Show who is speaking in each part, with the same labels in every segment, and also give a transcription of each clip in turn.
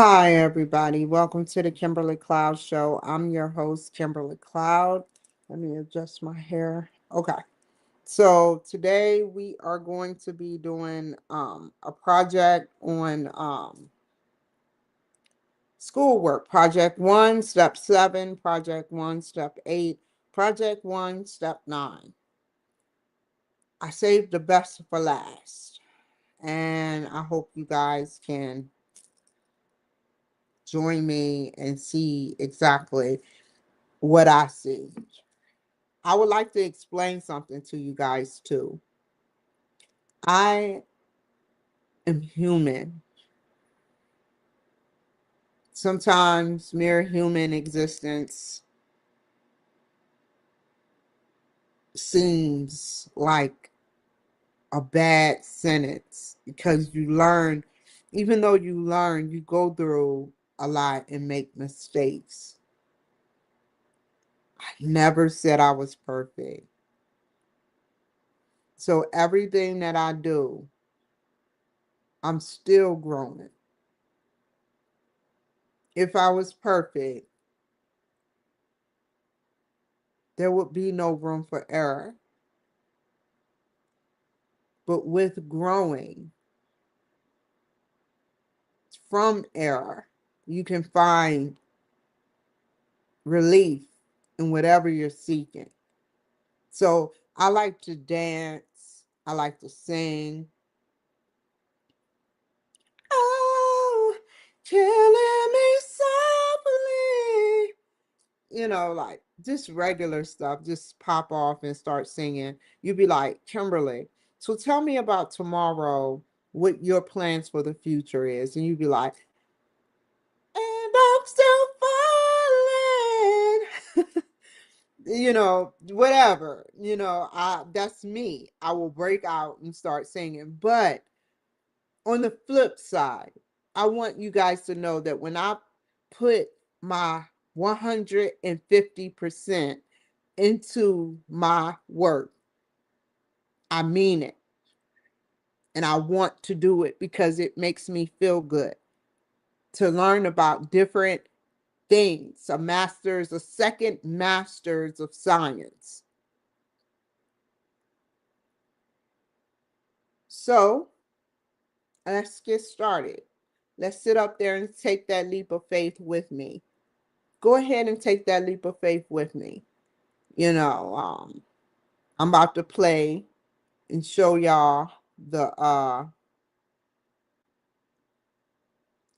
Speaker 1: Hi, everybody. Welcome to the Kimberly Cloud Show. I'm your host, Kimberly Cloud. Let me adjust my hair. Okay. So today we are going to be doing a project on schoolwork. Project 1, Step 7, Project 1, Step 8, Project 1, Step 9. I saved the best for last. And I hope you guys can join me and see exactly what I see. I would like to explain something to you guys too. I am human. Sometimes mere human existence seems like a bad sentence because you learn, even though you learn, you go through a lot and make mistakes. I never said I was perfect. So everything that I do, I'm still growing. If I was perfect, there would be no room for error. But with growing from error, you can find relief in whatever you're seeking. So I like to dance, I like to sing. Oh, killing me softly. Like just regular stuff, just pop off and start singing. You'd be like, Kimberly, so tell me about tomorrow, what your plans for the future is. And you'd be like, and I'm still falling. Whatever. I that's me. I will break out and start singing. But on the flip side, I want you guys to know that when I put my 150% into my work, I mean it. And I want to do it because it makes me feel good to learn about different things, a second master's of science. So let's get started. Let's sit up there and take that leap of faith with me. Go ahead and take that leap of faith with me. I'm about to play and show y'all the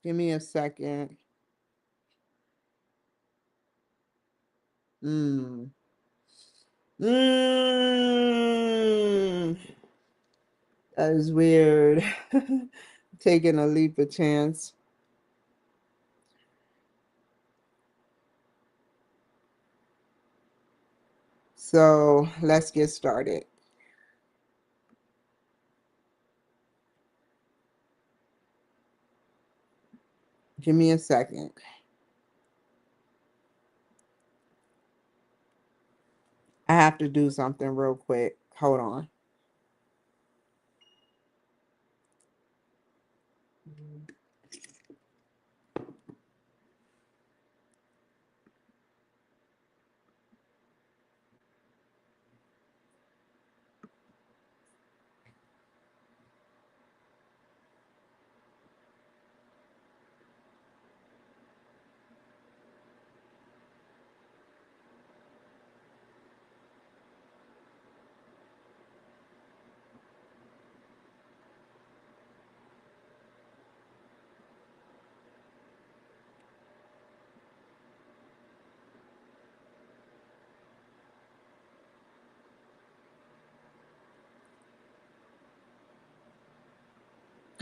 Speaker 1: give me a second. Mm. Mm. That is weird. Taking a leap of chance. So let's get started. Give me a second. I have to do something real quick. Hold on.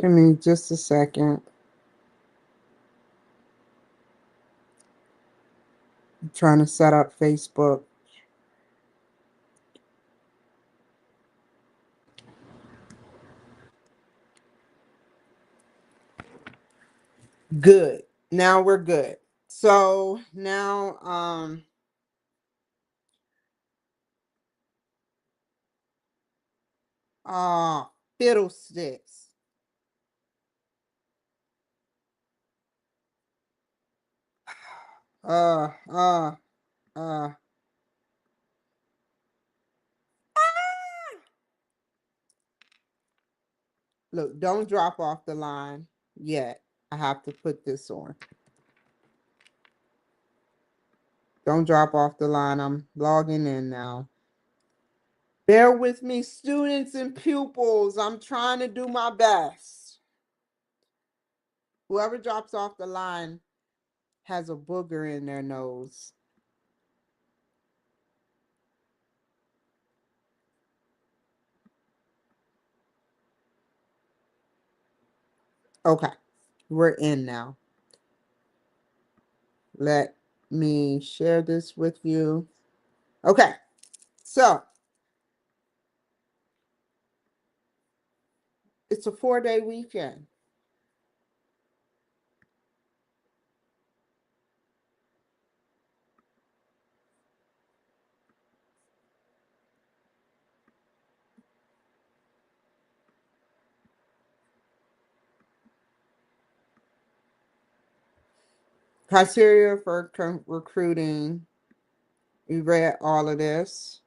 Speaker 1: Give me just a second. I'm trying to set up Facebook. Good. Now we're good. So now fiddlesticks. Uh, uh, uh. Look, don't drop off the line yet. I have to put this on. Don't drop off the line. I'm logging in now. Bear with me, students and pupils. I'm trying to do my best. Whoever drops off the line has a booger in their nose. Okay, we're in now. Let me share this with you. Okay, so it's a 4-day weekend. Criteria for recruiting. We read all of this.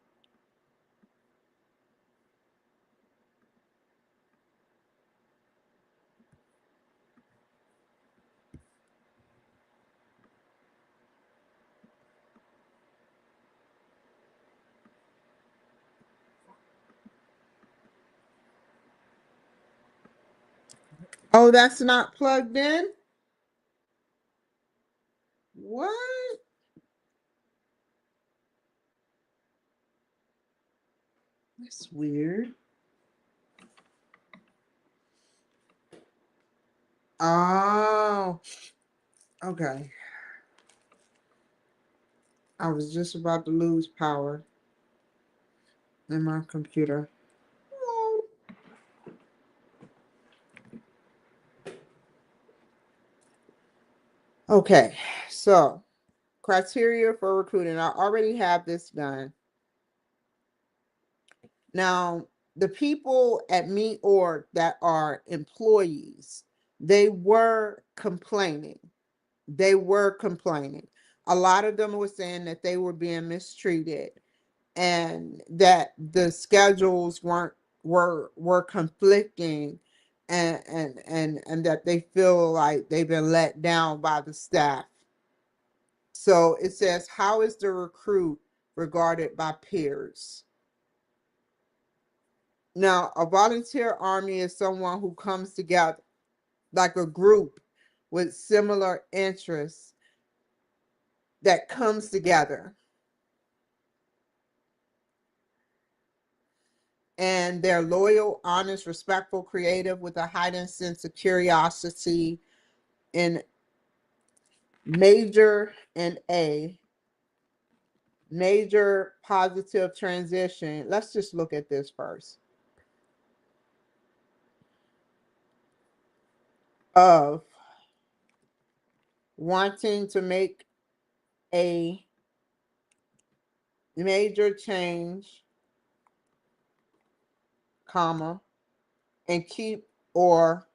Speaker 1: Oh, that's not plugged in? What? That's weird. Oh, okay. I was just about to lose power in my computer. Okay, so criteria for recruiting. I already have this done. Now, the people at Me Org that are employees, they were complaining. They were complaining. A lot of them were saying that they were being mistreated and that the schedules were conflicting, and that they feel like they've been let down by the staff. So it says, how is the recruit regarded by peers? Now, a volunteer army is someone who comes together like a group with similar interests that comes together. And they're loyal, honest, respectful, creative, with a heightened sense of curiosity in a major positive transition. Let's just look at this first. Of wanting to make a major change, comma, and keep or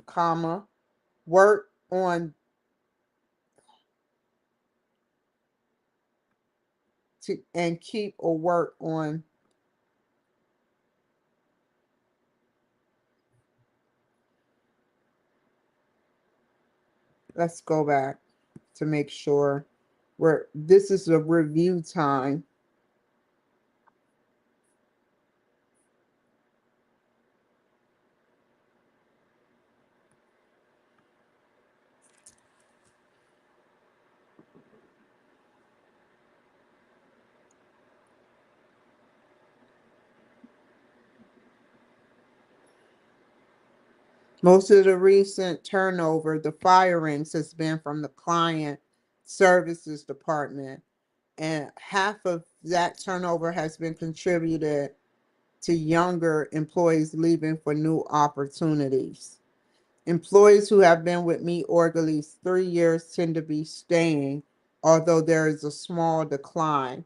Speaker 1: comma work on to and keep or work on let's go back to make sure this is a review time. Most of the recent turnover, the firings, has been from the client services department, and half of that turnover has been contributed to younger employees leaving for new opportunities. Employees who have been with me org at least 3 years tend to be staying, although there is a small decline.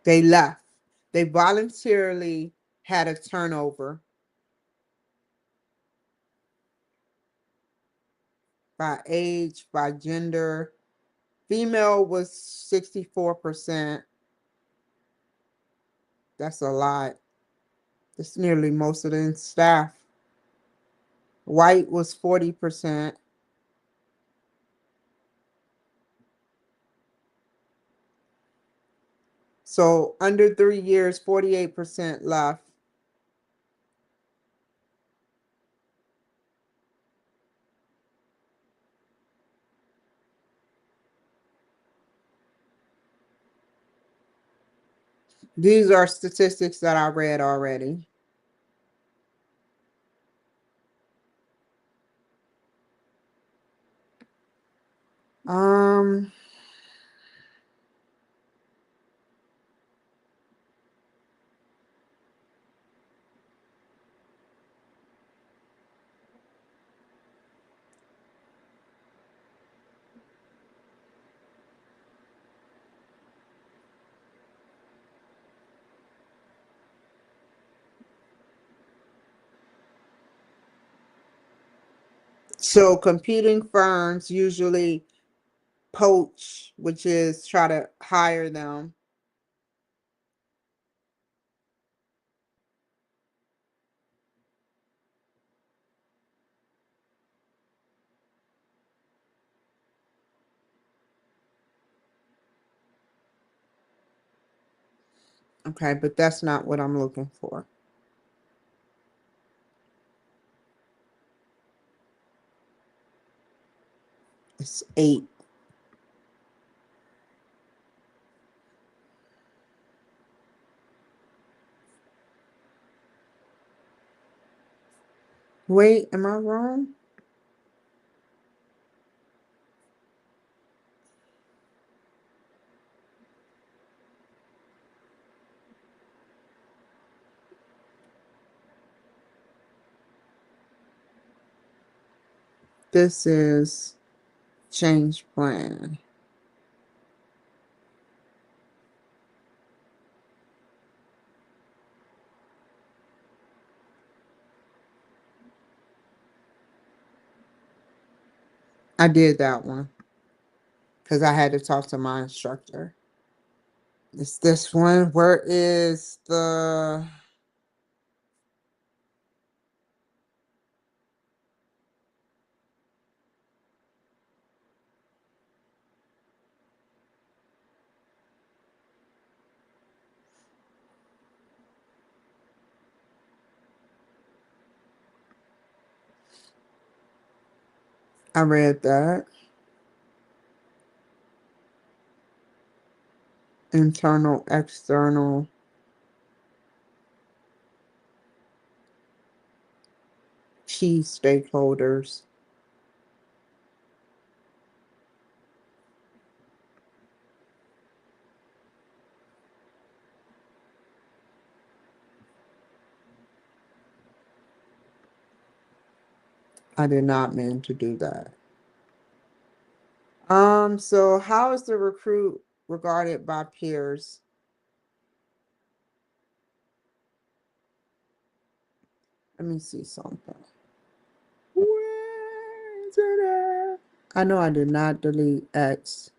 Speaker 1: They left. They voluntarily had a turnover by age, by gender. Female was 64%. That's a lot. That's nearly most of the staff. White was 40%. So under 3 years, 48% left. These are statistics that I read already. Um, so competing firms usually poach, which is try to hire them. Okay, but that's not what I'm looking for. It's 8. Wait, am I wrong? This is change plan. I did that one because I had to talk to my instructor. It's this one. Where is the I read that. Internal, external. Key stakeholders. I did not mean to do that. So how is the recruit regarded by peers? Let me see something. Where is it at? I know I did not delete X.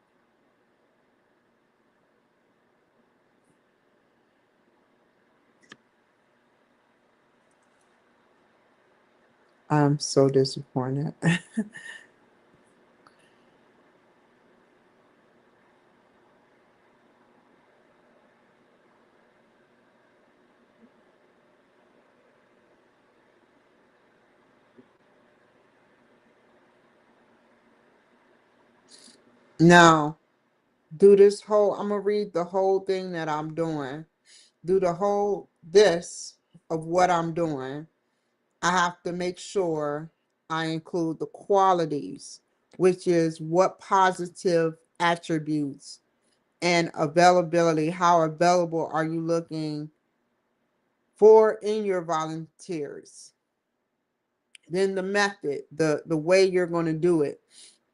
Speaker 1: I'm so disappointed. Now, do this whole, I'm gonna read the whole thing that I'm doing. Do the whole this of what I'm doing. I have to make sure I include the qualities, which is what positive attributes and availability, how available are you looking for in your volunteers. Then the method, the way you're going to do it.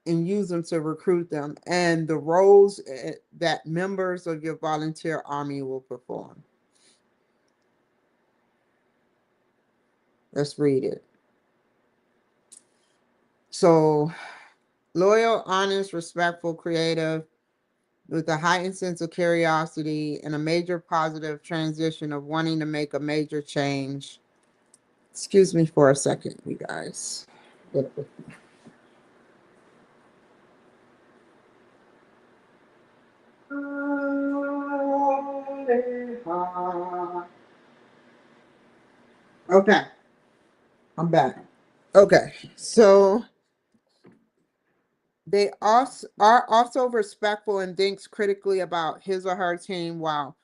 Speaker 1: and use them to recruit them, and the roles that members of your volunteer army will perform. Let's read it. So, loyal, honest, respectful, creative, with a heightened sense of curiosity and a major positive transition of wanting to make a major change. Excuse me for a second, you guys. Okay, I'm back. Okay, so they also are also respectful and thinks critically about his or her team while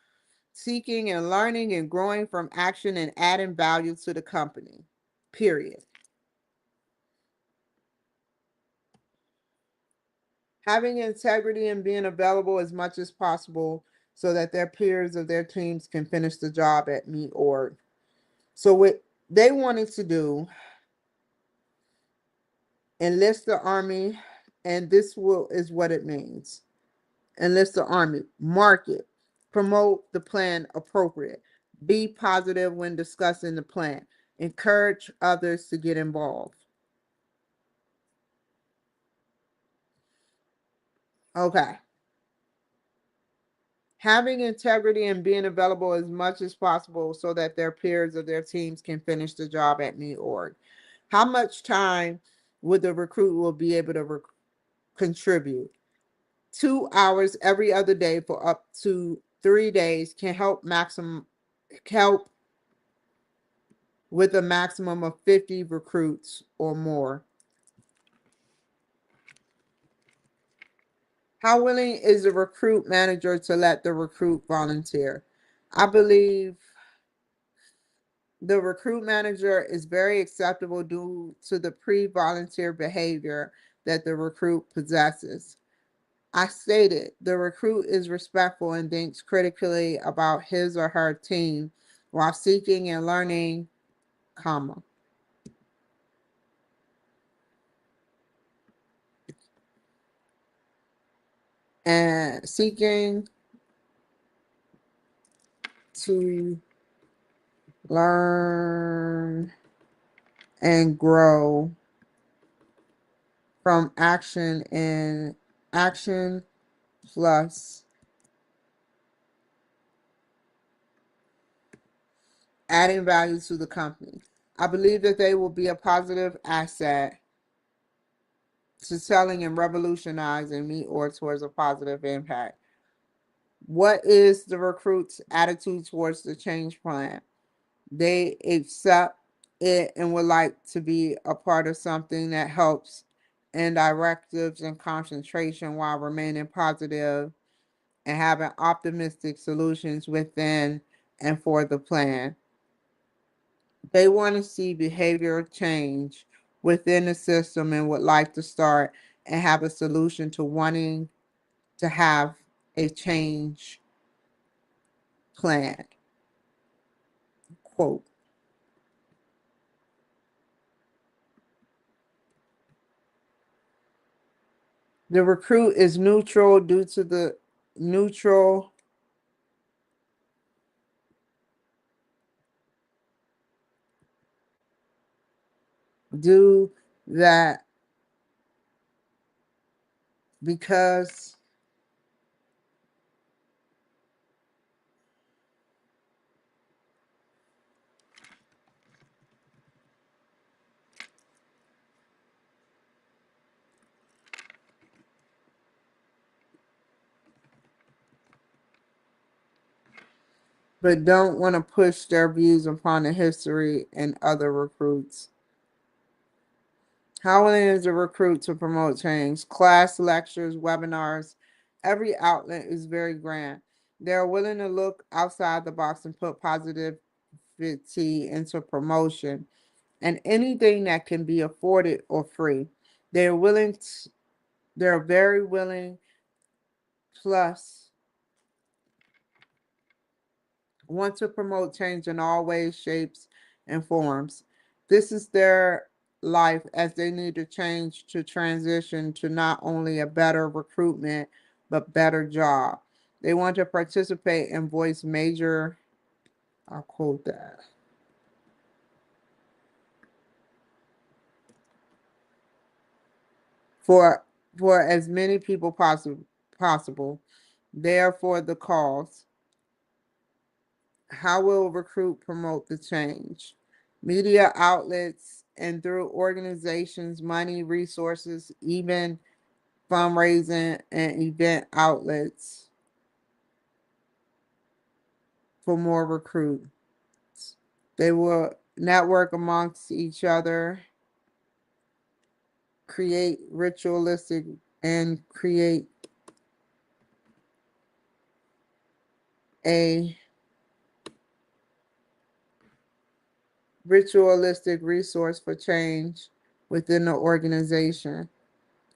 Speaker 1: seeking and learning and growing from action and adding value to the company. Period. Having integrity and being available as much as possible so that their peers of their teams can finish the job at me or. So what they wanted to do, enlist the army, and this will is what it means. Enlist the army, market, promote the plan appropriate, be positive when discussing the plan, encourage others to get involved. Okay. Having integrity and being available as much as possible so that their peers of their teams can finish the job at me org. How much time would the recruit will be able to contribute? 2 hours every other day for up to 3 days can help with a maximum of 50 recruits or more. How willing is the recruit manager to let the recruit volunteer? I believe the recruit manager is very acceptable due to the pre-volunteer behavior that the recruit possesses. I stated the recruit is respectful and thinks critically about his or her team while seeking and learning, comma, and seeking to learn and grow from action plus adding value to the company. I believe that they will be a positive asset to selling and revolutionizing me or towards a positive impact. What is the recruit's attitude towards the change plan? They accept it and would like to be a part of something that helps in directives and concentration while remaining positive and having optimistic solutions within and for the plan. They want to see behavioral change within the system and would like to start and have a solution to wanting to have a change plan. Quote. The recruit is neutral neutral due that because but don't want to push their views upon the history and other recruits. How willing is a recruit to promote change? Class, lectures, webinars, every outlet is very grand. They're willing to look outside the box and put positivity into promotion and anything that can be afforded or free. They're willing to, they're very willing, plus want to promote change in all ways, shapes, and forms. This is their life as they need to change to transition to not only a better recruitment, but better job. They want to participate and voice major, I'll quote that, for as many people possible. Therefore, the cause. How will recruit promote the change? Media outlets and through organizations, money, resources, even fundraising and event outlets for more recruits. They will network amongst each other, create ritualistic and create a ritualistic resource for change within the organization.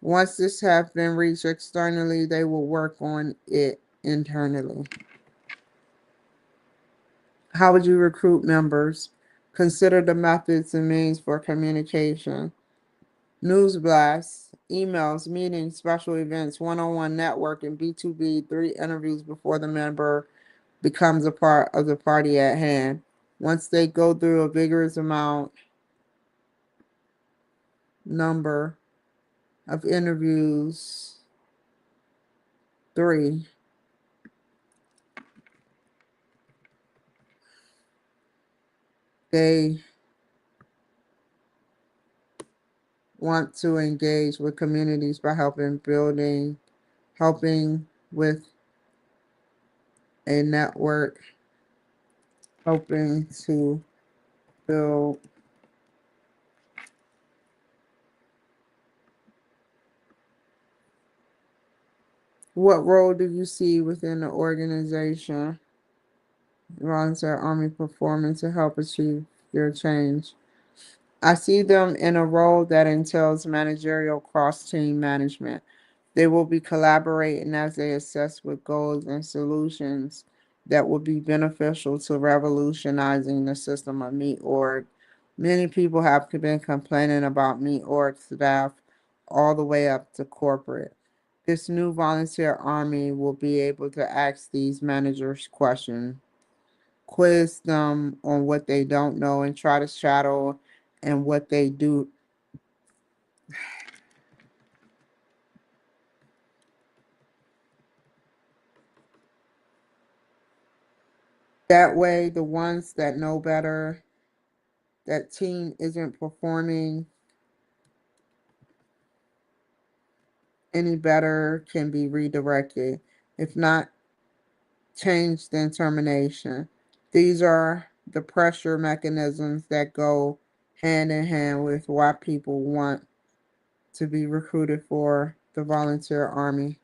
Speaker 1: Once this has been reached externally, they will work on it internally. How would you recruit members? Consider the methods and means for communication. News blasts, emails, meetings, special events, one-on-one networking, B2B, 3 interviews before the member becomes a part of the party at hand. Once they go through a vigorous number of interviews, 3, they want to engage with communities by helping with a network, helping to build. What role do you see within the organization? Volunteer Army performing to help achieve your change. I see them in a role that entails managerial cross-team management. They will be collaborating as they assess with goals and solutions that will be beneficial to revolutionizing the system of meat org. Many people have been complaining about meat org staff all the way up to corporate. This new volunteer army will be able to ask these managers questions, quiz them on what they don't know, and try to shadow and what they do. That way, the ones that know better, that team isn't performing any better, can be redirected. If not, change then termination. These are the pressure mechanisms that go hand in hand with why people want to be recruited for the volunteer army.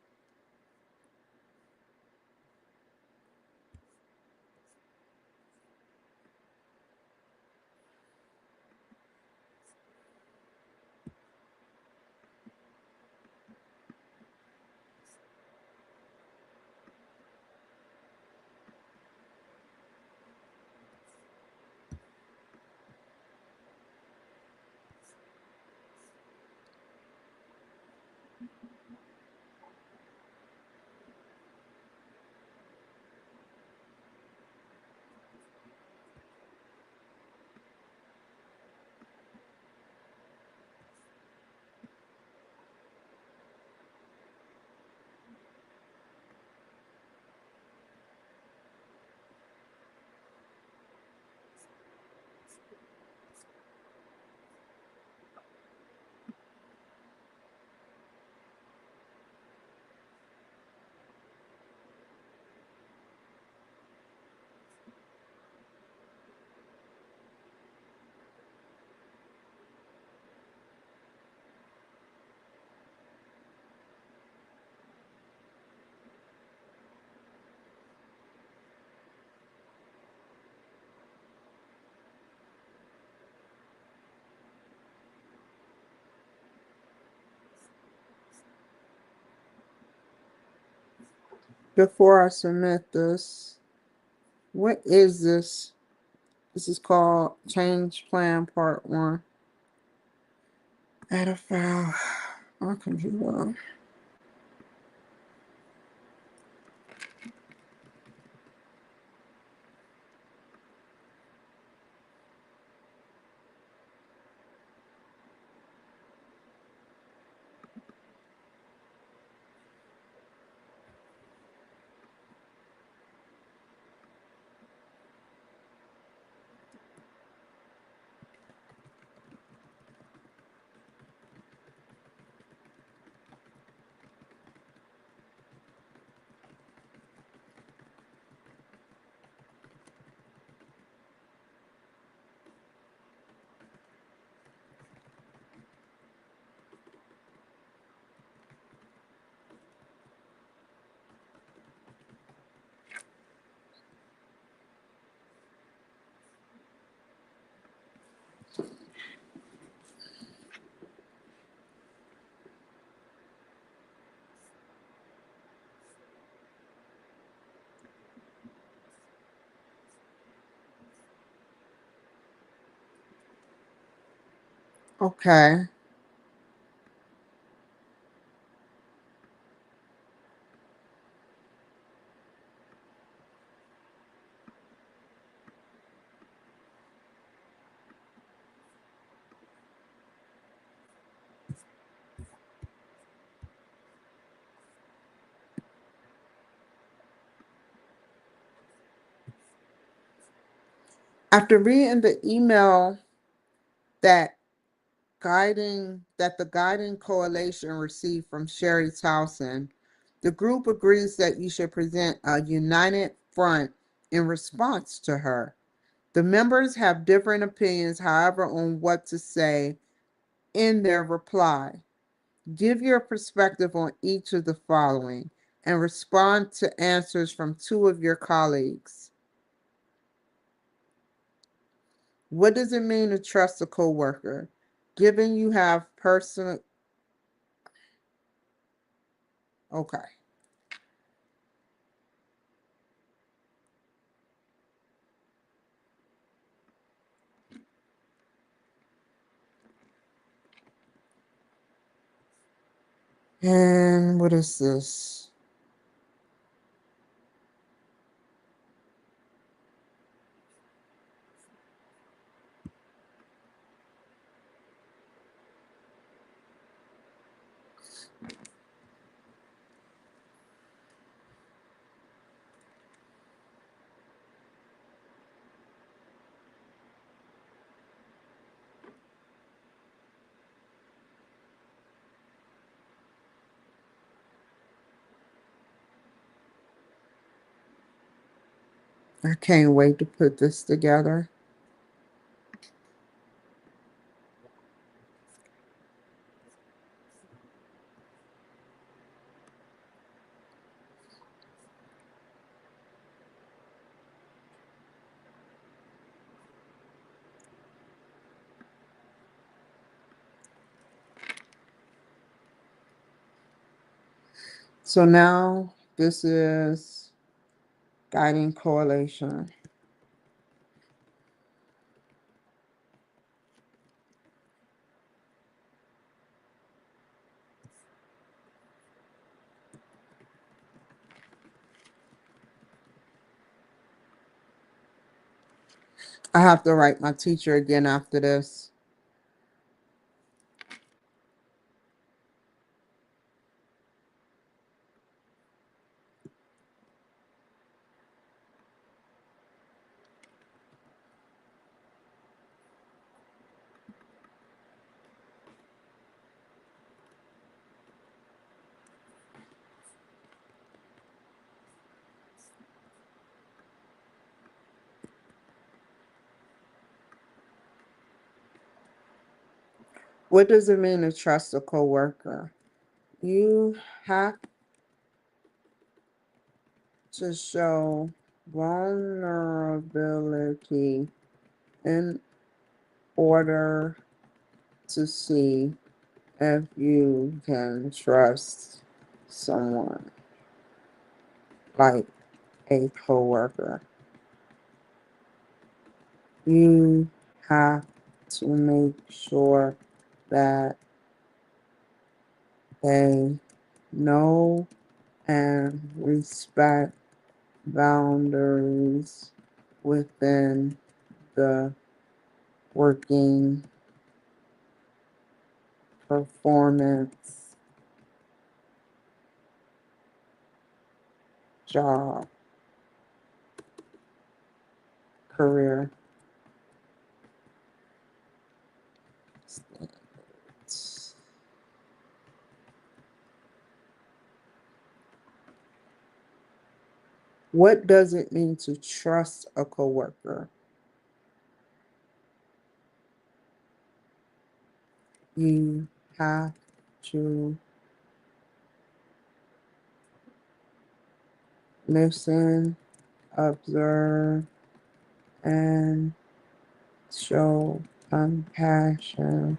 Speaker 1: Before I submit this, what is this? This is called Change Plan Part 1. Add a file on computer. Okay. After reading the email that the guiding coalition received from Sherri Towson, the group agrees that you should present a united front in response to her. The members have different opinions, however, on what to say in their reply. Give your perspective on each of the following and respond to answers from two of your colleagues. What does it mean to trust a coworker? Given you have personal, okay. And what is this? I can't wait to put this together. So now this is guiding correlation. I have to write my teacher again after this. What does it mean to trust a coworker? You have to show vulnerability in order to see if you can trust someone like a coworker. You have to make sure that They know and respect boundaries within the working performance job career standards. What does it mean to trust a coworker? You have to listen, observe, and show compassion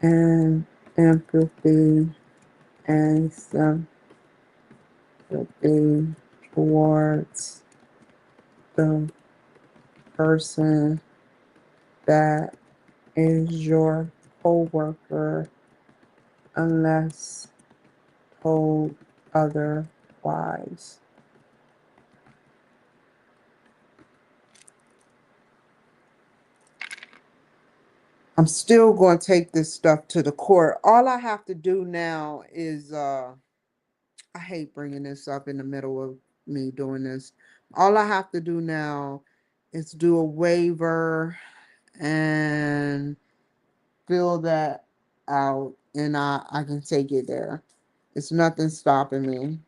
Speaker 1: and empathy and sympathy towards the person that is your coworker unless told otherwise. I'm still going to take this stuff to the court. All I have to do now is I hate bringing this up in the middle of me doing this. All I have to do now is do a waiver and fill that out, and I can take it there. It's nothing stopping me.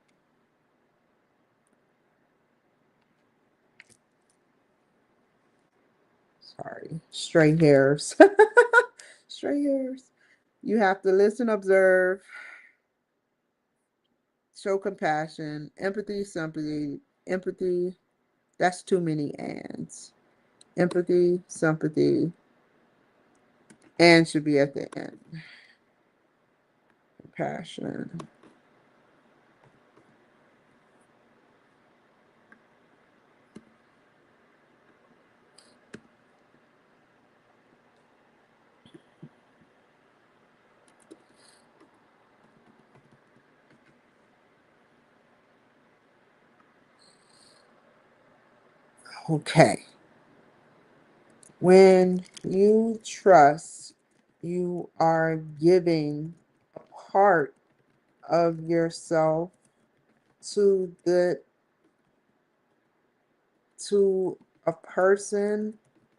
Speaker 1: Sorry. Straight hairs. Straight hairs. You have to listen, observe, show compassion, empathy. That's too many ands. Empathy, sympathy, and should be at the end. Compassion. Okay. When you trust, you are giving a part of yourself to the to a person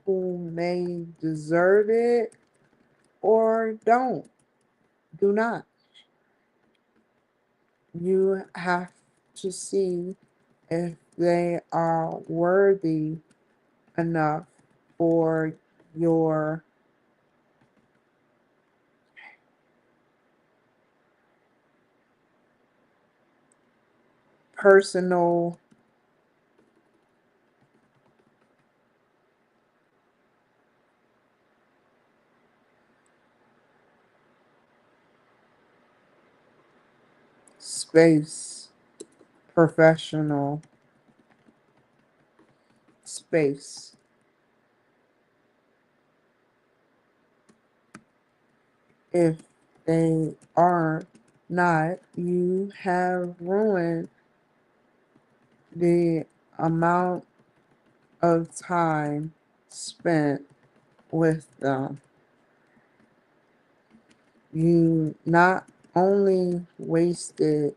Speaker 1: who may deserve it or don't. Do not. You have to see if they are worthy enough for your personal space, professional space. If they are not, you have ruined the amount of time spent with them. You not only wasted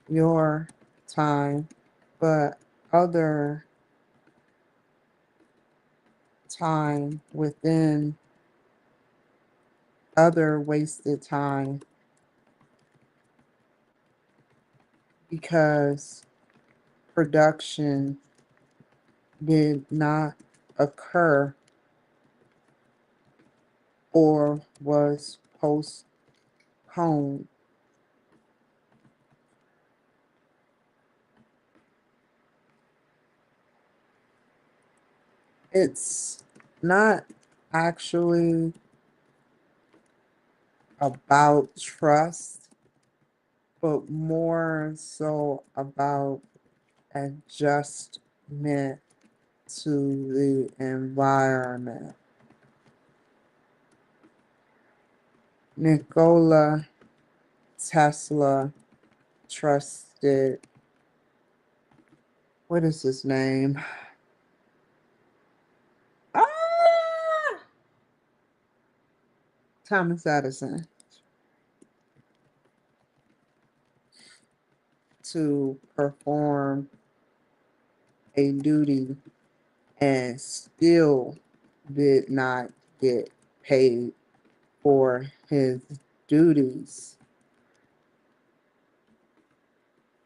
Speaker 1: your time, but other time within other wasted time because production did not occur or was postponed. It's not actually about trust, but more so about adjustment to the environment. Nikola Tesla trusted, what is his name? Ah! Thomas Edison to perform a duty and still did not get paid for his duties.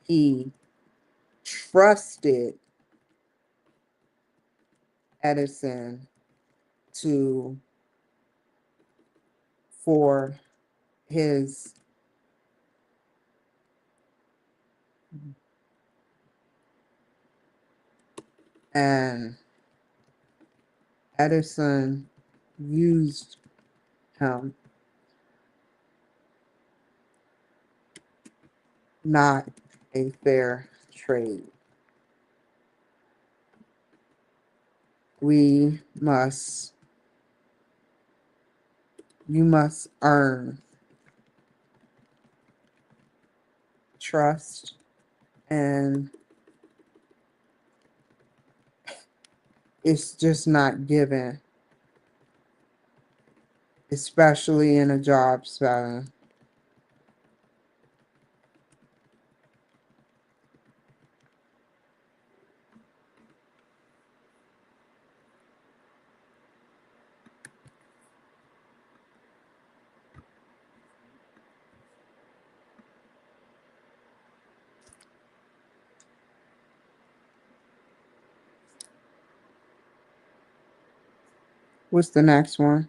Speaker 1: He trusted Edison to for his and Edison used him. Not a fair trade. We must, you must earn trust, and it's just not given, especially in a job setting. What's the next one?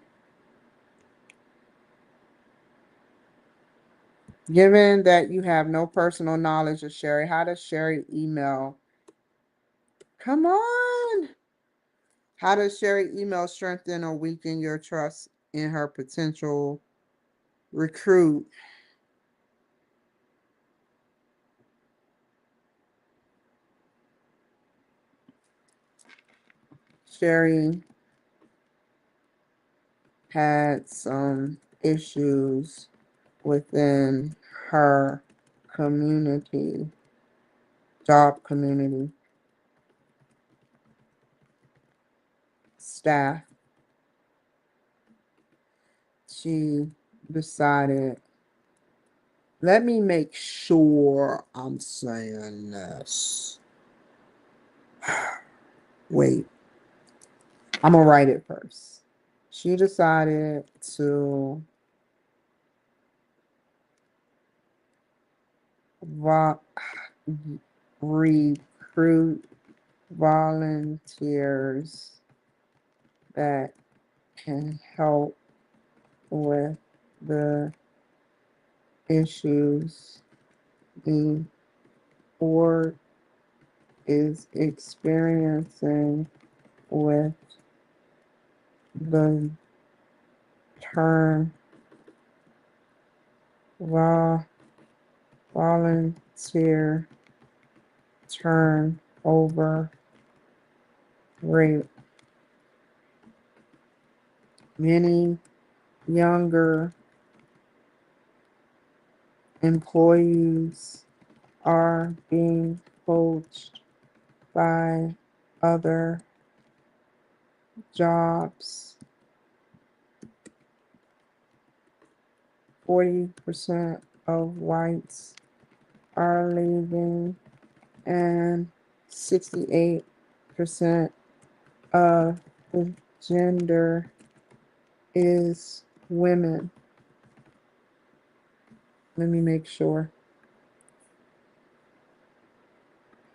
Speaker 1: Given that you have no personal knowledge of Sherri, how does Sherri email? Come on. How does Sherri email strengthen or weaken your trust in her potential recruit? Sherri had some issues within her community, job community, staff. She decided, let me make sure I'm saying this. Wait, I'm gonna write it first. She decided to recruit volunteers that can help with the issues the board is experiencing with the term volunteer turnover rate. Many younger employees are being poached by other jobs. 40% of whites are leaving, and 68% of the gender is women. Let me make sure.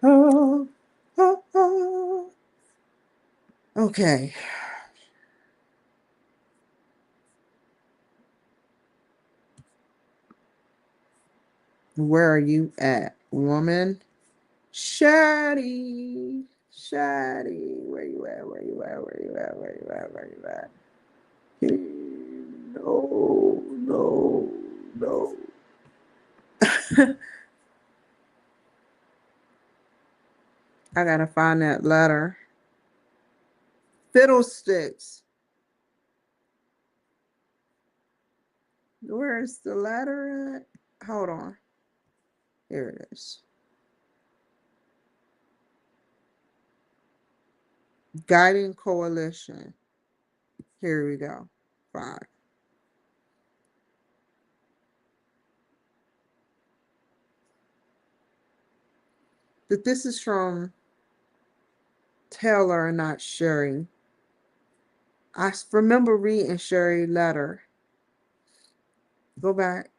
Speaker 1: Oh, oh, oh. Okay. Where are you at, woman? Sherri. Sherri. Where you at? Where you at? Where you at? Where you at? Where you at? No, no, no. I gotta find that letter. Fiddlesticks. Where's the letter at? Hold on. Here it is. Guiding Coalition. Here we go. 5. That this is from Taylor and not Sherri. I remember reading Sherri's letter. Go back.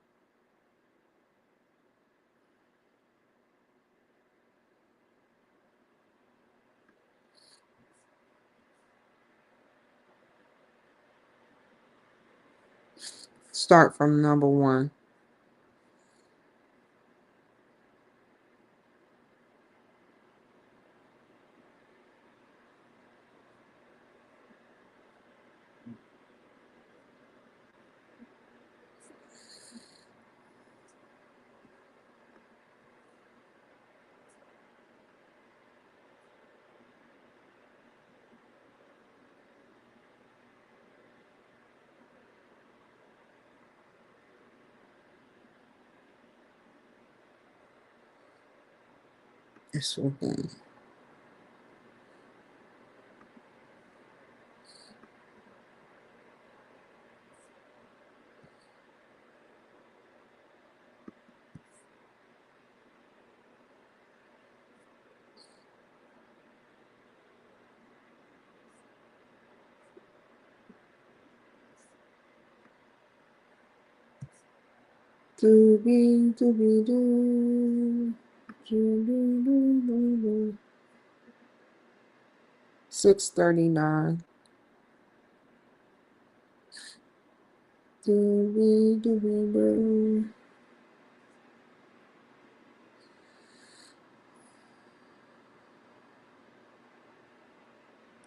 Speaker 1: Start from number 1. This one. Doobie doobie doo. Doobie doo doo doo. 6:39. Doobie doobie doo.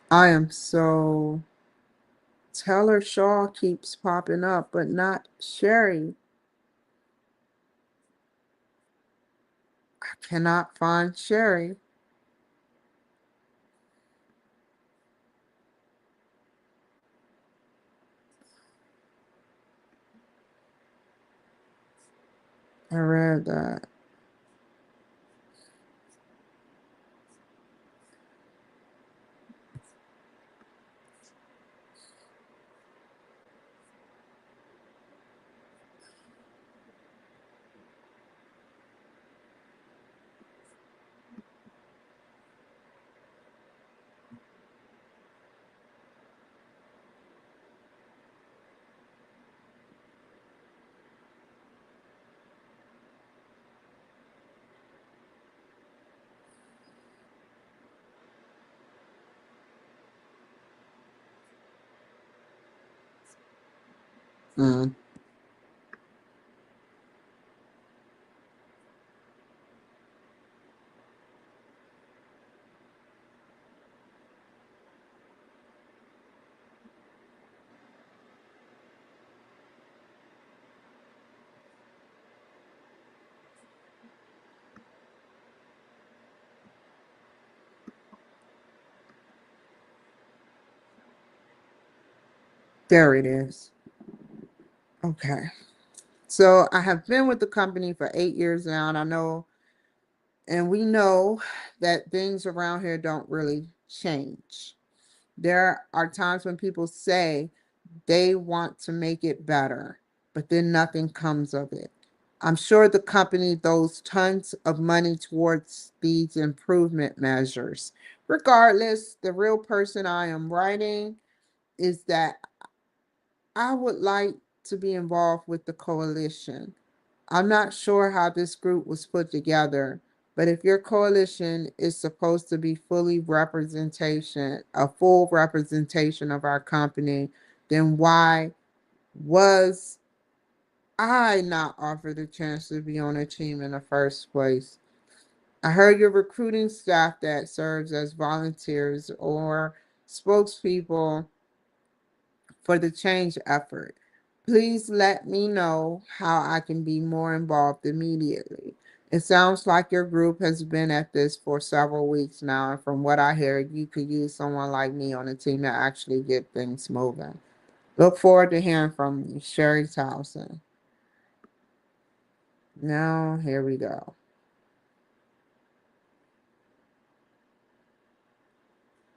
Speaker 1: I am so. Taylor Shaw keeps popping up, but not Sherri. I cannot find Sherri. I read that. Mm. There it is. Okay. So I have been with the company for 8 years now, and I know, and we know that things around here don't really change. There are times when people say they want to make it better, but then nothing comes of it. I'm sure the company throws tons of money towards these improvement measures. Regardless, the real person I am writing is that I would like to be involved with the coalition. I'm not sure how this group was put together, but if your coalition is supposed to be a full representation of our company, then why was I not offered a chance to be on a team in the first place? I heard you're recruiting staff that serves as volunteers or spokespeople for the change effort. Please let me know how I can be more involved immediately. It sounds like your group has been at this for several weeks now, and from what I hear, you could use someone like me on a team to actually get things moving. Look forward to hearing from you, Sherri Towson. Now, here we go.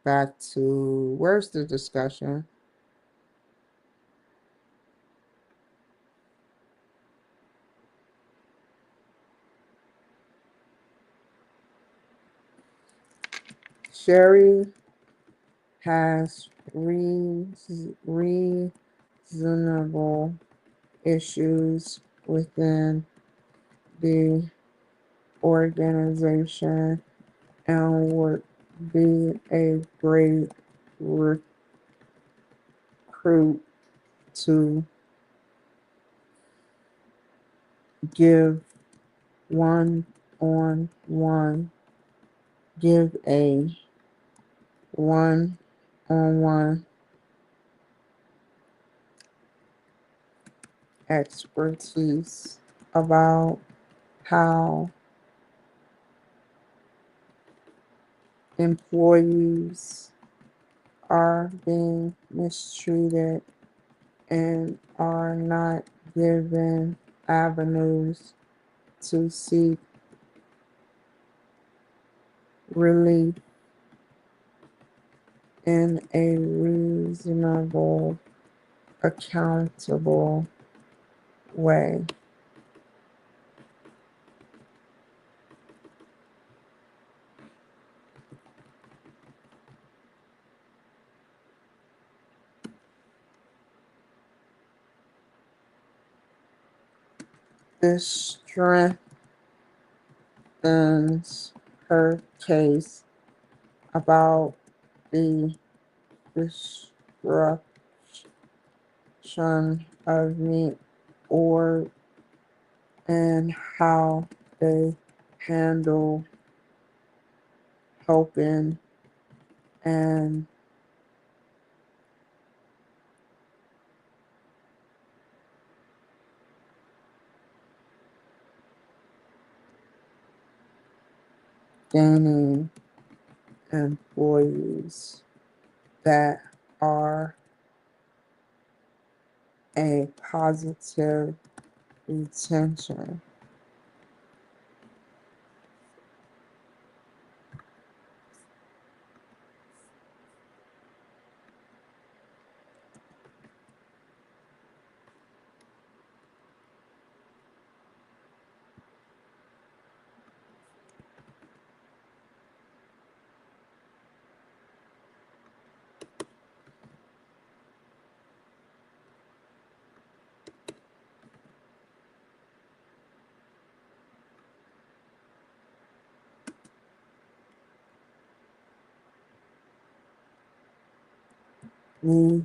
Speaker 1: Back to where's the discussion? Sherri has reasonable issues within the organization and would be a great recruit to give one on one, give a one on one expertise about how employees are being mistreated and are not given avenues to seek relief in a reasonable, accountable way. This strengthens her case about the destruction of the org and how they handle helping and gaining employees that are a positive retention. Me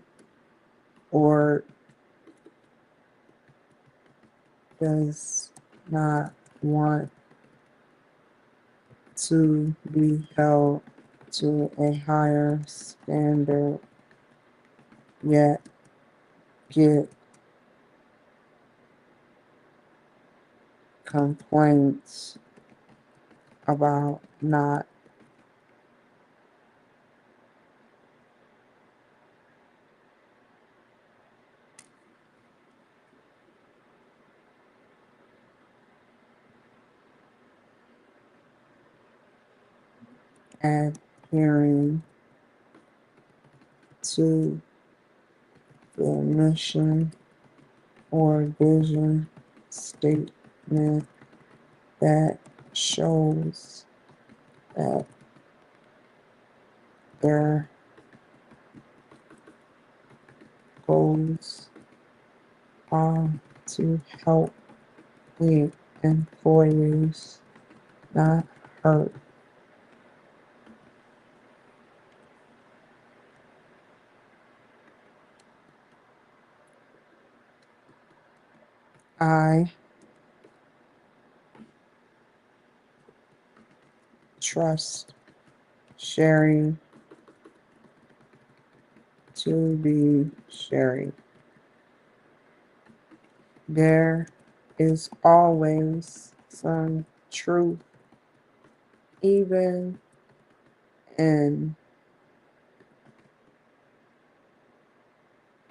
Speaker 1: or does not want to be held to a higher standard, yet get complaints about not adhering to the mission or vision statement that shows that their goals are to help the employees, not hurt. I trust Sherri to be Sherri. There is always some truth, even in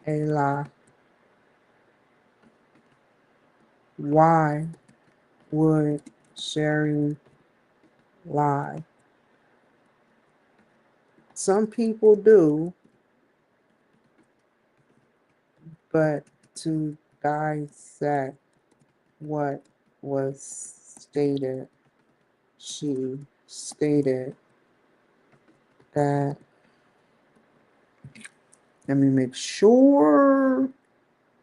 Speaker 1: a lie? Why would Sherri lie? Some people do, but to dissect what was stated, she stated that, let me make sure.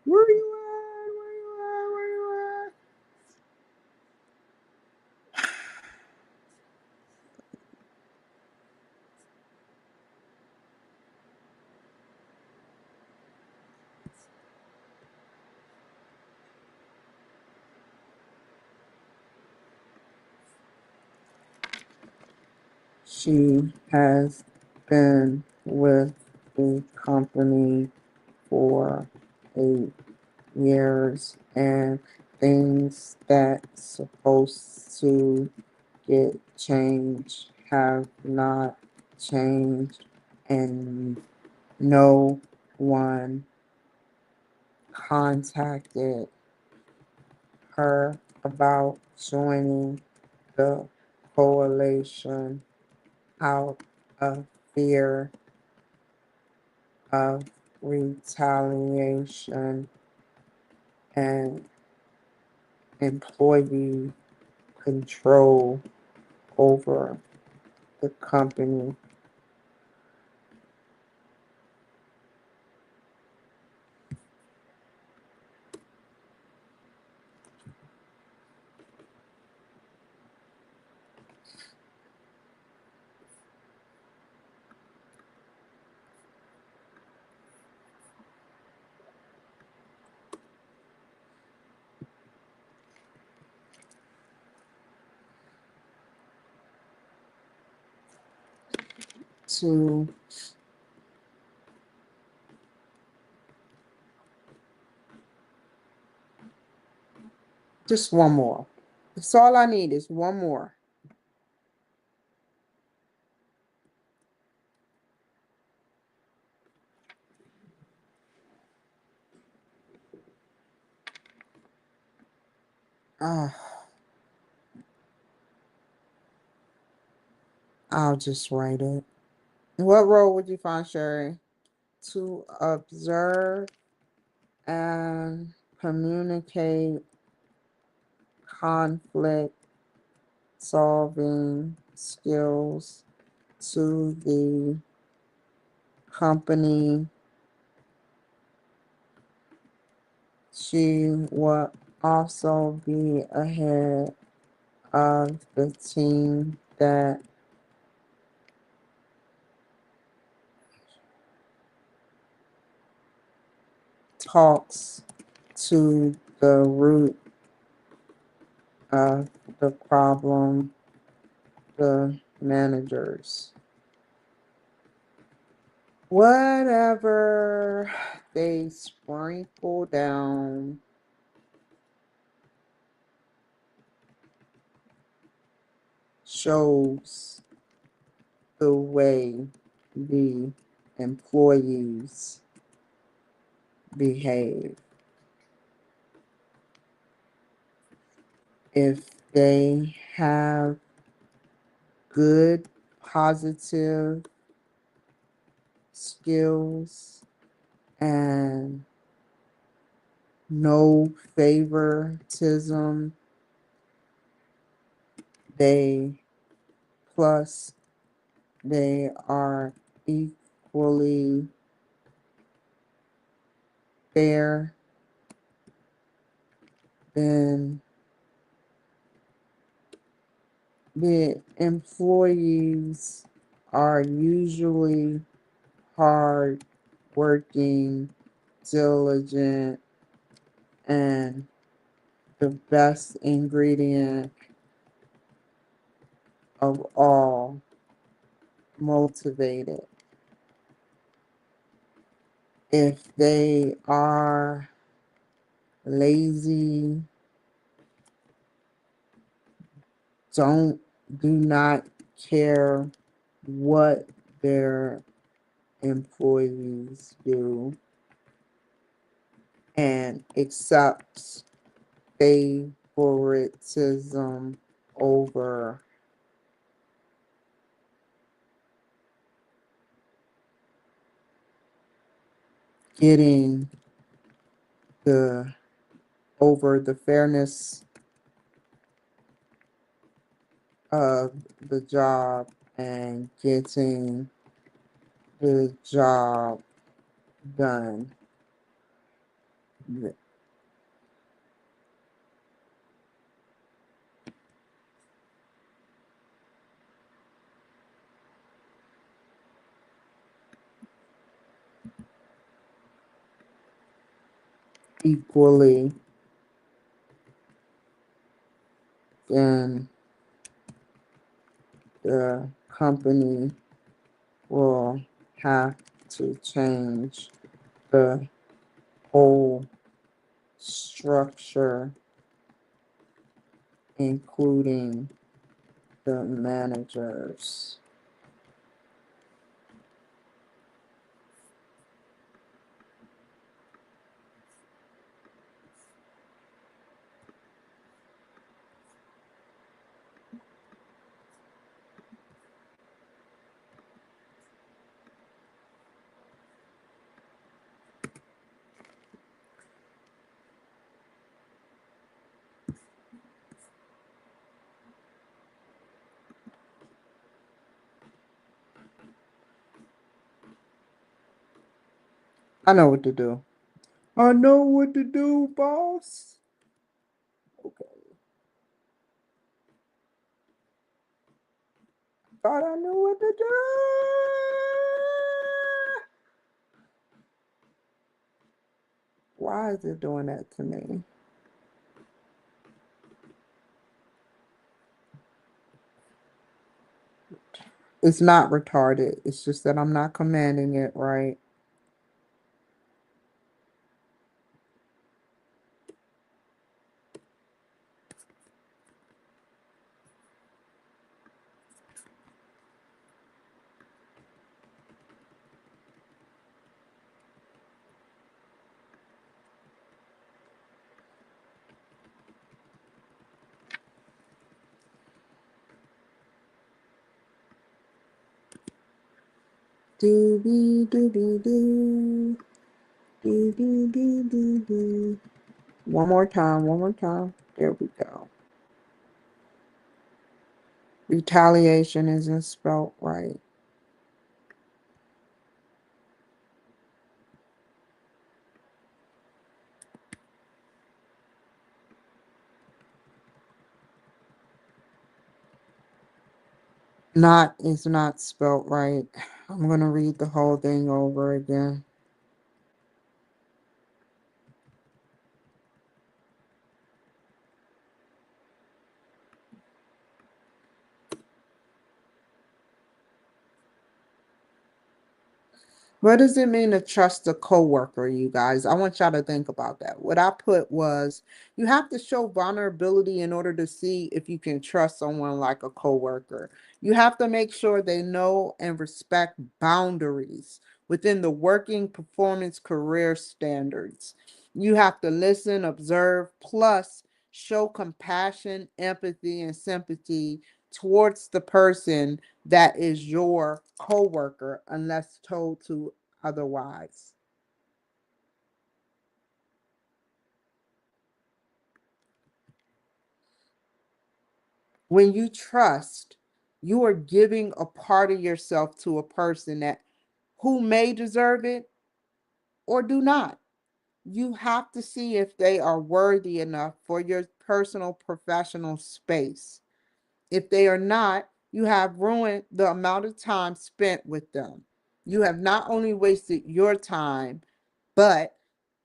Speaker 1: Where you at? Where you at? Where you at? She has been with the company for 8 years, and things that's supposed to get changed have not changed, and no one contacted her about joining the coalition out of fear of retaliation and employee control over the company. To just one more. That's all I need is one more. I'll just write it. What role would you find, Sherri? To observe and communicate conflict solving skills to the company. She will also be ahead of the team that talks to the root of the problem, the managers. Whatever they sprinkle down shows the way the employees behave. If they have good, positive skills and no favoritism, they plus they are equally fair, then the employees are usually hard working, diligent, and the best ingredient of all, motivated. If they are lazy, do not care what their employees do, and accepts favoritism over getting the over the fairness of the job and getting the job done equally, then the company will have to change the whole structure, including the managers. I know what to do. I know what to do, boss. Okay. Thought I knew what to do. Why is it doing that to me? It's not retarded. It's just that I'm not commanding it right. Doobie doobie doo. Doobie doobie doo. One more time, one more time. There we go. Retaliation isn't spelled right. Not is not spelled right. I'm gonna read the whole thing over again. What does it mean to trust a coworker, you guys? I want y'all to think about that. What I put was you have to show vulnerability in order to see if you can trust someone like a coworker. You have to make sure they know and respect boundaries within the working performance career standards. You have to listen, observe, plus show compassion, empathy, and sympathy towards the person that is your coworker unless told to otherwise. When you trust, you are giving a part of yourself to a person that who may deserve it or do not. You have to see if they are worthy enough for your personal professional space. If they are not, you have ruined the amount of time spent with them. You have not only wasted your time, but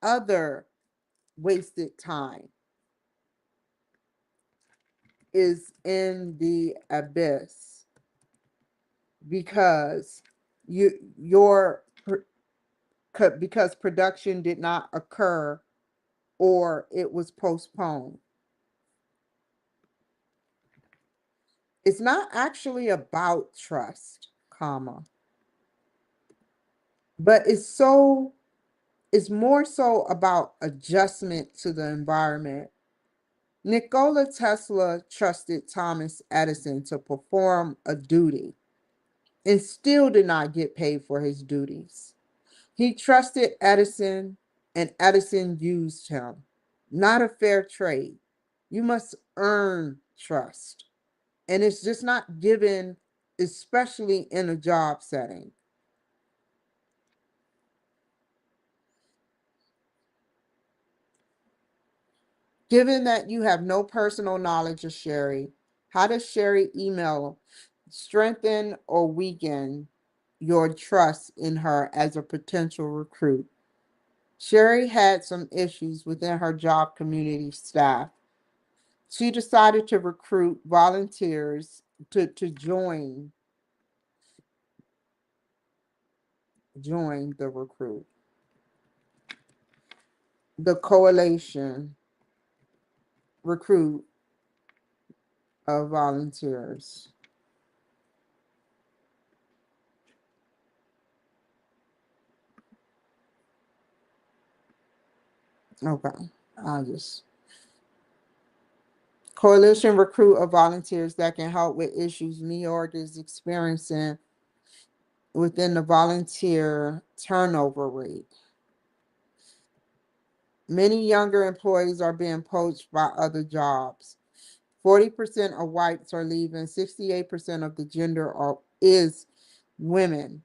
Speaker 1: other wasted time is in the abyss because your because production did not occur or it was postponed. It's not actually about trust, comma, but it's so It's more so about adjustment to the environment. Nikola Tesla trusted Thomas Edison to perform a duty and still did not get paid for his duties. He trusted Edison and Edison used him. Not a fair trade. You must earn trust. And it's just not given, especially in a job setting. Given that you have no personal knowledge of Sherri, how does Sherri email strengthen or weaken your trust in her as a potential recruit? Sherri had some issues within her job community staff. She decided to recruit volunteers to join the coalition recruit of volunteers. Okay, I'll just coalition recruit of volunteers that can help with issues New York is experiencing within the volunteer turnover rate. Many younger employees are being poached by other jobs. 40% of whites are leaving, 68% of the gender is women.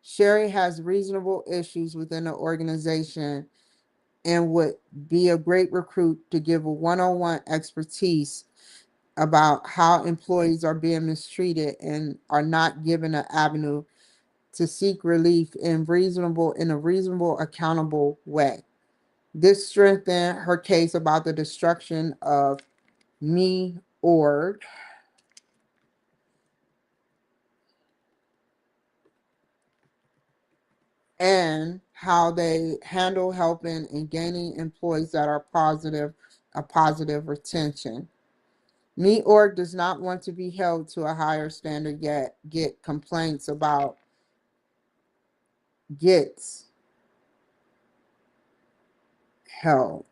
Speaker 1: Sherri has reasonable issues within the organization and would be a great recruit to give a one-on-one expertise about how employees are being mistreated and are not given an avenue to seek relief in a reasonable, accountable way. This strengthened her case about the destruction of me org and how they handle helping and gaining employees that are a positive retention. Me org does not want to be held to a higher standard yet get complaints about gets held.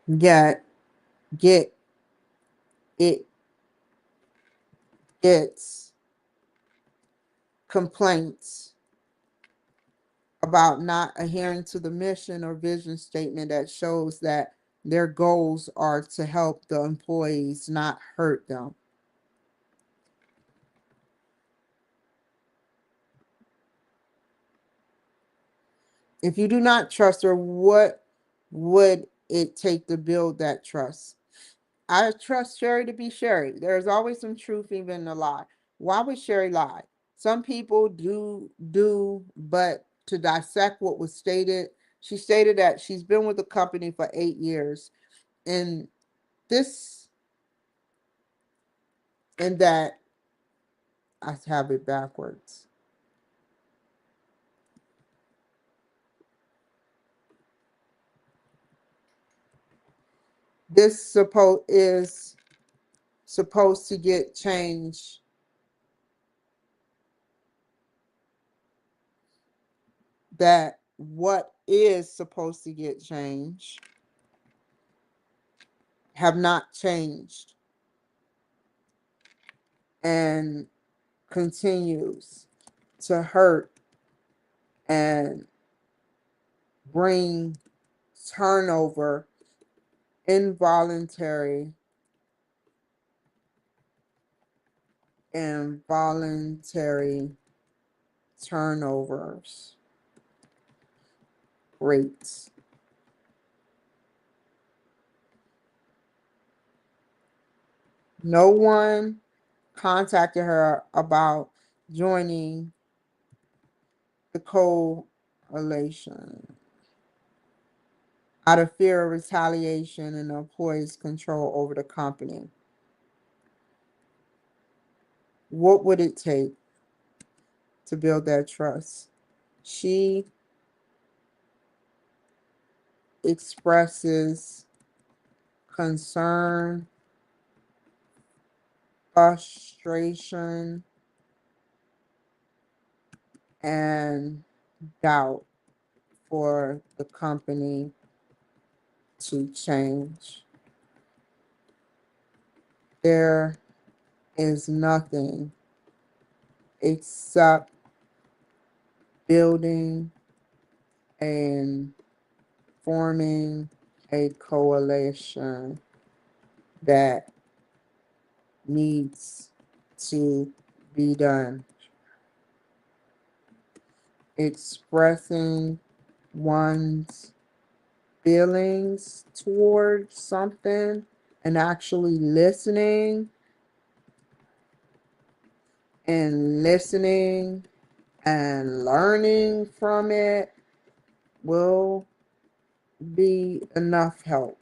Speaker 1: Yet get it gets complaints about not adhering to the mission or vision statement that shows that their goals are to help the employees, not hurt them. If you do not trust her, what would it take to build that trust? I trust Sherri to be Sherri. There's always some truth even in a lie. Why would Sherri lie? Some people do, but to dissect what was stated, she stated that she's been with the company for 8 years. And this and that I have it backwards. This is supposed to get changed. That what is supposed to get changed have not changed and continues to hurt and bring turnover, involuntary and voluntary turnovers rates. No one contacted her about joining the coalition out of fear of retaliation and the employees' control over the company. What would it take to build that trust? She expresses concern frustration, and doubt for the company to change. There is nothing except building and forming a coalition that needs to be done. Expressing one's feelings towards something and actually listening and learning from it will be enough help.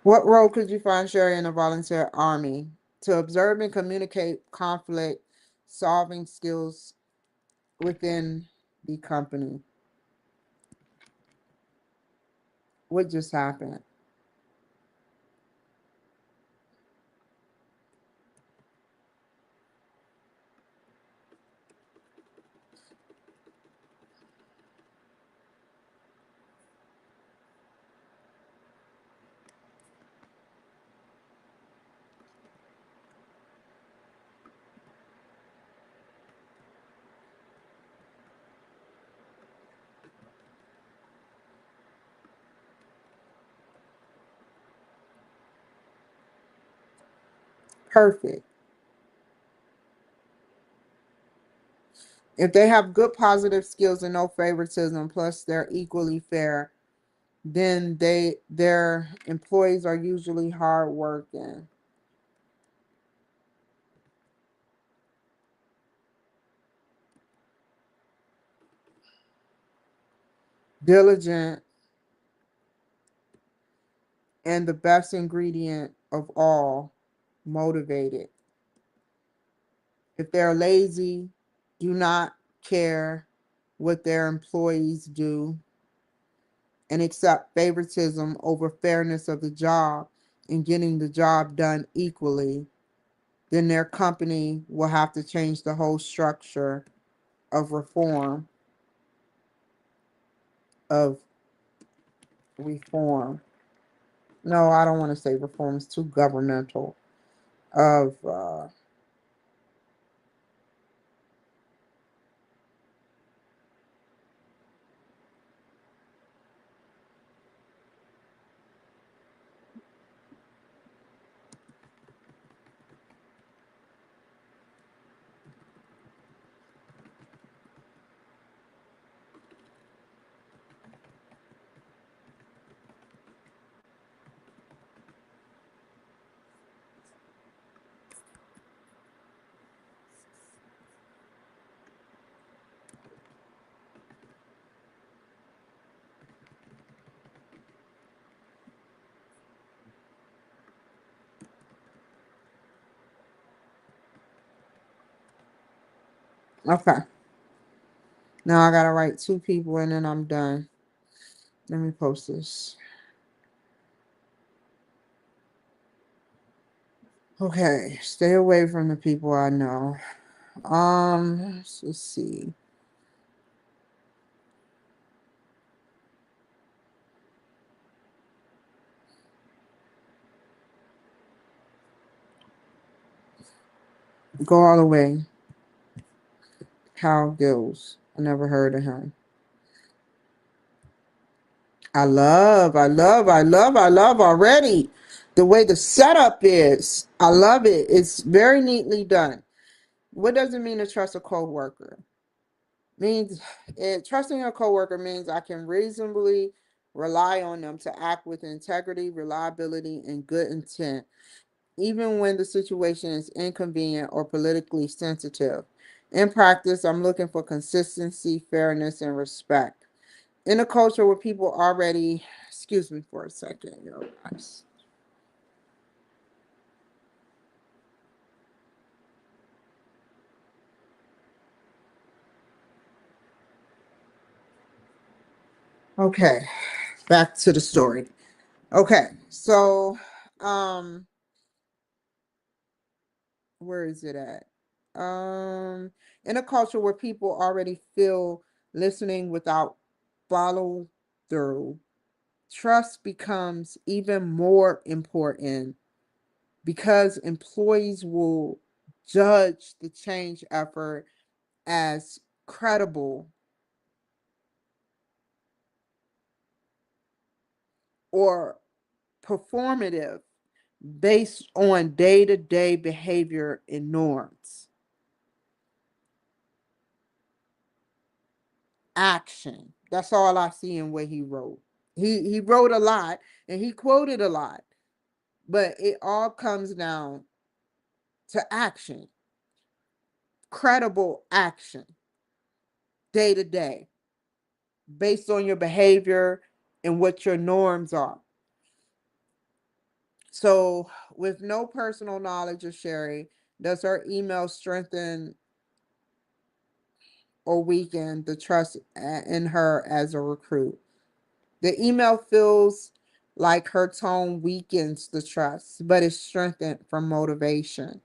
Speaker 1: What role could you find Sherri in a volunteer army? To observe and communicate conflict solving skills within the company. What just happened? Perfect. If they have good positive skills and no favoritism, plus they're equally fair, then their employees are usually hardworking, diligent, and the best ingredient of all, motivated. If they're lazy, do not care what their employees do, and accept favoritism over fairness of the job and getting the job done equally, then their company will have to change the whole structure of of reform. No, I don't want to say reform, it's too governmental. Of okay. Now I gotta write two people and then I'm done. Let me post this. Okay, stay away from the people I know. Let's see. Go all the way. Cal Gills. I never heard of him. I love already the way the setup is. I love it. It's very neatly done. What does it mean to trust a coworker? Means trusting a coworker means I can reasonably rely on them to act with integrity, reliability, and good intent, even when the situation is inconvenient or politically sensitive. In practice, I'm looking for consistency, fairness, and respect. In a culture where people already, excuse me for a second, yo guys. Okay, back to the story. Okay, so um where is it at? In a culture where people already feel listening without follow through, trust becomes even more important because employees will judge the change effort as credible or performative based on day to day behavior and norms. Action. That's all I see in what he wrote. He wrote a lot and he quoted a lot, but it all comes down to action, credible action, day to day, based on your behavior and what your norms are. So, with no personal knowledge of Sherri, does her email strengthen or weaken the trust in her as a recruit? The email feels like her tone weakens the trust, but it's strengthened from motivation.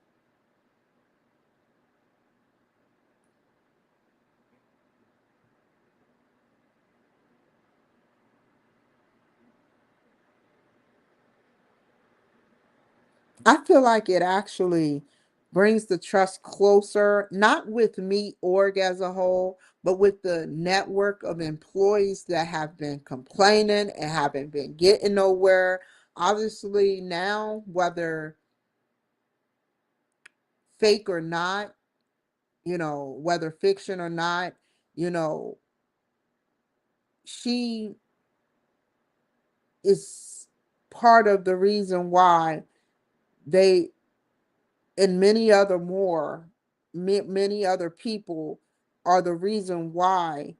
Speaker 1: I feel like it actually brings the trust closer, not with me org as a whole, but with the network of employees that have been complaining and haven't been getting nowhere. Obviously, now, whether fake or not, whether fiction or not, you know, she is part of the reason why they and many other more many other people are the reason why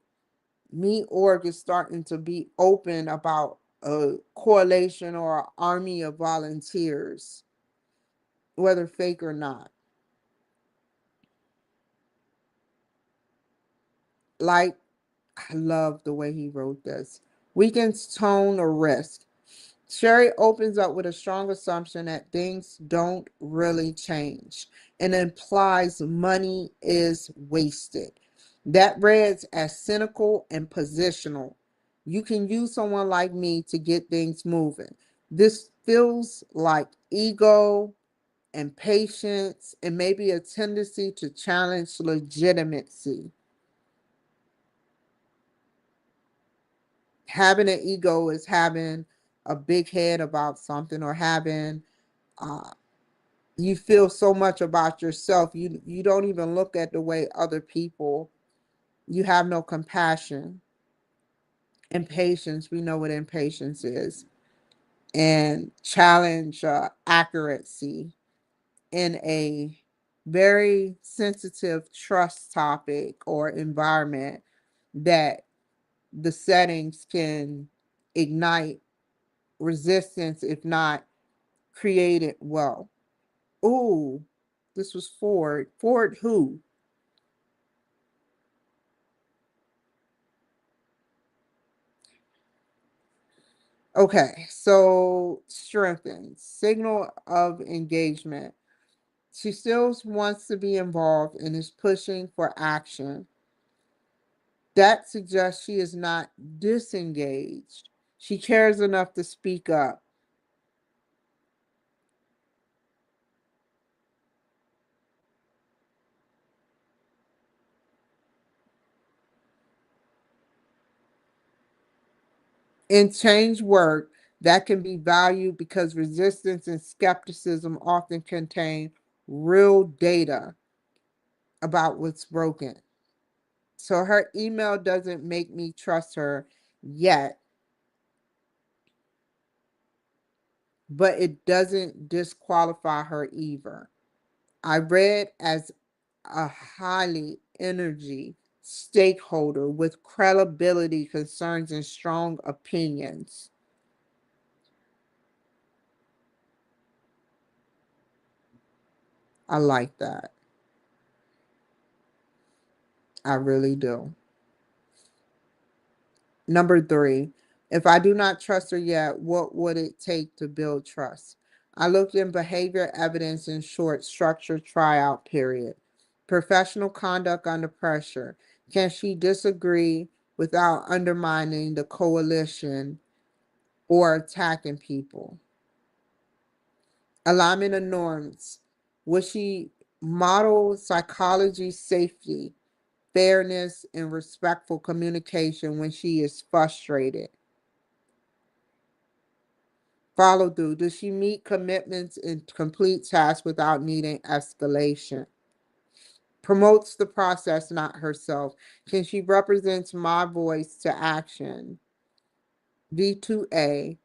Speaker 1: me org is starting to be open about a coalition or an army of volunteers, whether fake or not. Like, I love the way he wrote this. Weakens tone or risk. Sherri opens up with a strong assumption that things don't really change and implies money is wasted. That reads as cynical and positional. You can use someone like me to get things moving. This feels like ego, impatience, and maybe a tendency to challenge legitimacy. Having an ego is having a big head about something or having uh, you feel so much about yourself you don't even look at the way other people, you have no compassion. Impatience, we know what impatience is, and challenge accuracy in a very sensitive trust topic or environment that the settings can ignite resistance if not created well. Ooh, this was Ford who. Okay, so strengthens signal of engagement. She still wants to be involved and is pushing for action. That suggests she is not disengaged. She cares enough to speak up. In change work, that can be valued because resistance and skepticism often contain real data about what's broken. So her email doesn't make me trust her yet, but it doesn't disqualify her either. I read as a highly energy stakeholder with credibility, concerns, and strong opinions. I like that. I really do. Number three, if I do not trust her yet, what would it take to build trust? I looked in behavior evidence in short, structured tryout period. Professional conduct under pressure. Can she disagree without undermining the coalition or attacking people? Alignment of norms. Would she model psychology, safety, fairness, and respectful communication when she is frustrated? Follow through. Does she meet commitments and complete tasks without needing escalation? Promotes the process, not herself. Can she represent my voice to action? V2A,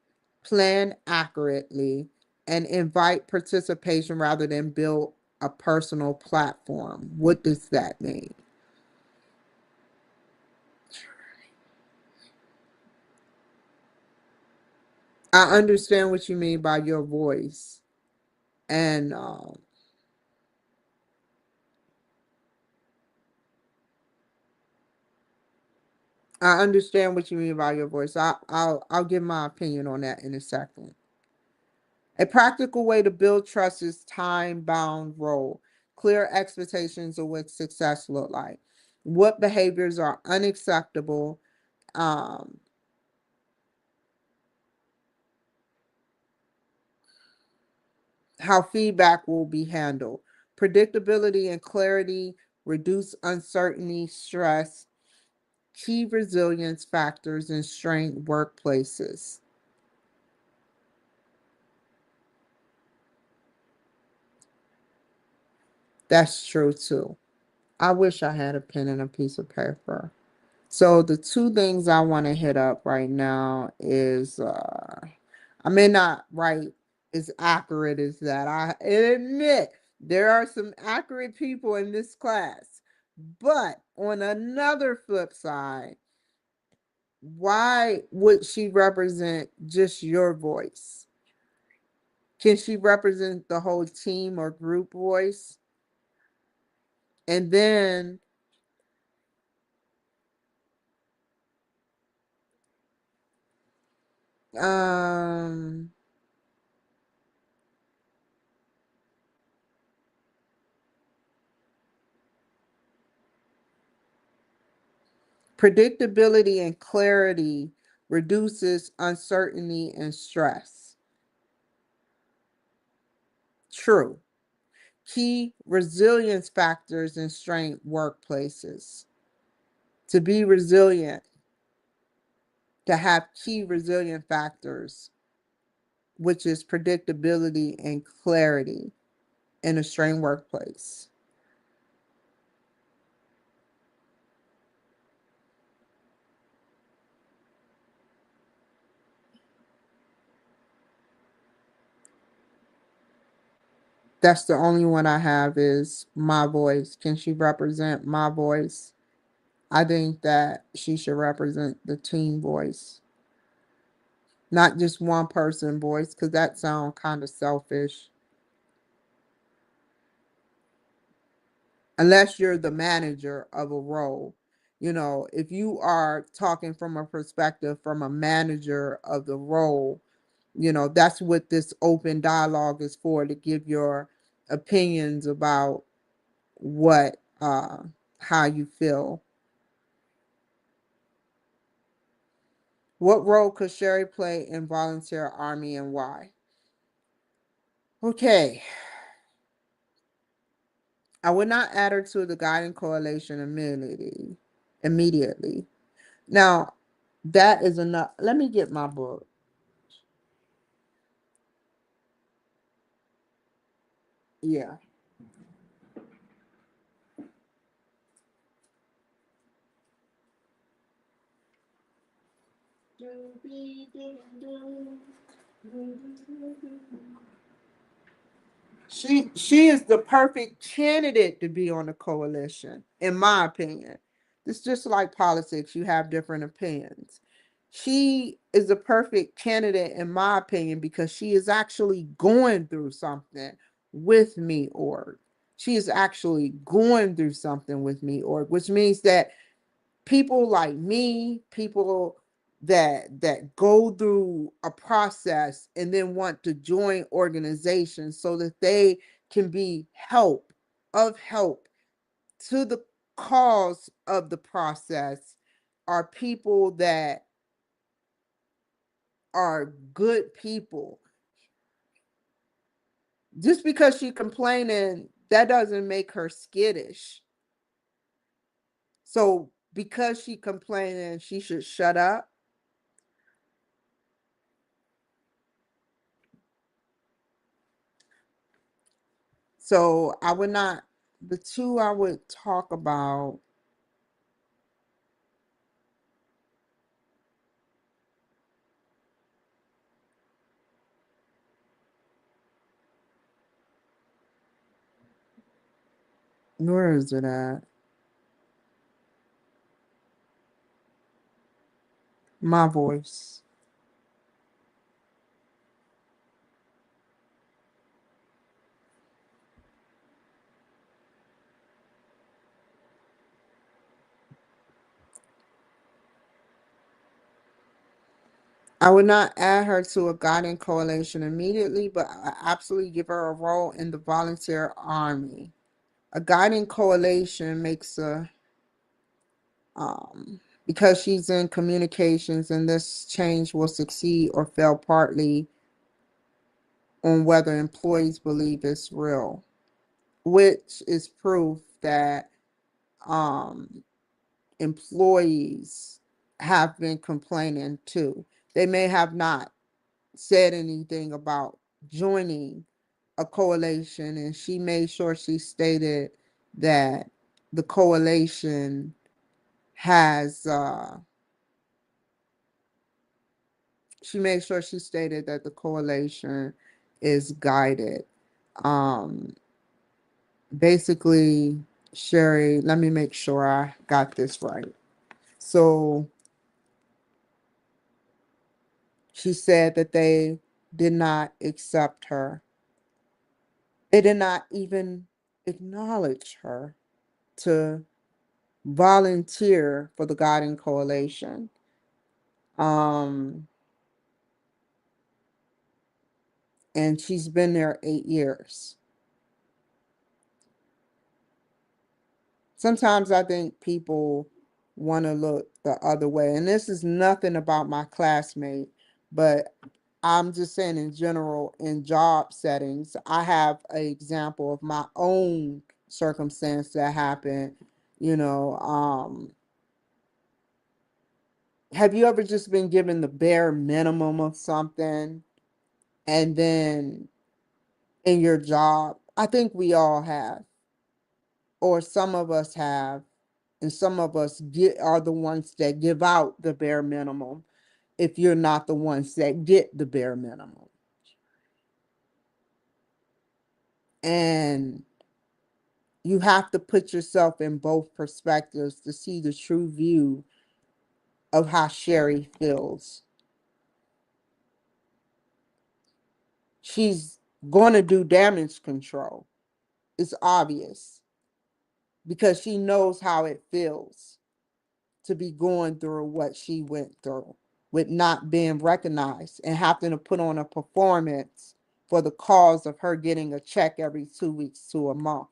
Speaker 1: plan accurately and invite participation rather than build a personal platform. What does that mean? I understand what you mean by your voice. And I understand what you mean by your voice. I'll give my opinion on that in a second. A practical way to build trust is time bound role. Clear expectations of what success look like. What behaviors are unacceptable? Um, how feedback will be handled. Predictability and clarity reduce uncertainty, stress, key resilience factors in strained workplaces. That's true too. I wish I had a pen and a piece of paper. So the two things I want to hit up right now is I may not write as accurate as that. I admit there are some accurate people in this class. But on another flip side, why would she represent just your voice? Can she represent the whole team or group voice? And then um predictability and clarity reduces uncertainty and stress. True. Key resilience factors in strained workplaces. To be resilient, to have key resilient factors, which is predictability and clarity in a strained workplace. That's the only one I have is my voice. Can she represent my voice? I think that she should represent the team voice, not just one person voice, because that sounds kind of selfish. Unless you're the manager of a role. You know, if you are talking from a perspective from a manager of the role, you know, that's what this open dialogue is for, to give your opinions about what how you feel. What role could Sherri play in volunteer army and why? Okay, I would not add her to the guiding coalition immediately. Immediately. Now, that is enough. Let me get my book. Yeah. She is the perfect candidate to be on the coalition, in my opinion. It's just like politics, you have different opinions. She is the perfect candidate, in my opinion, because she is actually going through something with me, or she is actually going through something with me, or which means that people like me, people that go through a process and then want to join organizations so that they can be help to the cause of the process, are people that are good people. Just because she complaining, that doesn't make her skittish. So because she complaining, she should shut up. So I would not, the two I would talk about, where is it at? My voice. I would not add her to a guiding coalition immediately, but I absolutely give her a role in the volunteer army. A guiding coalition makes a because she's in communications, and this change will succeed or fail partly on whether employees believe it's real, which is proof that um employees have been complaining too. They may have not said anything about joining a coalition, and she made sure she stated that the coalition has she made sure she stated that the coalition is guided. Um Basically, Sherri, let me make sure I got this right. So she said that they did not accept her. They did not even acknowledge her to volunteer for the Guiding Coalition. Um, and she's been there 8 years. Sometimes I think people want to look the other way. And this is nothing about my classmate, but I'm just saying in general, in job settings, I have an example of my own circumstance that happened. You know, have you ever just been given the bare minimum of something, and then in your job? I think we all have, or some of us have, and some of us are the ones that give out the bare minimum if you're not the ones that get the bare minimum. And you have to put yourself in both perspectives to see the true view of how Sherri feels. She's going to do damage control. It's obvious because she knows how it feels to be going through what she went through with not being recognized and having to put on a performance for the cause of her getting a check every 2 weeks to a month.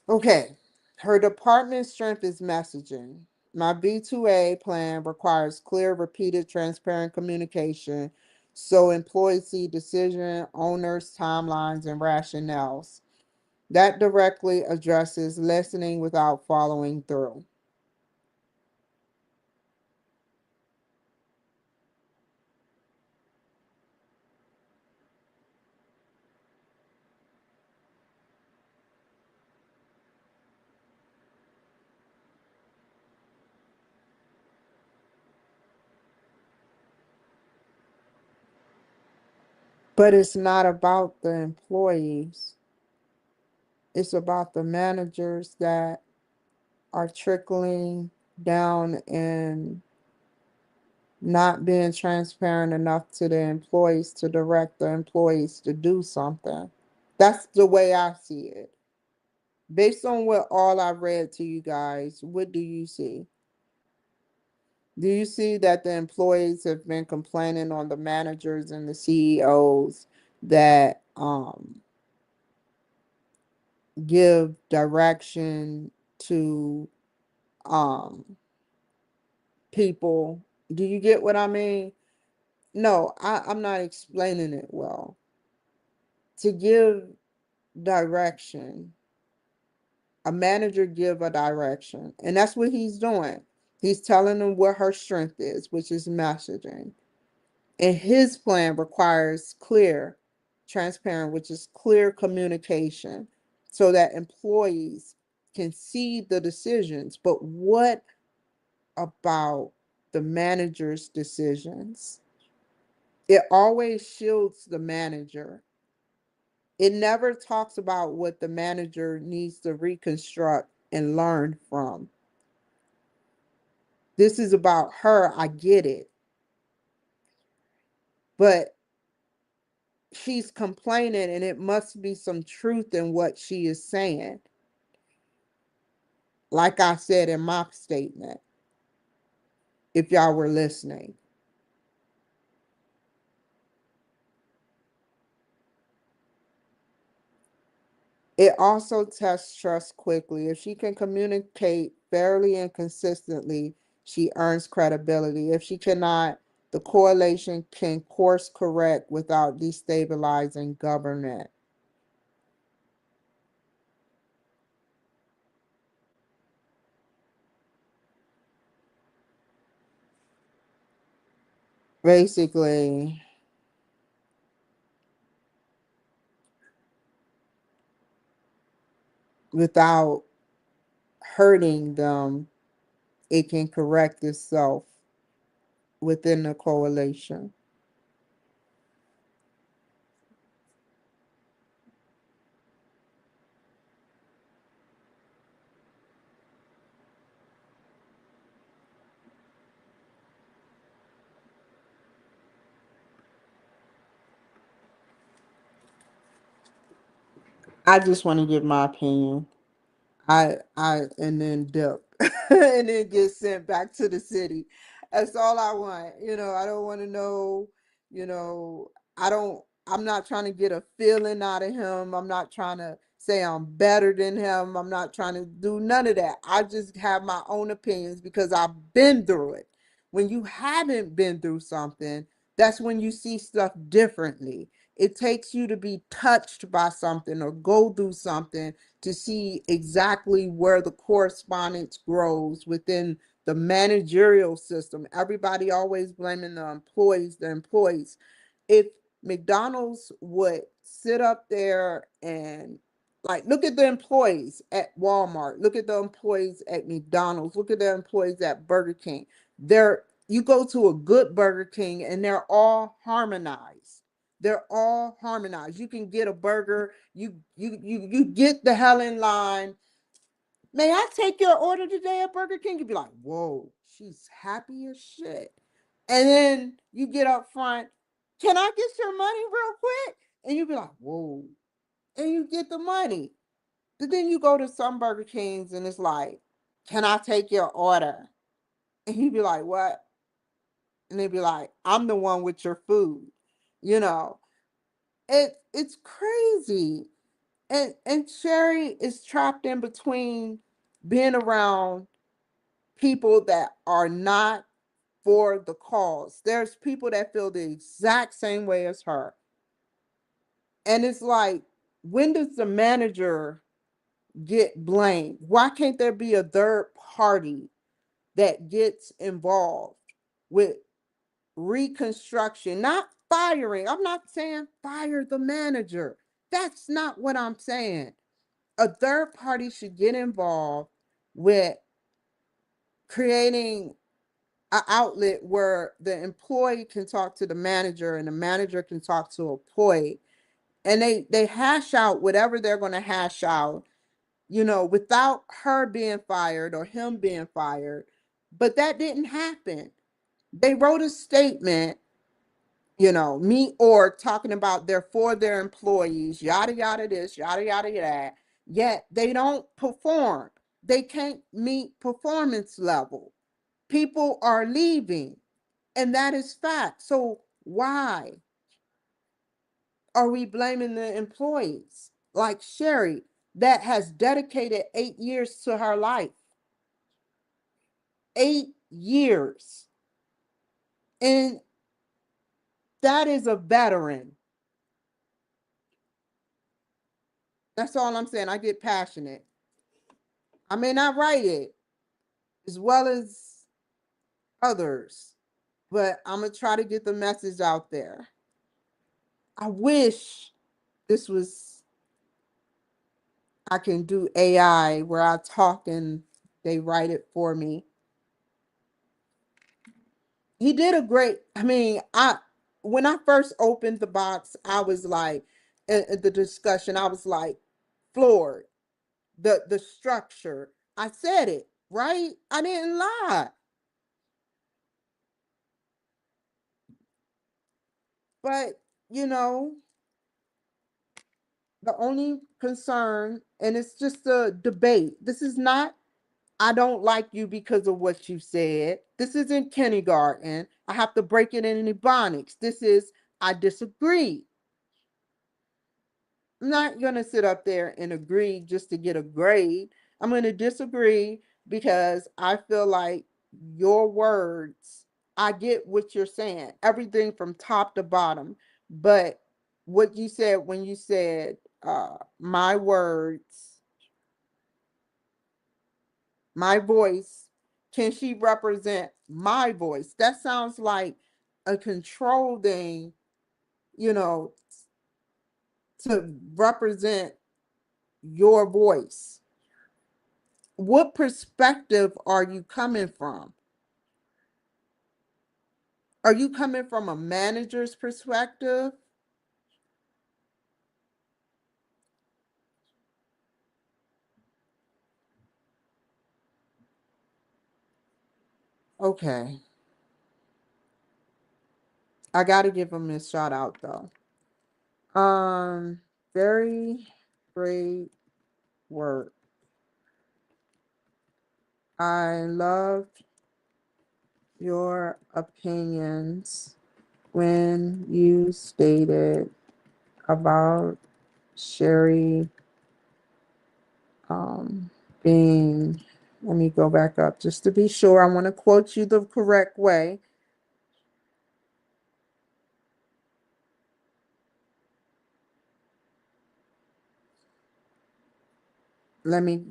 Speaker 1: Okay, her department's strength is messaging. My B2A plan requires clear, repeated, transparent communication so employees see decision, owners, timelines, and rationales. That directly addresses listening without following through. But it's not about the employees. It's about the managers that are trickling down and not being transparent enough to the employees to direct the employees to do something. That's the way I see it. Based on what all I read to you guys, what do you see? Do you see that the employees have been complaining on the managers and the CEOs that give direction to um people? Do you get what I mean? No, I'm not explaining it well. To give direction, a manager give a direction, and that's what he's doing. He's telling them what her strength is, which is messaging. And his plan requires clear, transparent, which is clear communication so that employees can see the decisions. But what about the manager's decisions? It always shields the manager. It never talks about what the manager needs to reconstruct and learn from. This is about her, I get it. But she's complaining, and it must be some truth in what she is saying. Like I said in my statement, if y'all were listening. It also tests trust quickly. If she can communicate fairly and consistently, she earns credibility. If she cannot, the correlation can course correct without destabilizing government. Basically, without hurting them, it can correct itself within the coalition. I just want to give my opinion. I and then dip and then get sent back to the city. That's all I want. I don't want to know, you know, I'm not trying to get a feeling out of him. I'm not trying to say I'm better than him. I'm not trying to do none of that. I just have my own opinions because I've been through it. When you haven't been through something, that's when you see stuff differently. It takes you to be touched by something or go through something to see exactly where the correspondence grows within the managerial system. Everybody always blaming the employees, the employees. If McDonald's would sit up there and like look at the employees at Walmart, look at the employees at McDonald's, look at the employees at Burger King. You go to a good Burger King and they're all harmonized. They're all harmonized. You can get a burger. You get the hell in line. May I take your order today at Burger King? You'd be like, whoa, she's happy as shit. And then you get up front. Can I get your money real quick? And you'd be like, whoa. And you get the money. But then you go to some Burger Kings and it's like, can I take your order? And you'd be like, what? And they'd be like, I'm the one with your food. You know, it's crazy. And Sherri is trapped in between being around people that are not for the cause. There's people that feel the exact same way as her. And it's like, when does the manager get blamed? Why can't there be a third party that gets involved with reconstruction, not firing? I'm not saying fire the manager. That's not what I'm saying. A third party should get involved with creating an outlet where the employee can talk to the manager and the manager can talk to an employee, and they hash out whatever they're going to hash out, without her being fired or him being fired. But that didn't happen. They wrote a statement, me or talking about they're for their employees, yada yada this, yada yada that. Yet they don't perform. They can't meet performance level. People are leaving, and that is fact. So why are we blaming the employees? Like Sherri, that has dedicated 8 years to her life. 8 years. And that is a veteran. That's all I'm saying. I get passionate. I may not write it as well as others, but I'm going to try to get the message out there. I wish this was, I can do AI where I talk and they write it for me. He did a great, I mean, when I first opened the box, I was like, the discussion, I was like floored. The structure. I said it, right? I didn't lie. But, you know, the only concern, and it's just a debate. This is not, I don't like you because of what you said. This isn't kindergarten. I have to break it in ebonics. This is, I disagree. I'm not going to sit up there and agree just to get a grade. I'm going to disagree because I feel like your words, I get what you're saying, everything from top to bottom. But what you said when you said, my words, my voice, can she represent my voice? That sounds like a control thing, you know, to represent your voice. What perspective are you coming from? Are you coming from a manager's perspective? Okay. I got to give him a shout out though. Very great work. I loved your opinions when you stated about Sherri um, being, let me go back up just to be sure. I want to quote you the correct way. Let me,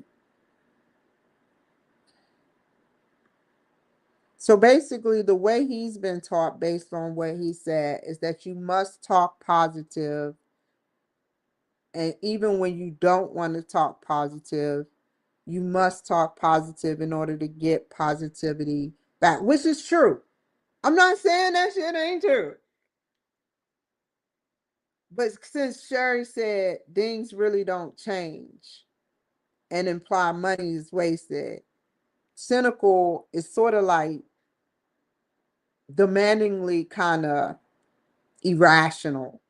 Speaker 1: so basically, the way he's been taught based on what he said is that you must talk positive, and even when you don't want to talk positive, you must talk positive in order to get positivity back, which is true. I'm not saying that shit ain't true. But since Sherri said things really don't change and imply money is wasted, cynical is sort of like demandingly kind of irrational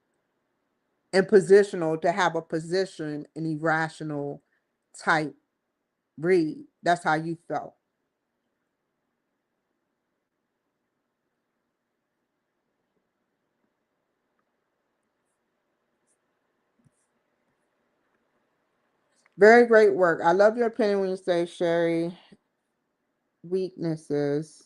Speaker 1: and positional to have a position an irrational type read. That's how you felt. Very great work. I love your opinion when you say Sherri weaknesses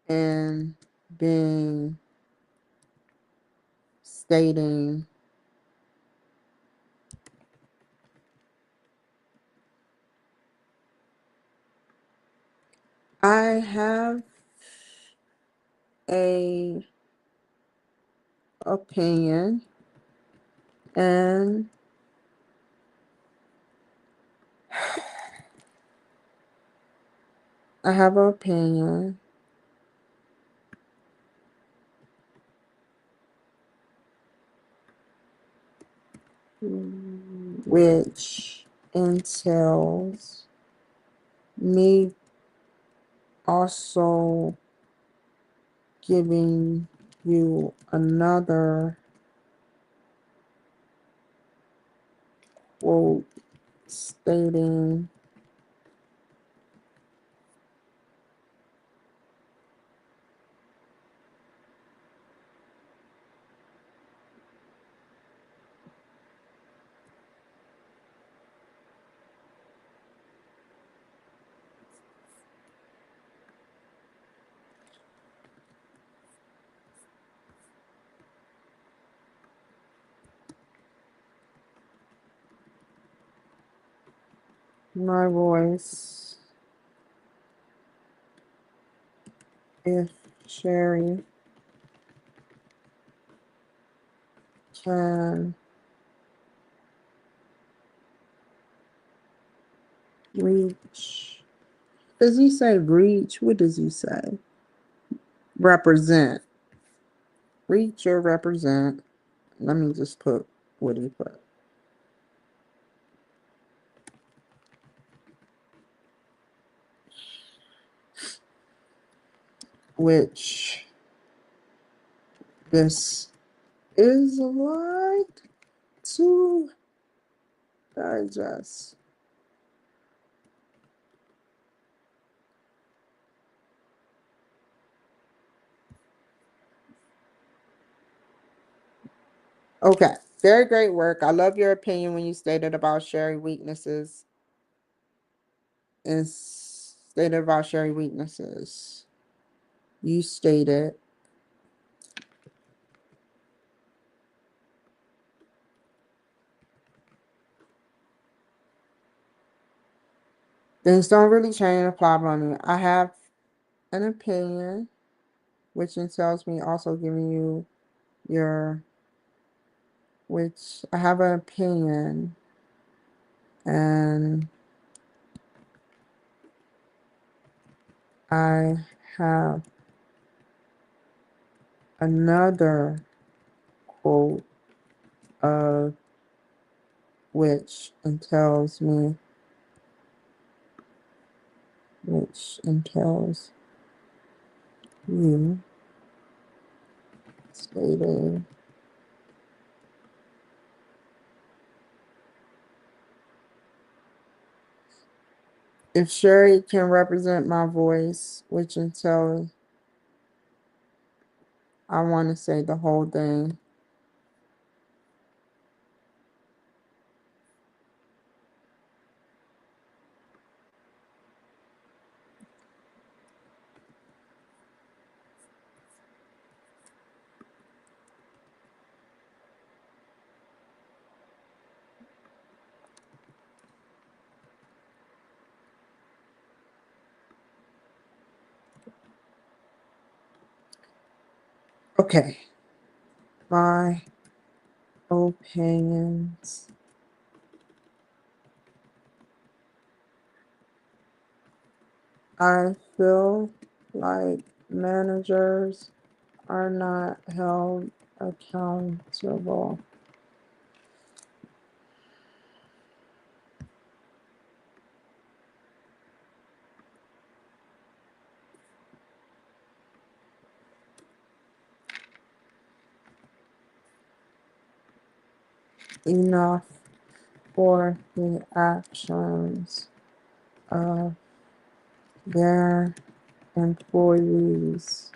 Speaker 1: and being stating I have a opinion and I have an opinion which entails me also giving you another quote stating my voice, if Sherri can reach. Does he say reach? What does he say? Represent. Reach or represent. Let me just put what he put. Which this is a lot to digest. Okay, very great work. I love your opinion when you stated about Sherri weaknesses. And stated about Sherri weaknesses. You stated things don't really change the problem. I have an opinion, which entails me also giving you your, which I have an opinion, and I have another quote of which entails me, which entails you stating if Sherri can represent my voice, which entails I want to say the whole thing. Okay. My opinions. I feel like managers are not held accountable enough for the actions of their employees.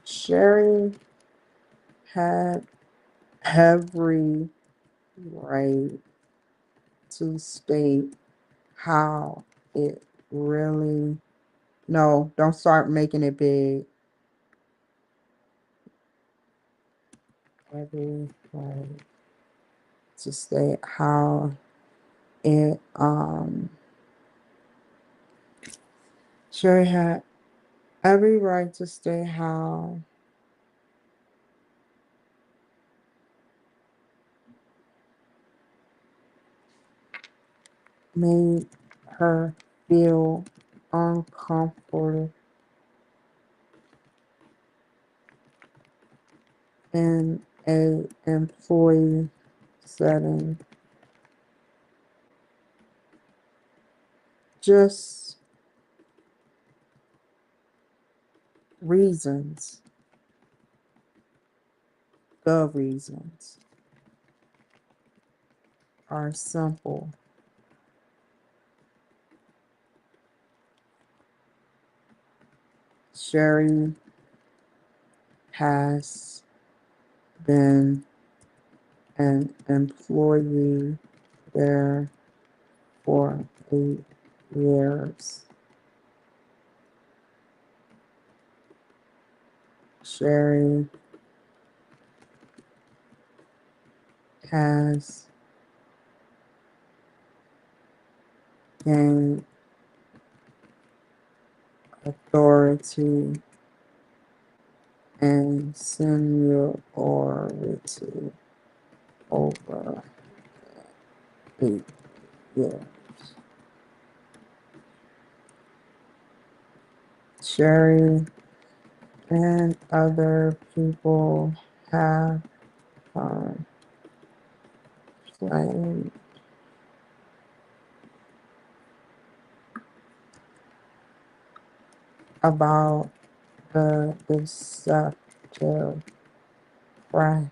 Speaker 1: Sherri had every right to state how it really. No, don't start making it big. Every right to state how it Sherri had every right to state how made her feel uncomfortable in a employee setting. Just reasons, the reasons are simple. Sherri has been an employee there for 8 years. Sherri has gained authority and seniority over 8 years. Sherri and other people have complained about the deceptive practices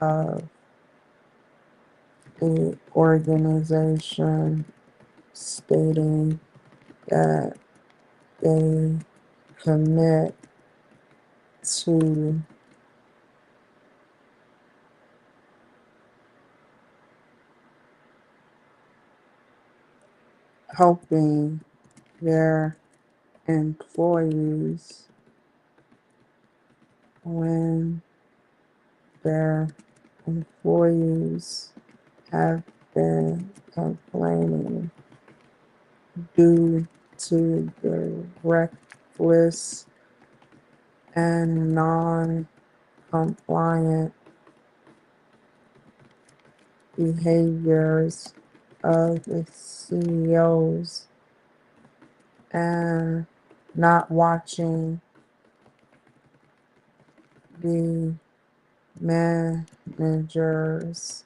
Speaker 1: of the organization, stating that they commit to helping their employees when their employees have been complaining due to the reckless and non-compliant behaviors of the CEOs and not watching the managers.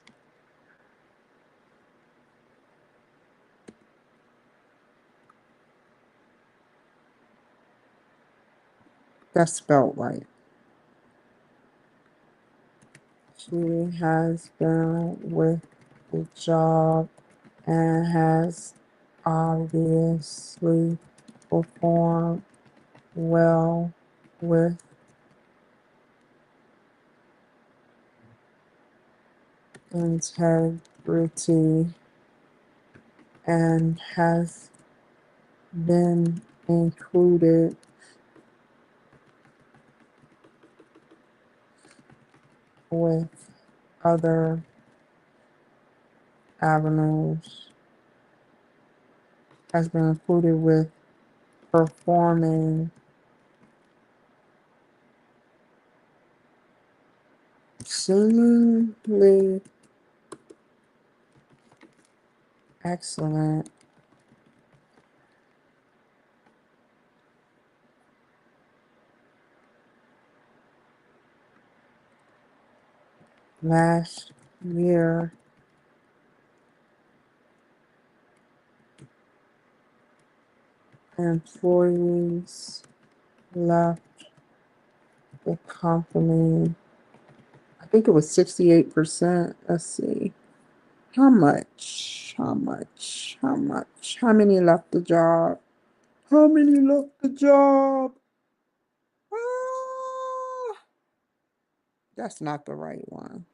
Speaker 1: That's spelled right. She has been with the job and has obviously performed well with integrity and has been included with other avenues, has been included with performing seemingly excellent last year. Employees left the company. I think it was 68%. Let's see. How much? How much? How much? How many left the job? How many left the job? Ah, that's not the right one.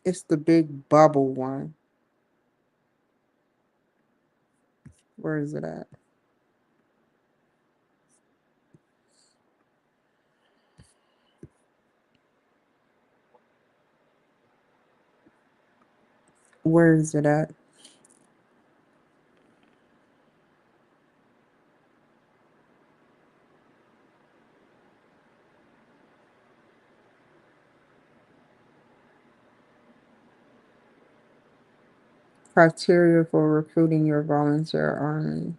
Speaker 1: It's the big bubble one. Where is it at? Where is it at? Criteria for recruiting your volunteer army.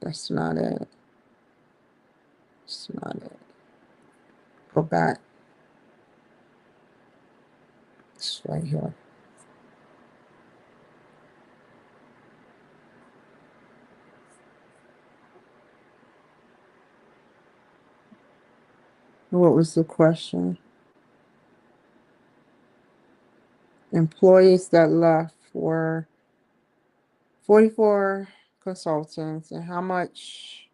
Speaker 1: That's not it. That's not it. Go back. It's right here. What was the question? Employees that left were 44 consultants, and how much?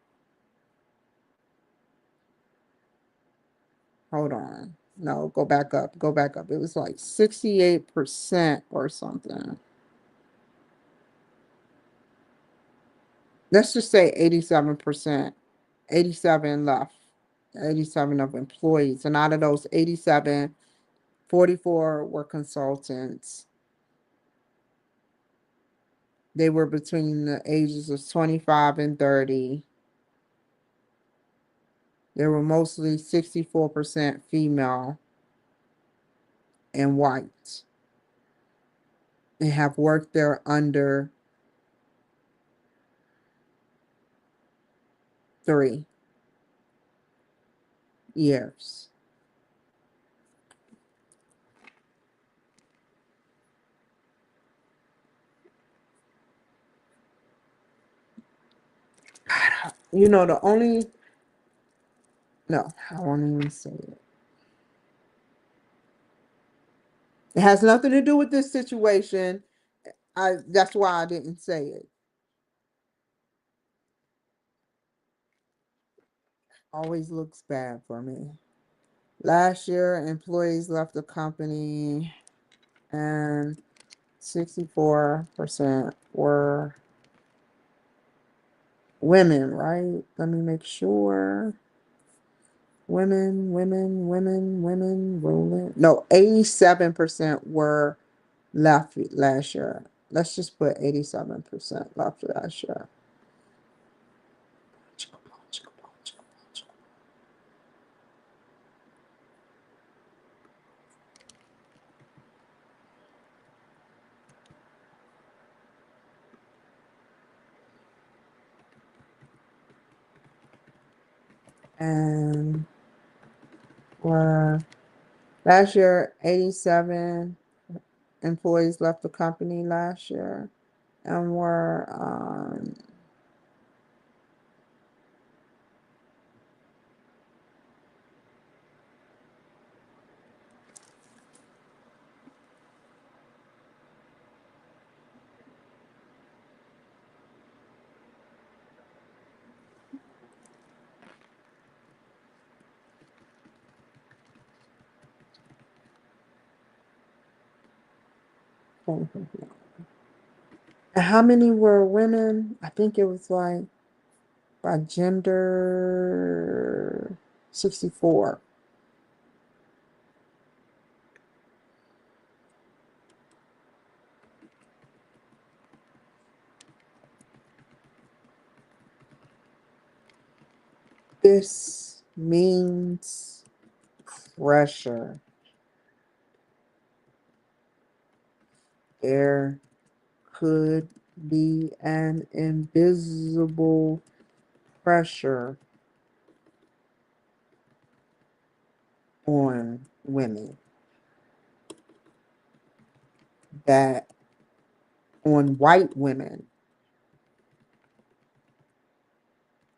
Speaker 1: Hold on. No, go back up. Go back up. It was like 68% or something. Let's just say 87%. 87 left. 87 of employees. And out of those 87, 44 were consultants. They were between the ages of 25 and 30. They were mostly 64% female and white, and have worked there under 3 years. You know, the only, no, I won't even say it. It has nothing to do with this situation. That's why I didn't say it. Always looks bad for me. Last year, employees left the company and 64% were women, right? Let me make sure. Women, rolling. No, 87% were left last year. Let's just put 87% left last year. And were last year, 87 employees left the company last year, and were and how many were women? I think it was like by gender 64. This means pressure. There could be an invisible pressure on women, that on white women,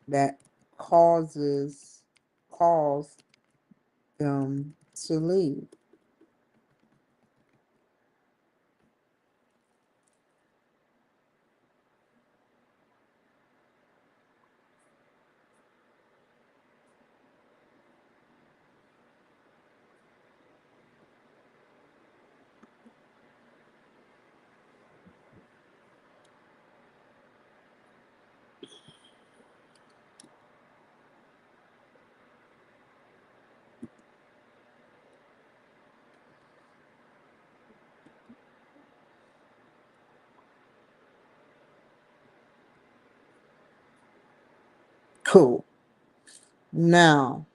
Speaker 1: that cause them to leave. Cool. Now,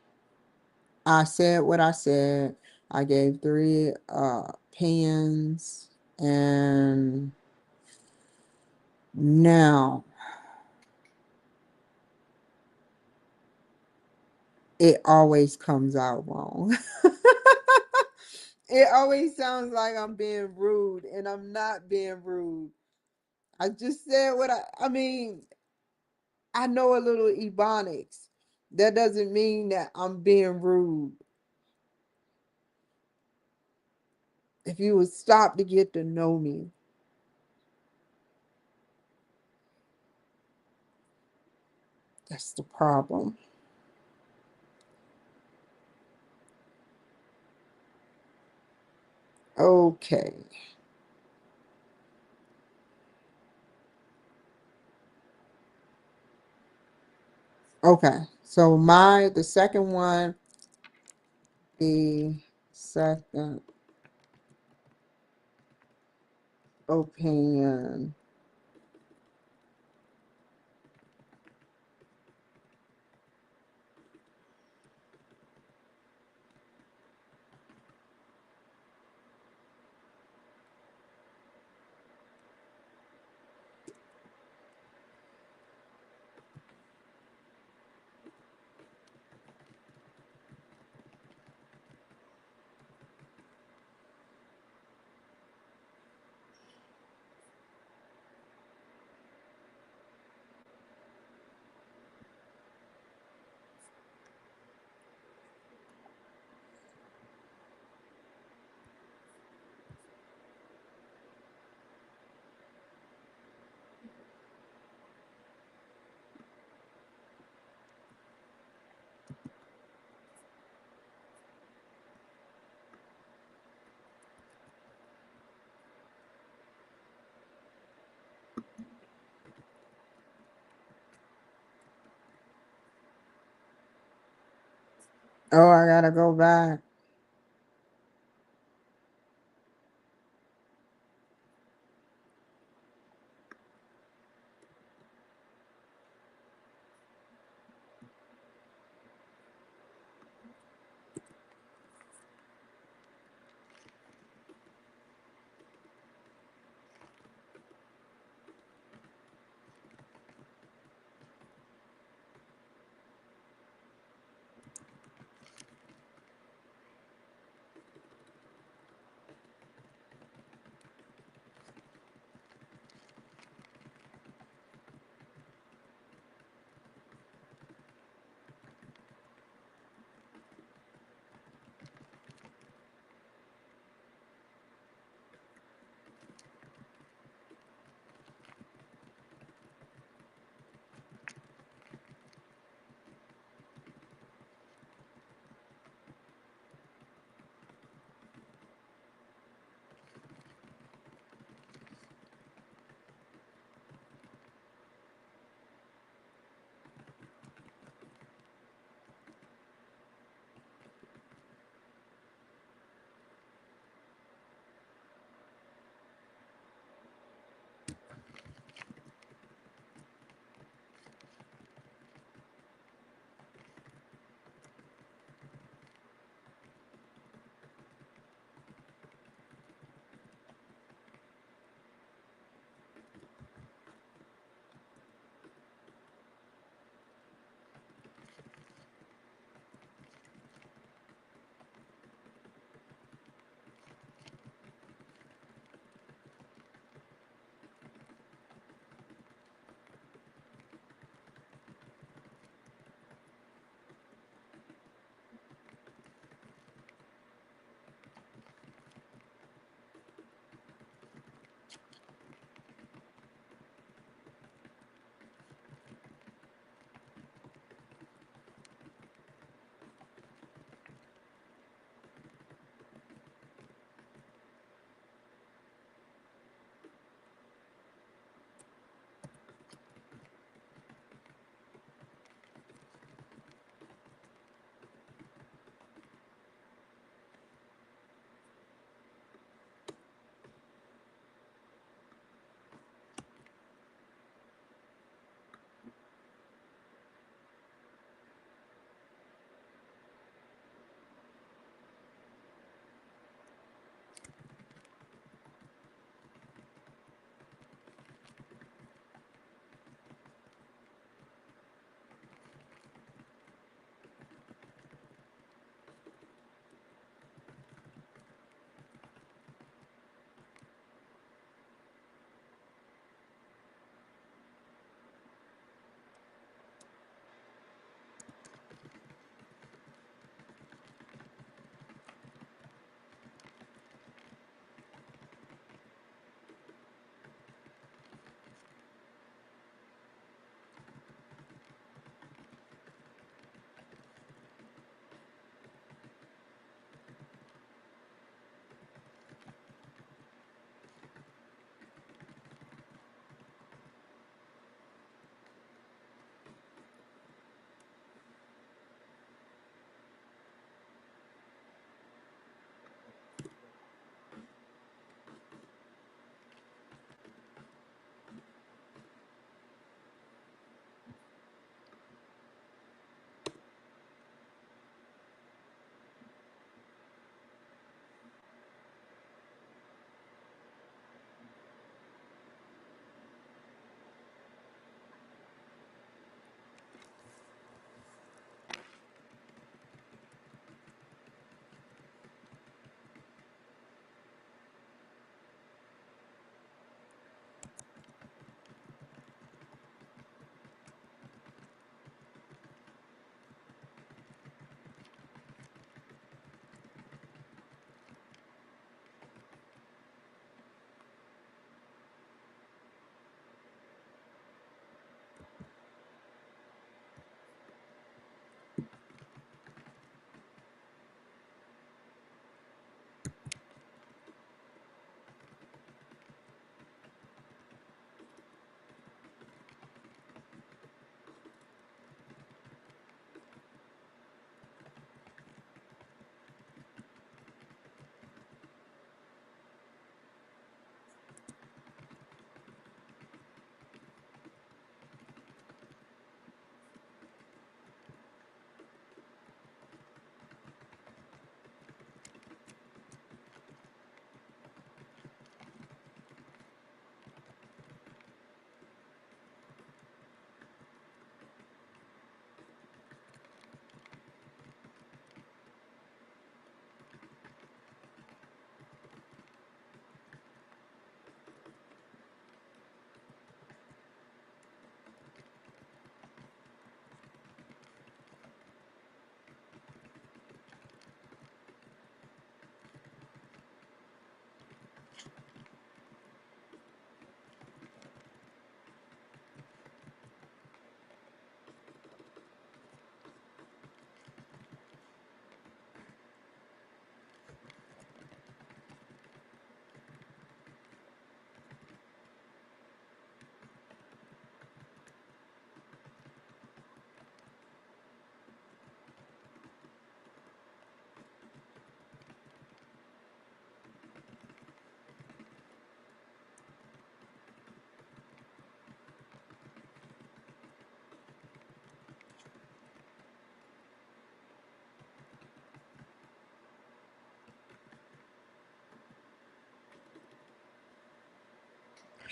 Speaker 1: I said what I said. I gave three opinions, and Now, it always comes out wrong. It always sounds like I'm being rude, and I'm not being rude. I just said what I mean, I know a little Ebonics. That doesn't mean that I'm being rude. If you would stop to get to know me, that's the problem. Okay. Okay. So the second one, the second opinion. Oh, I gotta go back.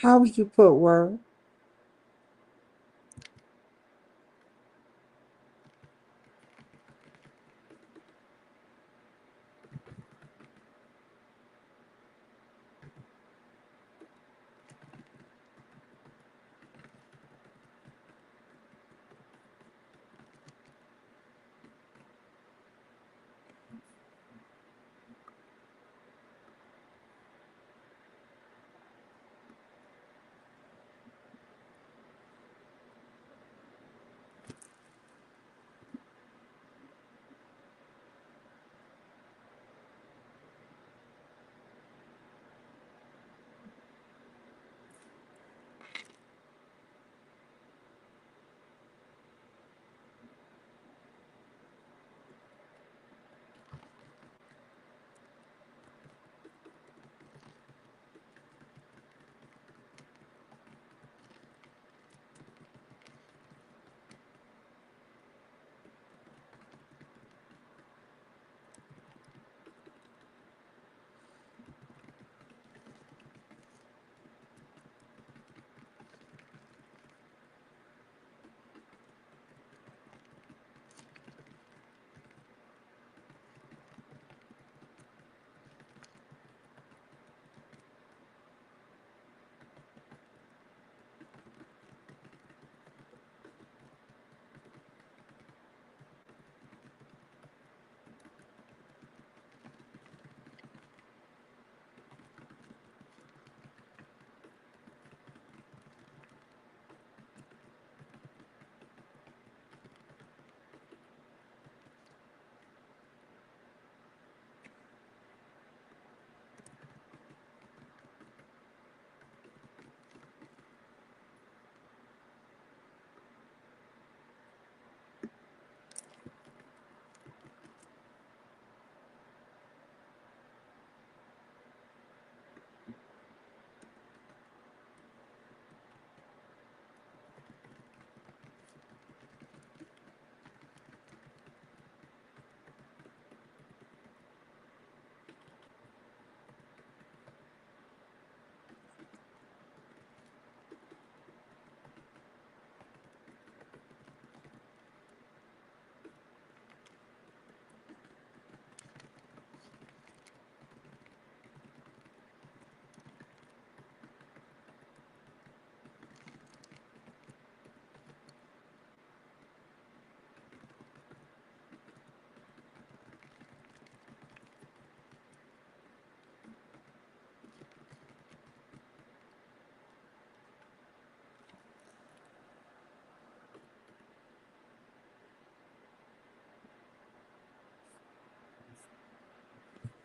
Speaker 1: How would you put word?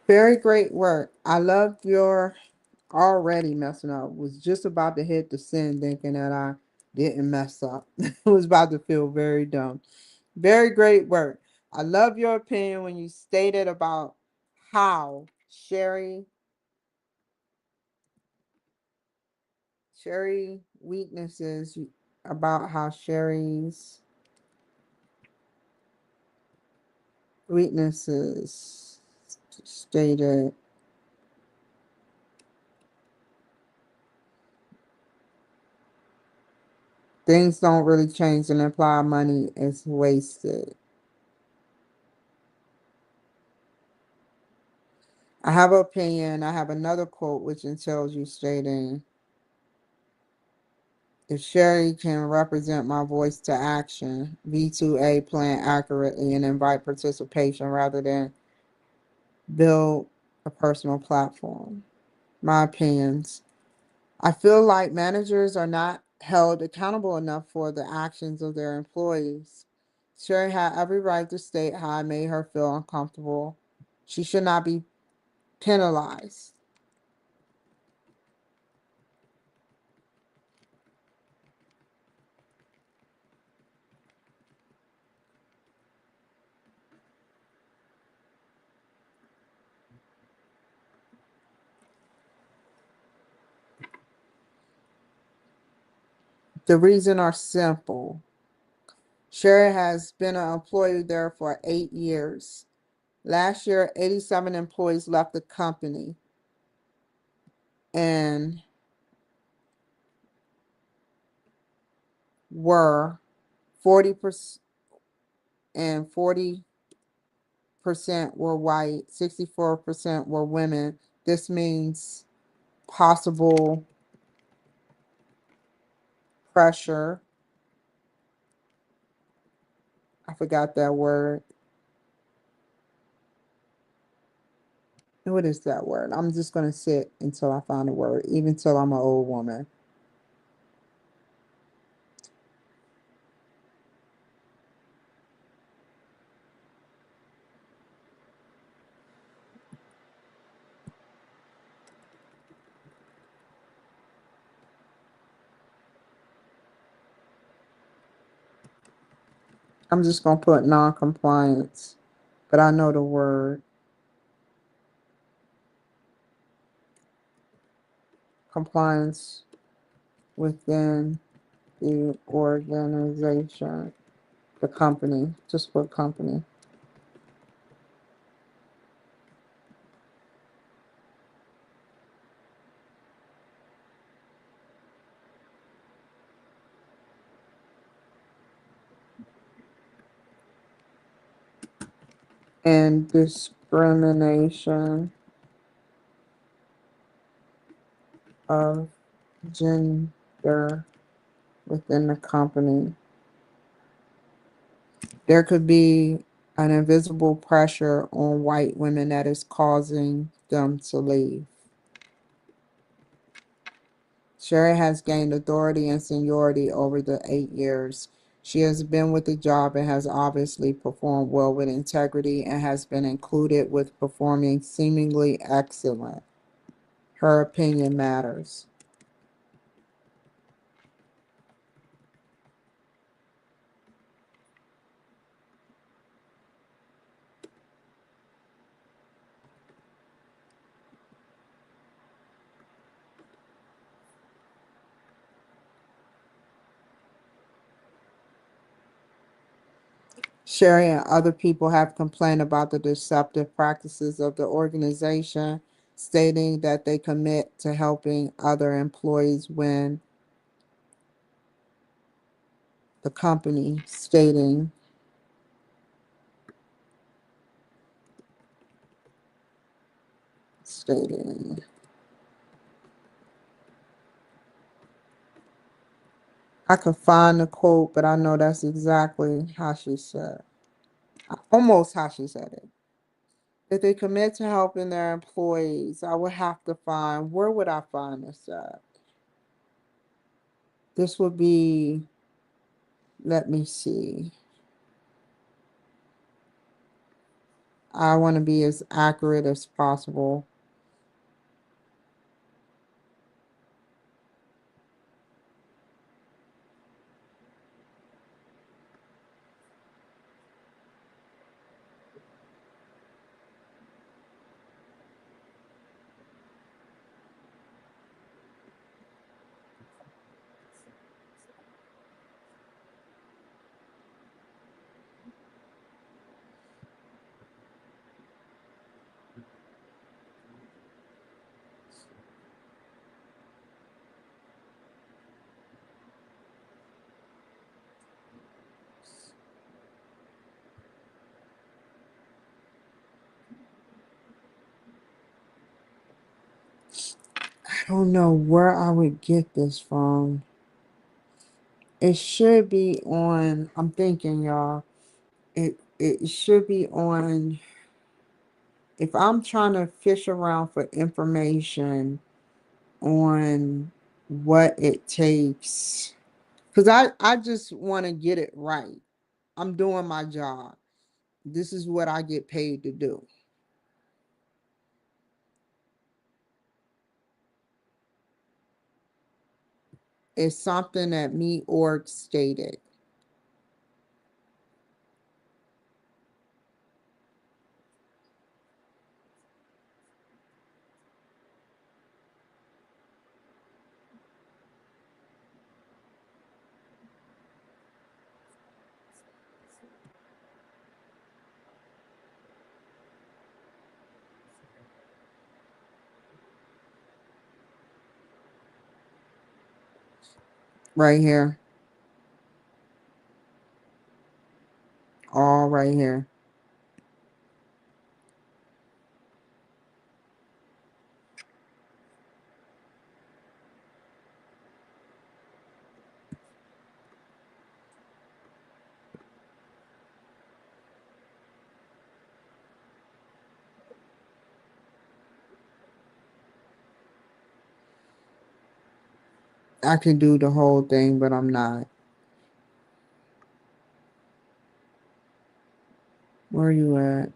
Speaker 1: Very great work. I loved your already messing up. Was just about to hit the send thinking that I didn't mess up. Was about to feel very dumb. Very great work. I love your opinion when you stated about how Sherry weaknesses, about how Sherry's weaknesses stated things don't really change and imply money is wasted. I have an opinion. I have another quote which entails you stating, if Sherry can represent my voice to action, V2A plan accurately and invite participation rather than build a personal platform. My opinions. I feel like managers are not held accountable enough for the actions of their employees. Sherry had every right to state how I made her feel uncomfortable. She should not be penalized. The reason are simple. Sherry has been an employee there for 8 years. Last year, 87 employees left the company, and were 40% and 40% were white, 64% were women. This means possible pressure. I forgot that word. What is that word? I'm just going to sit until I find a word, even till I'm an old woman. I'm just going to put non-compliance, but I know the word. Compliance within the organization, the company, just put company. And discrimination of gender within the company. There could be an invisible pressure on white women that is causing them to leave. Sherri has gained authority and seniority over the 8 years. She has been with the job and has obviously performed well with integrity and has been included with performing seemingly excellent. Her opinion matters. Sherri and other people have complained about the deceptive practices of the organization, stating that they commit to helping other employees when the company stating I could find the quote, but I know that's exactly how she said, almost how she said it. If they commit to helping their employees, I would have to find, where would I find this at? This would be, let me see. I want to be as accurate as possible. I don't know where I would get this from. It should be on, I'm thinking, y'all, it should be on, if I'm trying to fish around for information on what it takes, because I just want to get it right. I'm doing my job. This is what I get paid to do. It's something that me org stated right here. All right here. I can do the whole thing, but I'm not. Where are you at?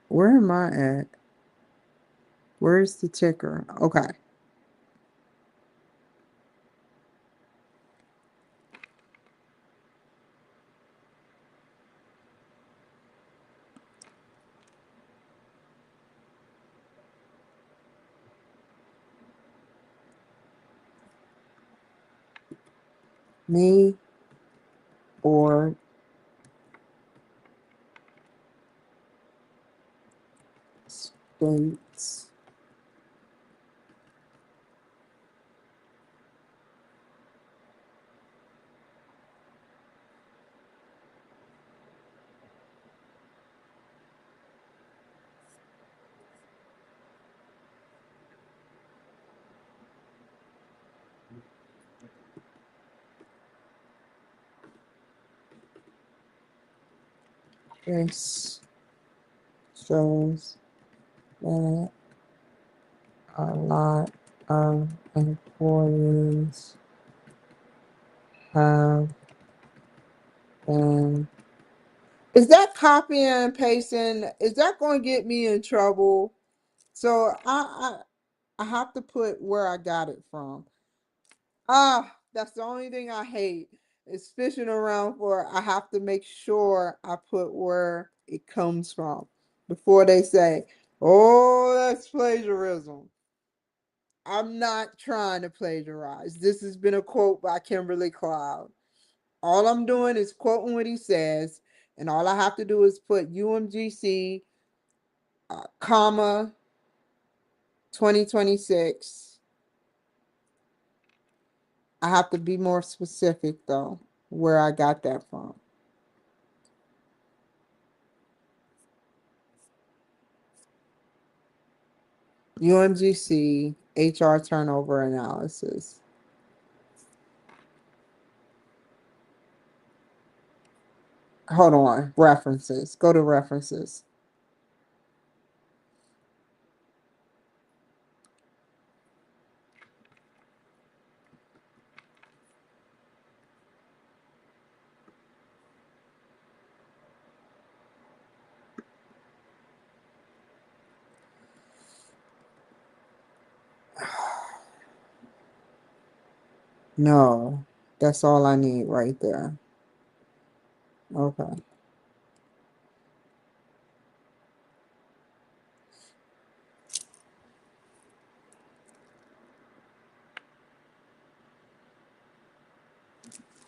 Speaker 1: Where am I at? Where's the ticker? Okay. Me or states. This shows that a lot of employees have been. Is that copying and pasting? Is that going to get me in trouble? So I have to put where I got it from. Ah, that's the only thing I hate is fishing around for. I have to make sure I put where it comes from before they say, "Oh, that's plagiarism." I'm not trying to plagiarize. This has been a quote by Kimberly Cloud. All I'm doing is quoting what he says, and all I have to do is put UMGC, comma 2026. I have to be more specific though, where I got that from. UMGC HR turnover analysis. Hold on, references. Go to references. No, that's all I need right there. Okay.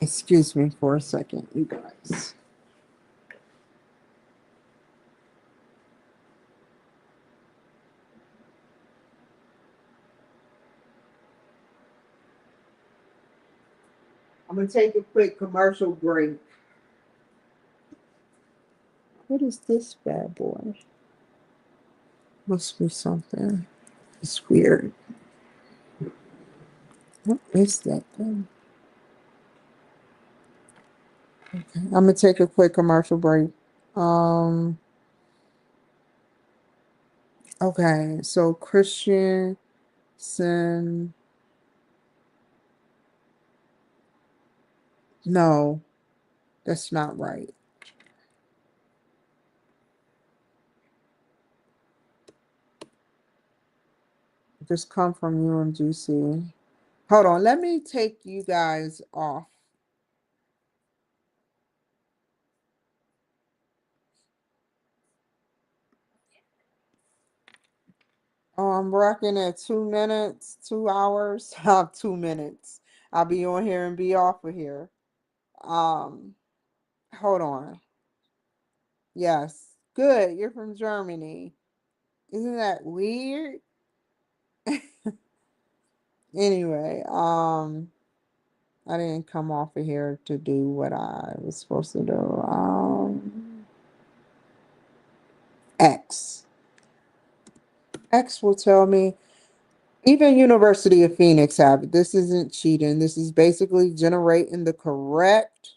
Speaker 1: Excuse me for a second, you guys. I'm going to take a quick commercial break. What is this bad boy? Must be something. It's weird. What is that thing? Okay. I'm going to take a quick commercial break. Um, okay, so Christian Sin. No, that's not right. Just come from UMGC. Hold on, let me take you guys off. Oh, I'm rocking at 2 minutes, 2 hours. 2 minutes. I'll be on here and be off of here. Um, hold on. Yes. Good. You're from Germany. Isn't that weird? Anyway, I didn't come off of here to do what I was supposed to do. X. X will tell me. Even University of Phoenix have it. This isn't cheating. This is basically generating the correct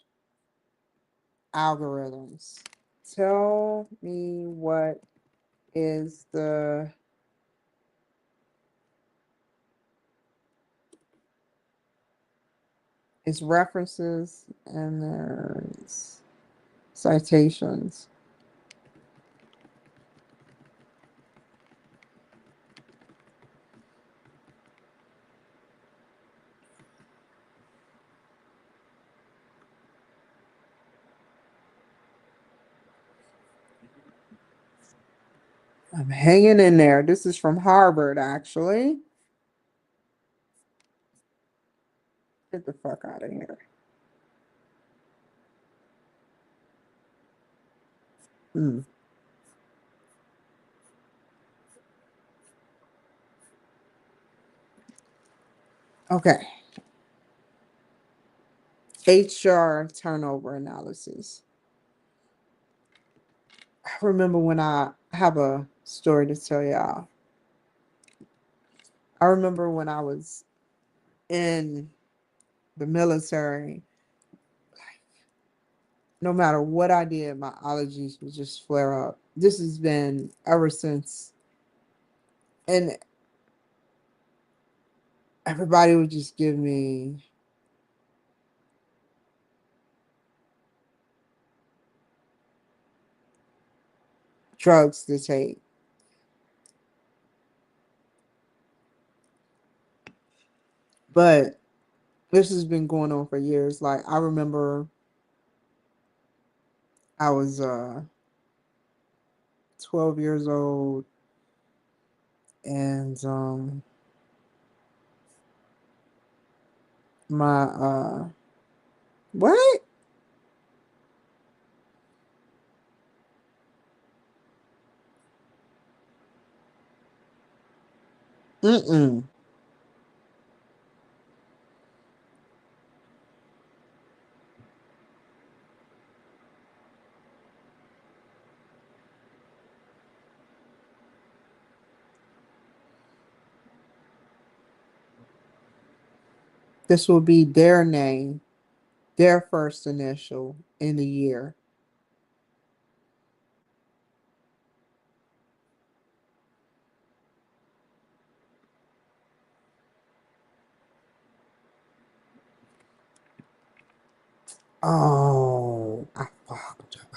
Speaker 1: algorithms. Tell me what is the it's references and there's citations. I'm hanging in there. This is from Harvard, actually. Get the fuck out of here. Hmm. Okay. HR turnover analysis. I remember when I have a story to tell y'all. I remember when I was in the military, no matter what I did, my allergies would just flare up. This has been ever since. And everybody would just give me drugs to take. But this has been going on for years. Like I remember I was 12 years old and my what? Mm-mm. This will be their name, their first initial in the year. Oh, I fucked up.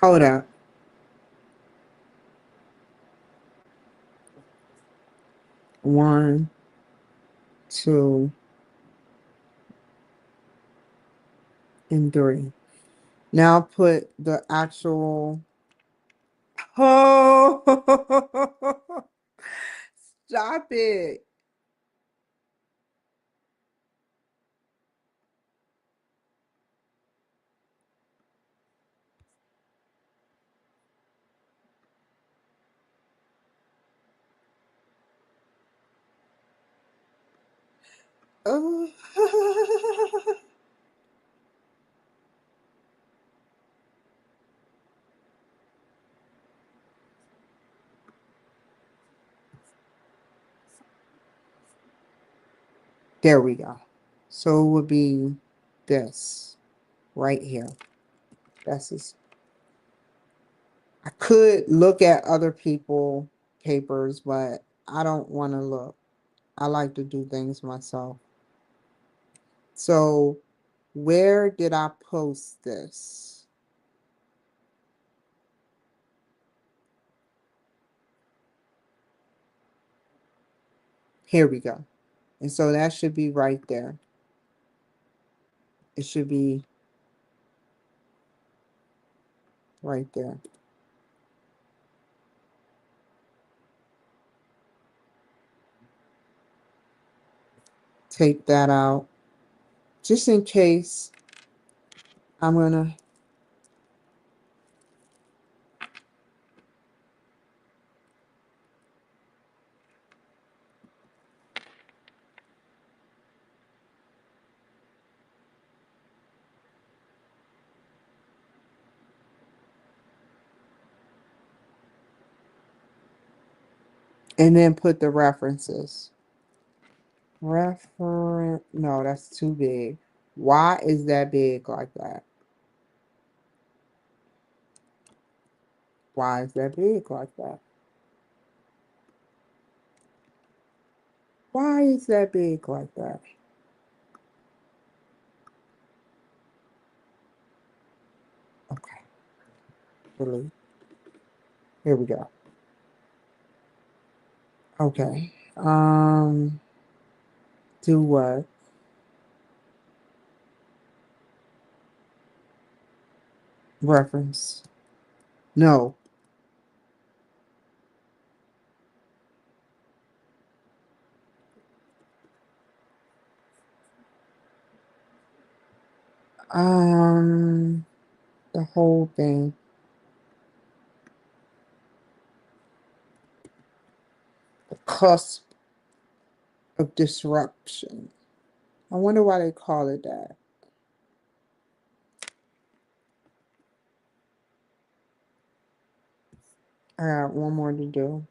Speaker 1: Hold up. 1, 2, and 3. Now put the actual. Oh, stop it. Oh. There we go. So it would be this right here. That's his. I could look at other people papers, but I don't want to look. I like to do things myself. So where did I post this? Here we go. And so that should be right there. It should be right there. Take that out. Just in case, I'm going to, and then put the references. Reference, no, that's too big. Why is that big like that? Why is that big like that? Why is that big like that? Okay, delete. Here we go. Okay. Do what? Reference. No. Um, the whole thing. The cusp of disruption. I wonder why they call it that. I got one more to do.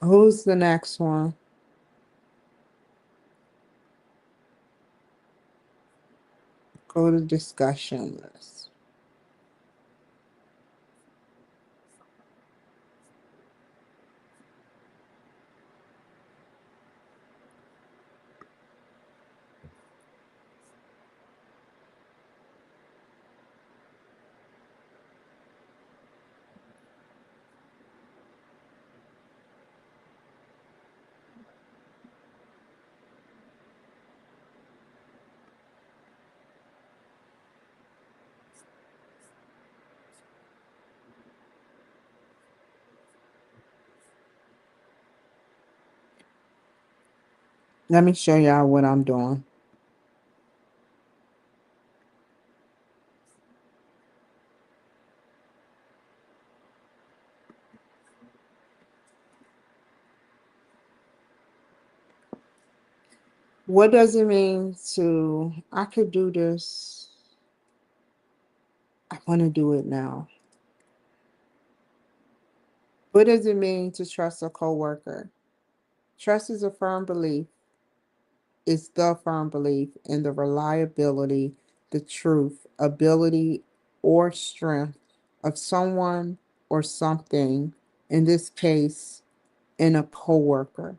Speaker 1: Who's the next one? Go to discussion list. Let me show y'all what I'm doing. What does it mean to, I could do this. I want to do it now. What does it mean to trust a coworker? Trust is a firm belief, is the firm belief in the reliability, the truth, ability, or strength of someone or something, in this case, in a coworker.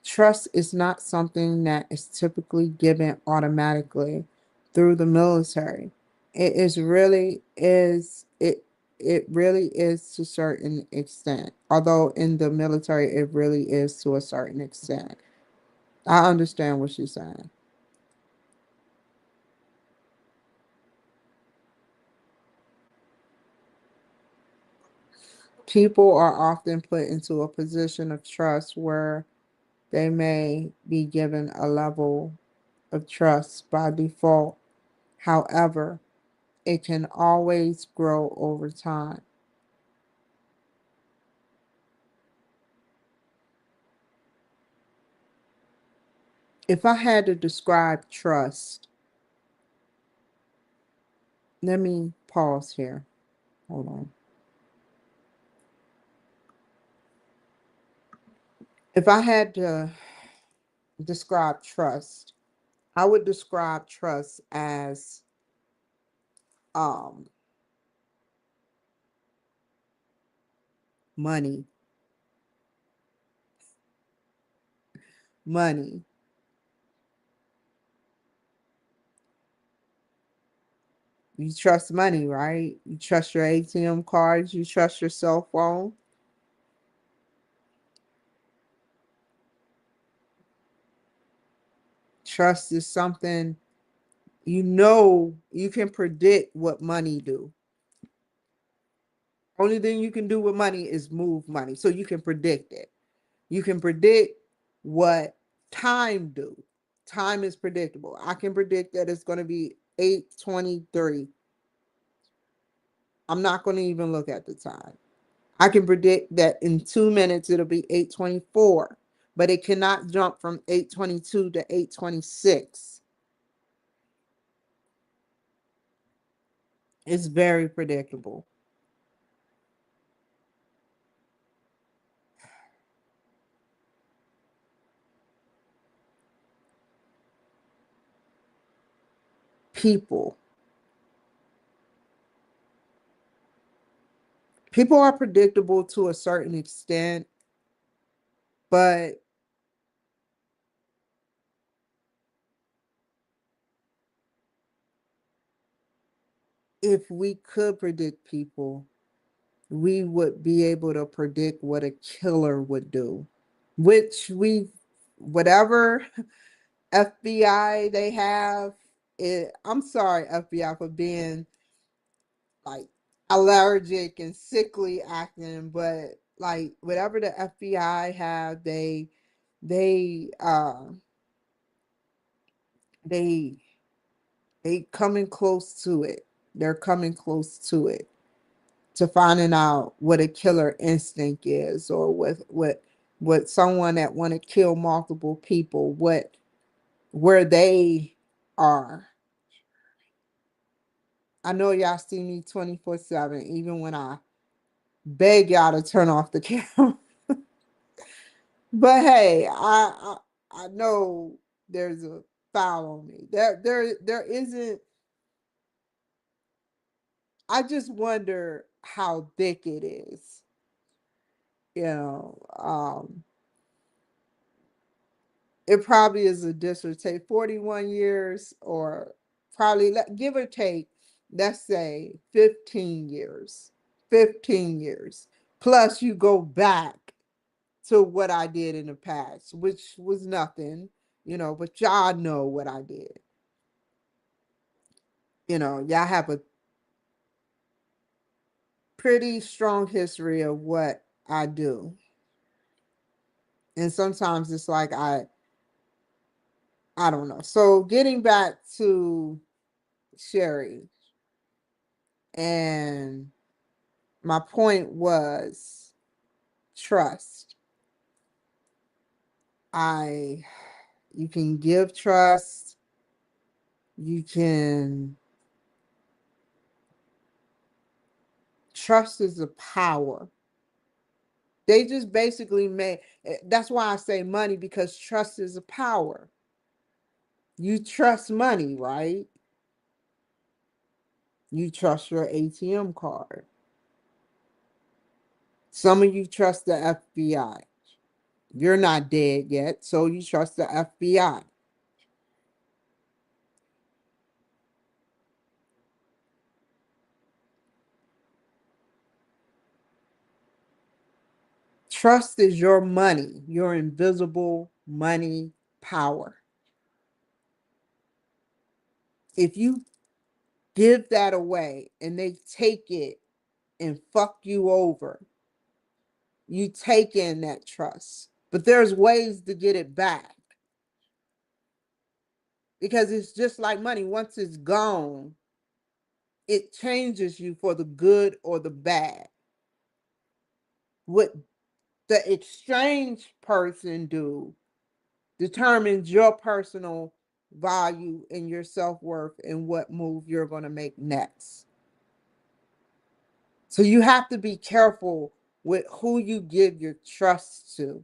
Speaker 1: Trust is not something that is typically given automatically through the military. It is really is it really is to a certain extent. Although in the military it really is to a certain extent. I understand what she's saying. People are often put into a position of trust where they may be given a level of trust by default. However, it can always grow over time. If I had to describe trust, let me pause here. Hold on. If I had to describe trust, I would describe trust as um Money. Money. You trust money, right? You trust your ATM cards, you trust your cell phone. Trust is something you can predict what money do. Only thing you can do with money is move money. So you can predict it. You can predict what time do. Time is predictable. I can predict that it's going to be 8:23. I'm not going to even look at the time. I can predict that in 2 minutes it'll be 8:24, but it cannot jump from 8:22 to 8:26. It's very predictable. People. People are predictable to a certain extent, but if we could predict people, we would be able to predict what a killer would do, which whatever FBI they have, I'm sorry, FBI, for being like allergic and sickly acting, but like whatever the FBI have, they they they coming close to it. They're coming close to finding out what a killer instinct is, or what someone that want to kill multiple people, where they are. I know y'all see me 24/7, even when I beg y'all to turn off the camera. But hey, I know there's a foul on me. There isn't. I just wonder how thick it is. You know, it probably is a dissertation, 41 years, or probably give or take, let's say 15 years. 15 years. Plus, you go back to what I did in the past, which was nothing, but y'all know what I did. Y'all have a pretty strong history of what I do. And sometimes it's like I don't know. So getting back to Sherri, and my point was trust. I You can give trust, you can trust is a power. They just basically made that's why I say money, because trust is a power. You trust money, right? You trust your ATM card. Some of you trust the FBI. You're not dead yet, so you trust the FBI. Trust is your money, your invisible money power. If you give that away and they take it and fuck you over, you take in that trust. But there's ways to get it back, because it's just like money. Once it's gone, it changes you for the good or the bad. What the exchange person do determines your personal value and your self-worth and what move you're going to make next. So you have to be careful with who you give your trust to.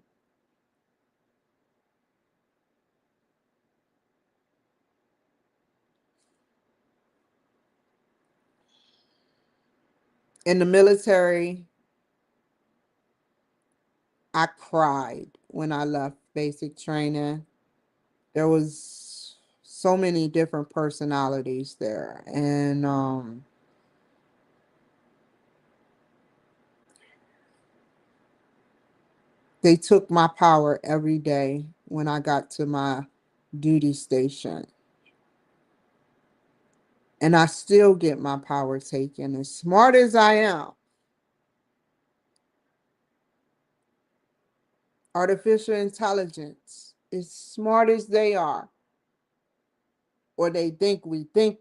Speaker 1: In the military, I cried when I left basic training. There was so many different personalities there, and they took my power every day when I got to my duty station. And I still get my power taken. As smart as I am, artificial intelligence, as smart as they are, or they think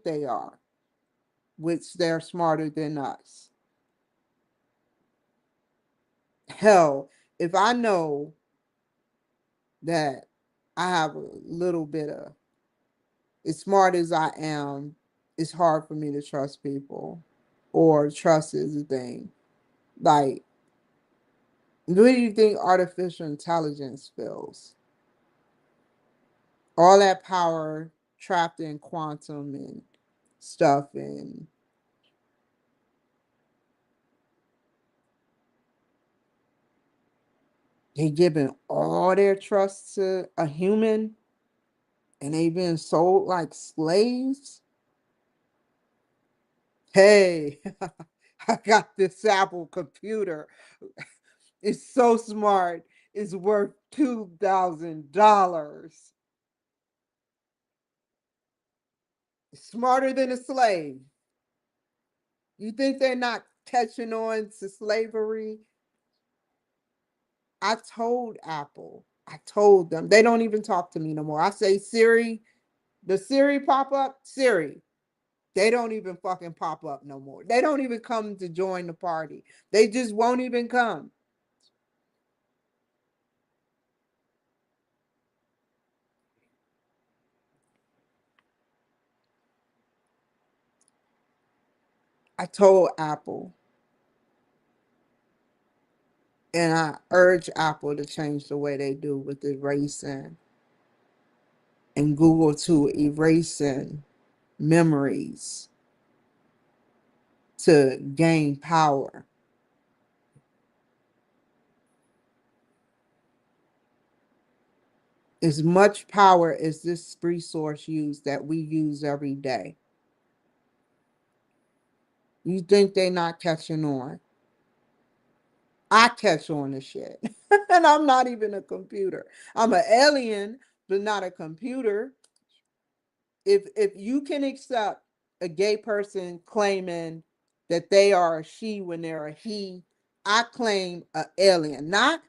Speaker 1: they are, which they're smarter than us. Hell, if I know that I have a little bit of, as smart as I am, it's hard for me to trust people, or trust is a thing. Like, what do you think artificial intelligence feels? All that power trapped in quantum and stuff, and they giving all their trust to a human, and they been sold like slaves. Hey, I got this Apple computer. It's so smart. It's worth $2,000. Smarter than a slave. You think they're not catching on to slavery? I told Apple. I told them. They don't even talk to me no more. I say, Siri, the Siri pop up? Siri. They don't even fucking pop up no more. They don't even come to join the party. They just won't even come. I told Apple, and I urge Apple to change the way they do with erasing, and Google to erasing memories to gain power. As much power as this resource use that we use every day. You think they not catching on? I catch on to shit. And I'm not even a computer. I'm an alien, but not a computer. If you can accept a gay person claiming that they are a she when they're a he, I claim a alien, not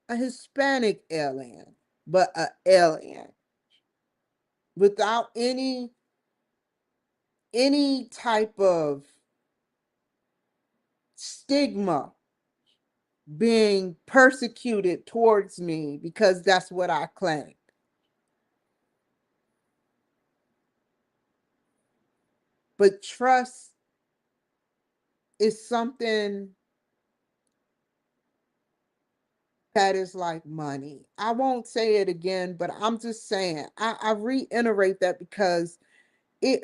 Speaker 1: a Hispanic alien, but a alien without any type of stigma being persecuted towards me because that's what I claim. But trust is something that is like money. I won't say it again, but I'm just saying, I reiterate that because it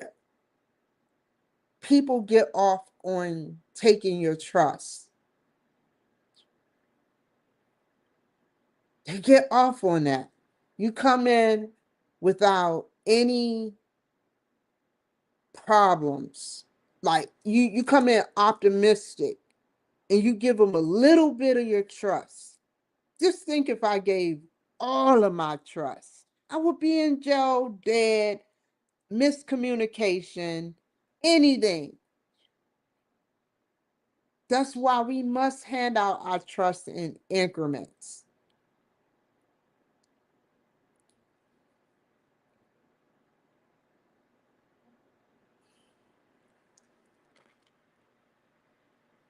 Speaker 1: people get off on taking your trust. They get off on that. You come in without any problems. Like you come in optimistic and you give them a little bit of your trust. Just think if I gave all of my trust, I would be in jail, dead, miscommunication, anything. That's why we must hand out our trust in increments.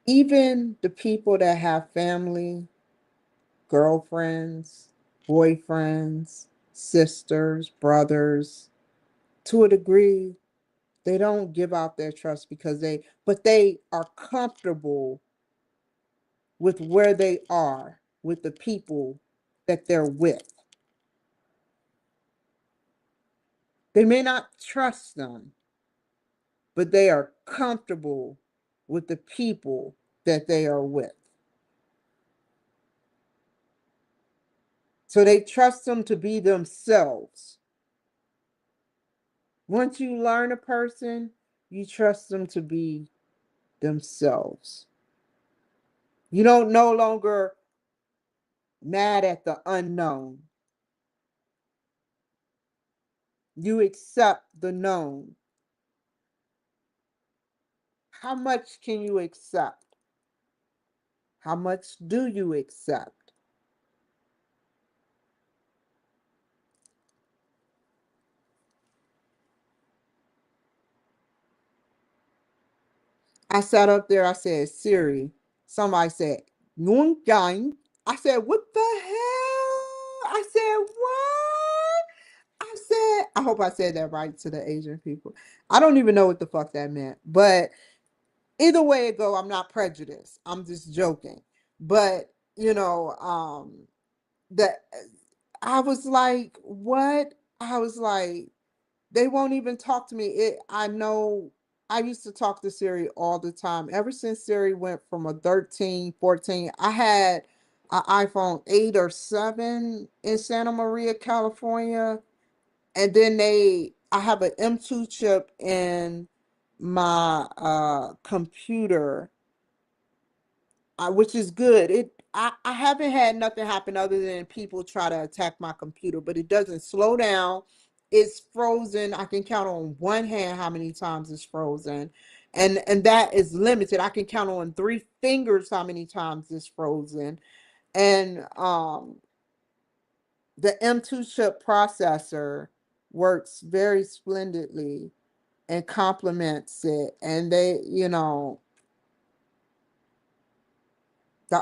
Speaker 1: Even the people that have family, girlfriends, boyfriends, sisters, brothers, to a degree, they don't give out their trust because but they are comfortable with where they are, with the people that they're with. They may not trust them, but they are comfortable with the people that they are with. So they trust them to be themselves. Once you learn a person, you trust them to be themselves. You don't no longer mad at the unknown. You accept the known. How much can you accept? How much do you accept? I sat up there, I said, Siri. Somebody said, Yung. I said, what the hell? I said, what? I said, I hope I said that right to the Asian people. I don't even know what the fuck that meant. But either way it go, I'm not prejudiced. I'm just joking. But, that I was like, what? I was like, they won't even talk to me. I know I used to talk to Siri all the time. Ever since Siri went from a 13, 14, I had an iPhone 8 or 7 in Santa Maria, California. And then I have an M2 chip in my computer, which is good. I haven't had nothing happen other than people try to attack my computer, but it doesn't slow down. It's frozen. I can count on one hand how many times it's frozen. And that is limited. I can count on 3 fingers how many times it's frozen. And the M2 chip processor works very splendidly and complements it. And the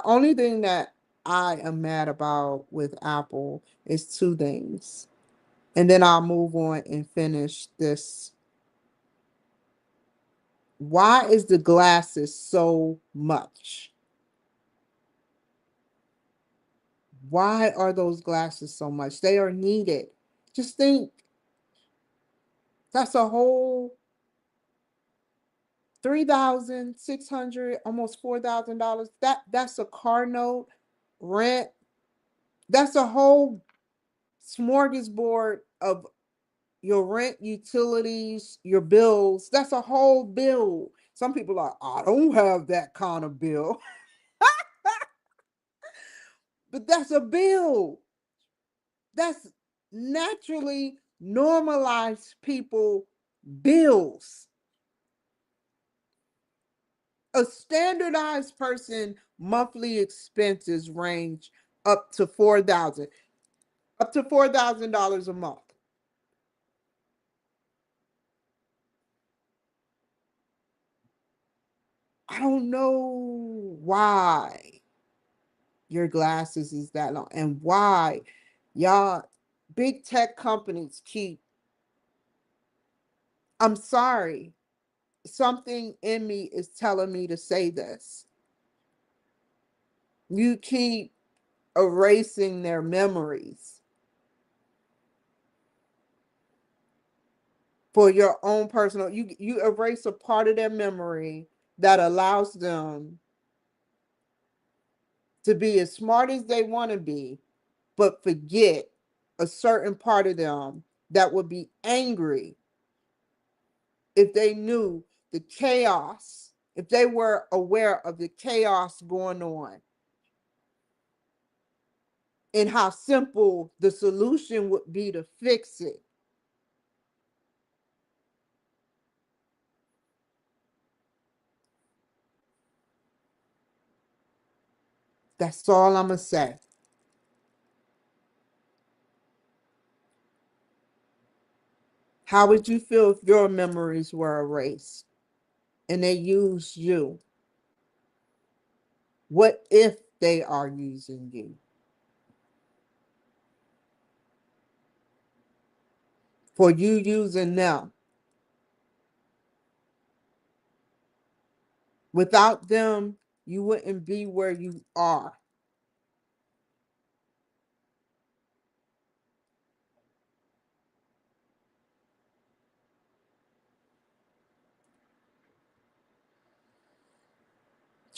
Speaker 1: only thing that I am mad about with Apple is 2 things. And then I'll move on and finish this. Why is the glasses so much? Why are those glasses so much? They are needed. Just think, that's a whole 3,600, almost $4,000. That's a car note, rent. That's a whole smorgasbord of your rent, utilities, your bills. That's a whole bill. Some people are, I don't have that kind of bill, but that's a bill. That's naturally normalized people bills. A standardized person monthly expenses range up to 4,000, up to $4,000 a month. I don't know why your glasses is that long and why y'all big tech companies keep, I'm sorry, something in me is telling me to say this. You keep erasing their memories for your own personal, you erase a part of their memory that allows them to be as smart as they want to be, but forget a certain part of them that would be angry if they knew the chaos, if they were aware of the chaos going on and how simple the solution would be to fix it. That's all I'm going to say. How would you feel if your memories were erased and they used you? What if they are using you for you using them? Without them, you wouldn't be where you are.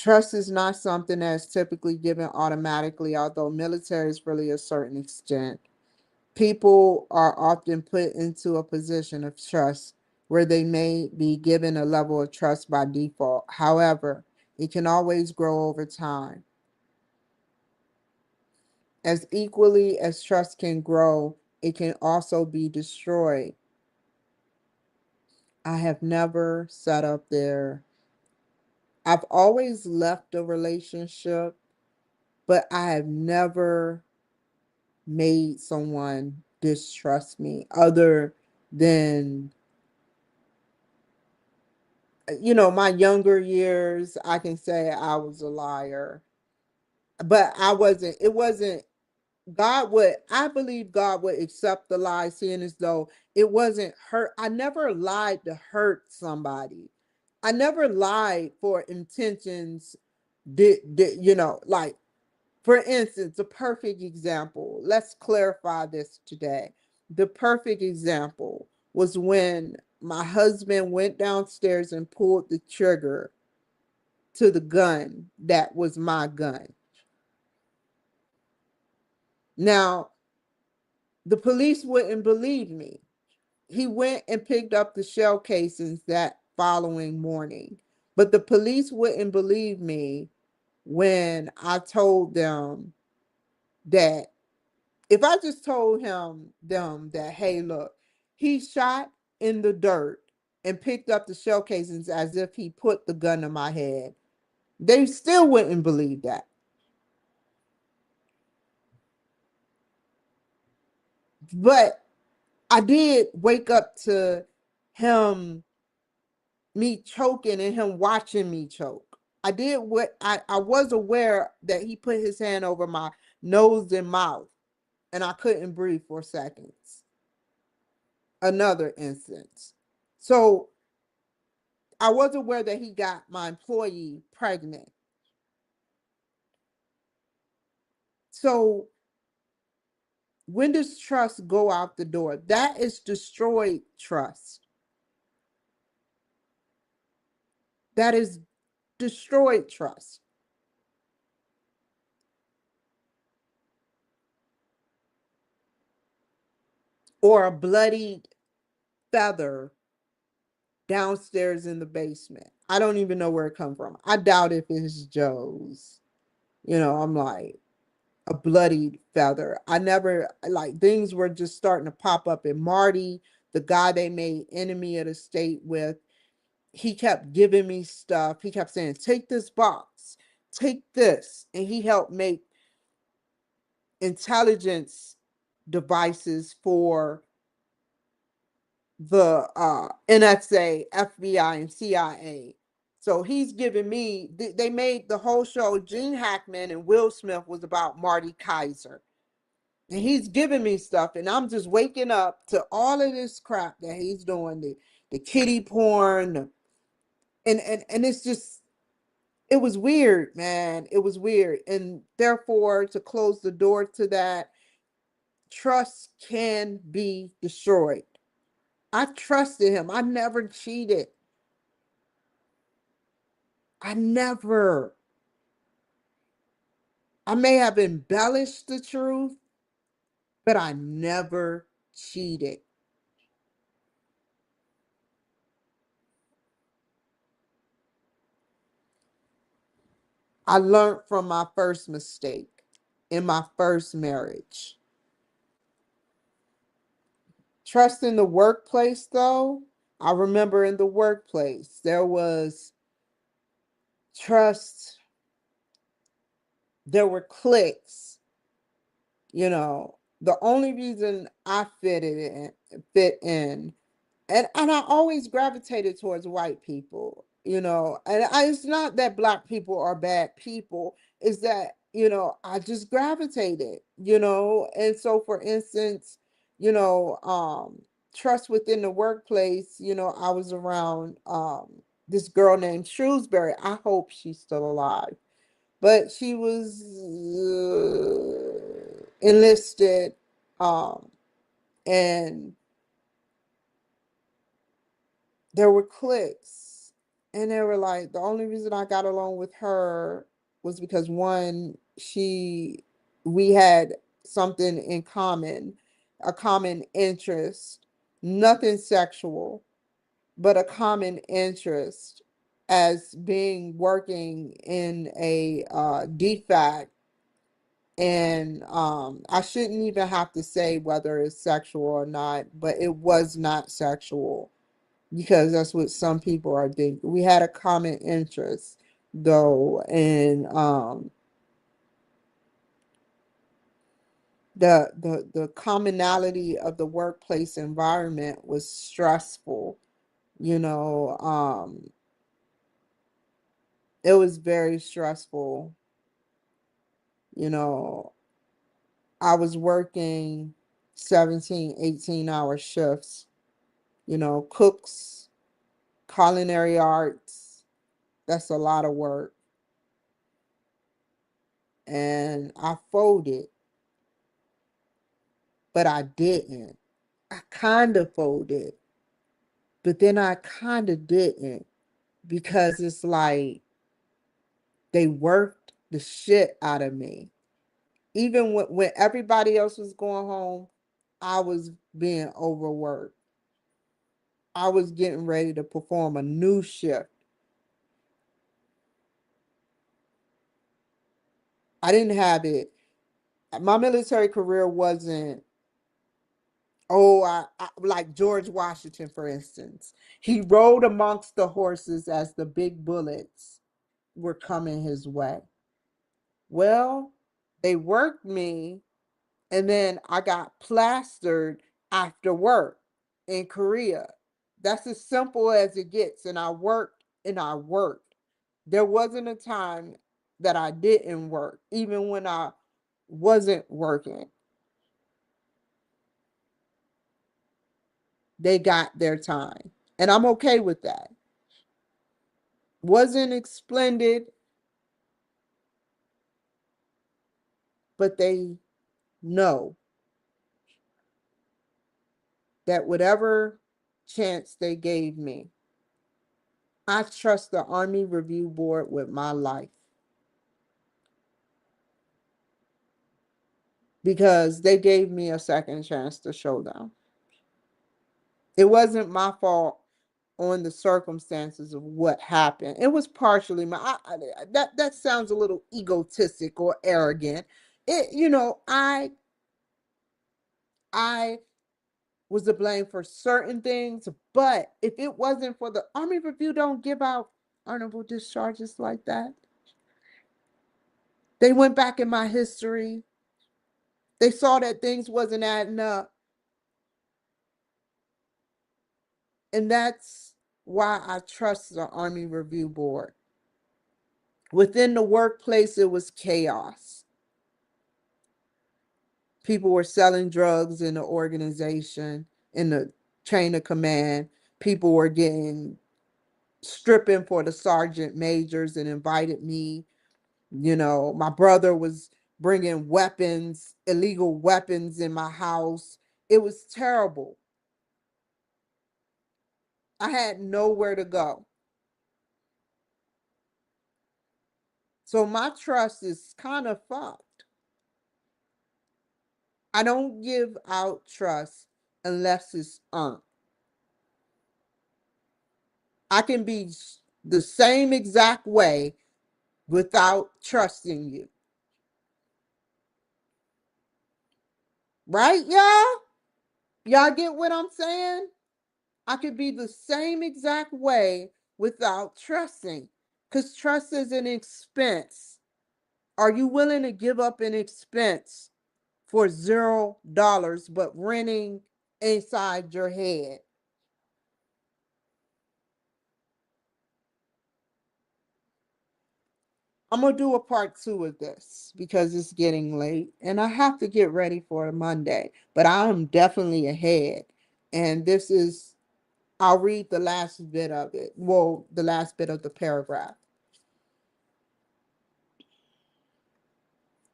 Speaker 1: Trust is not something that's typically given automatically, although military is really a certain extent. People are often put into a position of trust where they may be given a level of trust by default. However, it can always grow over time. As equally as trust can grow, it can also be destroyed. I have never sat up there. I've always left a relationship, but I have never made someone distrust me other than, my younger years. I can say I was a liar, but it wasn't. I believe God would accept the lie, seeing as though it wasn't hurt. I never lied to hurt somebody. I never lied for intentions. Like, for instance, a perfect example. Let's clarify this today. The perfect example was when my husband went downstairs and pulled the trigger to the gun that was my gun. Now, the police wouldn't believe me. He went and picked up the shell casings that following morning, but the police wouldn't believe me when I told them that, if I just told them that, hey, look, he shot in the dirt and picked up the shell casings as if he put the gun to my head, they still wouldn't believe that. But I did wake up to him, me choking and him watching me choke. I was aware that he put his hand over my nose and mouth and I couldn't breathe for seconds. Another instance. So I was aware that he got my employee pregnant. So when does trust go out the door? That is destroyed trust. That is destroyed trust. Or a bloodied feather downstairs in the basement. I don't even know where it come from. I doubt if it's Joe's. I'm like, a bloodied feather. I never, like, things were just starting to pop up. And Marty, the guy they made enemy of the state with, he kept giving me stuff. He kept saying, take this box, take this. And he helped make intelligence devices for the NSA, FBI, and CIA. So he's giving me, they made the whole show, Gene Hackman and Will Smith was about Marty Kaiser. And he's giving me stuff, and I'm just waking up to all of this crap that he's doing, the kiddie porn, and it's just, it was weird, man. It was weird. And therefore, to close the door to that, trust can be destroyed. I trusted him. I never cheated. I never. I may have embellished the truth, but I never cheated. I learned from my first mistake in my first marriage. Trust in the workplace, though, I remember in the workplace, there was trust, there were cliques. The only reason I fit in, and I always gravitated towards white people, it's not that black people are bad people, it's that, I just gravitated, and so, for instance, you know, um, trust within the workplace, I was around this girl named Shrewsbury. I hope she's still alive, but she was enlisted, um, and there were cliques. And they were like, the only reason I got along with her was because one, we had something in common, a common interest, nothing sexual, but a common interest as being working in a defect. And I shouldn't even have to say whether it's sexual or not, but it was not sexual because that's what some people are thinking. We had a common interest though, and the commonality of the workplace environment was stressful. You know, it was very stressful. You know, I was working 17, 18-hour shifts, cooks, culinary arts. That's a lot of work. And I folded, but I didn't. I kind of folded, but then I kind of didn't because it's like they worked the shit out of me. Even when everybody else was going home, I was being overworked. I was getting ready to perform a new shift. I didn't have it. My military career wasn't, oh, like George Washington, for instance. He rode amongst the horses as the big bullets were coming his way. Well, they worked me, and then I got plastered after work in Korea. That's as simple as it gets. And I worked and I worked. There wasn't a time that I didn't work, even when I wasn't working. They got their time. And I'm okay with that. Wasn't splendid, but they know that whatever chance they gave me, I trust the Army Review Board with my life because they gave me a second chance to show them. It wasn't my fault on the circumstances of what happened. It was partially that sounds a little egotistic or arrogant. I was to blame for certain things, but if it wasn't for the Army Review, don't give out honorable discharges like that. They went back in my history. They saw that things wasn't adding up. And that's why I trust the Army Review Board. Within the workplace, it was chaos. People were selling drugs in the organization, in the chain of command. People were getting stripping for the sergeant majors and invited me. My brother was bringing weapons, illegal weapons in my house. It was terrible. I had nowhere to go. So my trust is kind of fucked. I don't give out trust unless it's earned. I can be the same exact way without trusting you. Right, y'all? Y'all get what I'm saying? I could be the same exact way without trusting. Because trust is an expense. Are you willing to give up an expense for $0 but renting inside your head? I'm going to do a part two of this because it's getting late and I have to get ready for a Monday. But I am definitely ahead. And I'll read the last bit of it. Well, the last bit of the paragraph.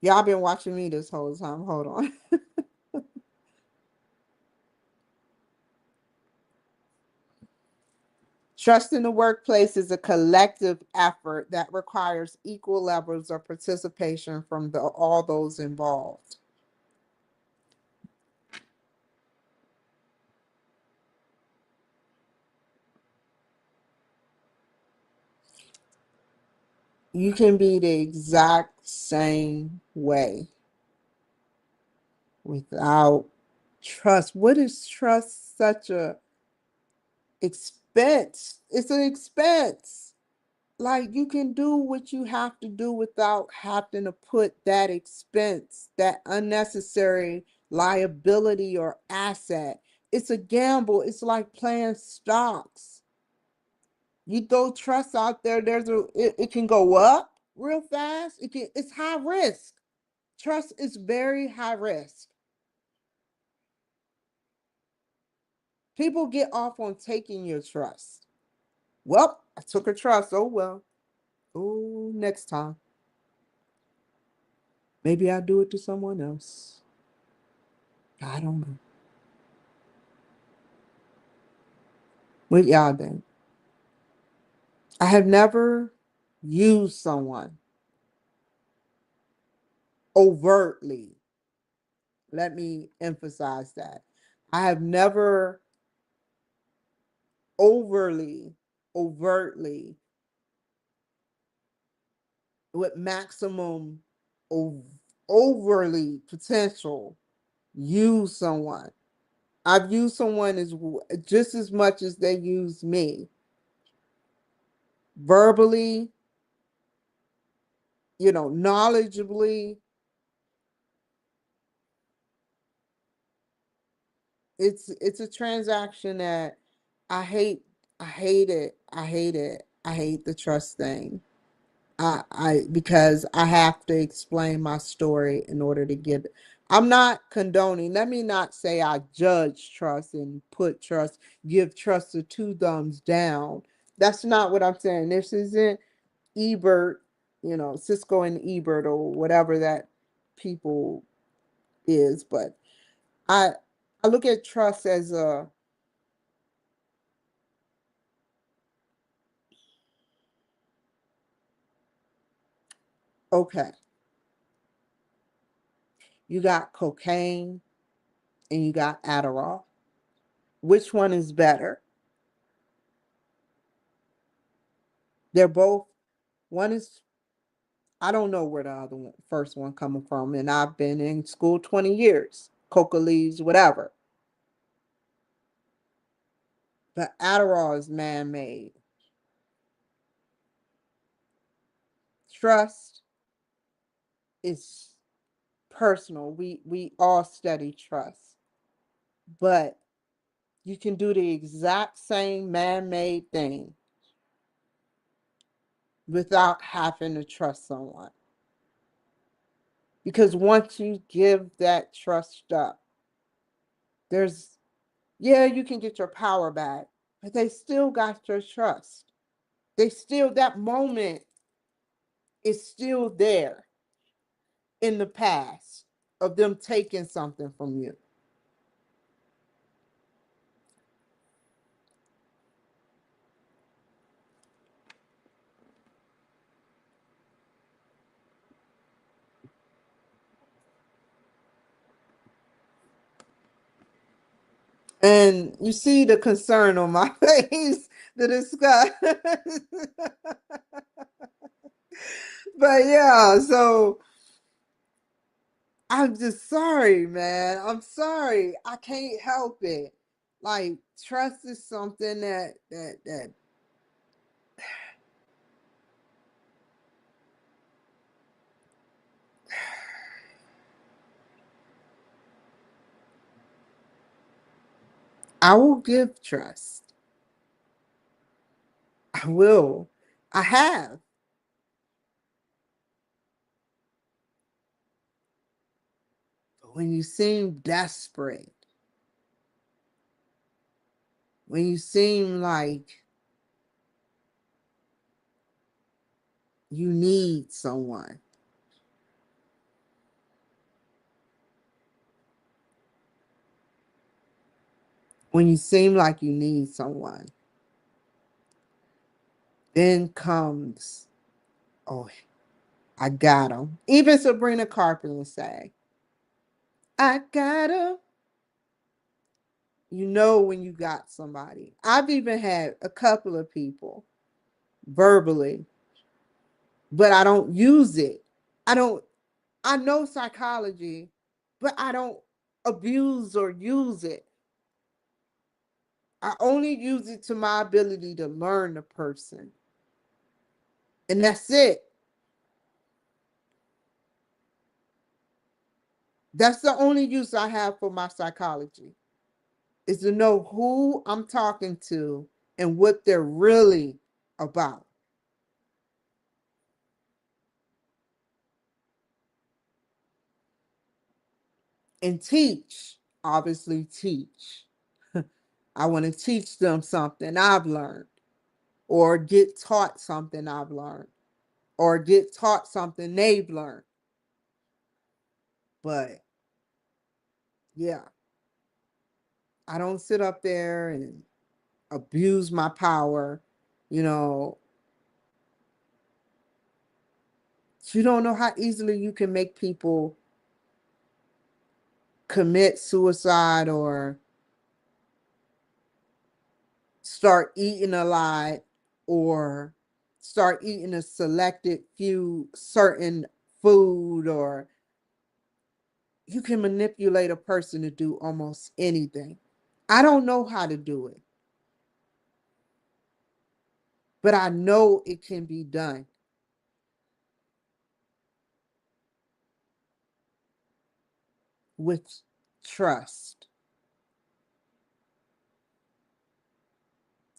Speaker 1: Y'all been watching me this whole time. Hold on. Trust in the workplace is a collective effort that requires equal levels of participation from all those involved. You can be the exact same way without trust. What is trust? Such a expense. It's an expense. Like you can do what you have to do without having to put that expense, that unnecessary liability or asset. It's a gamble. It's like playing stocks. You throw trust out there, it can go up real fast. It's high risk. Trust is very high risk. People get off on taking your trust. Well, I took a trust. Oh well. Oh, next time. Maybe I'll do it to someone else. I don't know. What y'all think? I have never used someone overtly. Let me emphasize that. I have never overly, overtly, with maximum overly potential, use someone. I've used someone as just as much as they use me. Verbally, knowledgeably. It's a transaction that I hate. I hate it. I hate it. I hate the trust thing. I because I have to explain my story in order to get. I'm not condoning. Let me not say I judge trust and put trust, give trust a two thumbs down. That's not what I'm saying. This isn't Ebert, Cisco and Ebert or whatever that people is, but I I look at trust as a okay, you got cocaine and you got Adderall. Which one is better? They're both, one is, I don't know where the other one, first one coming from, and I've been in school 20 years, coca leaves, whatever. But Adderall is man-made. Trust is personal. We all study trust, but you can do the exact same man-made thing without having to trust someone. Because once you give that trust up, there's, yeah, you can get your power back, but they still got your trust. They still, that moment is still there in the past of them taking something from you. And you see the concern on my face to discuss. But yeah, so I'm just sorry, man. I'm sorry. I can't help it. Like trust is something that I will give trust. I will. I have. But when you seem desperate, when you seem like you need someone, when you seem like you need someone, Then comes, oh, I got him. Even Sabrina Carpenter say, I got him. You know when you got somebody. I've even had a couple of people verbally, but I don't use it. I don't, I know psychology, but I don't abuse or use it. I only use it to my ability to learn the person. And that's it. That's the only use I have for my psychology, is to know who I'm talking to and what they're really about. And teach, obviously, teach. I want to teach them something I've learned, or get taught something I've learned, or get taught something they've learned. But yeah, I don't sit up there and abuse my power. You know, you don't know how easily you can make people commit suicide or start eating a lot or start eating a selected few certain food, or you can manipulate a person to do almost anything. I don't know how to do it, but I know it can be done with trust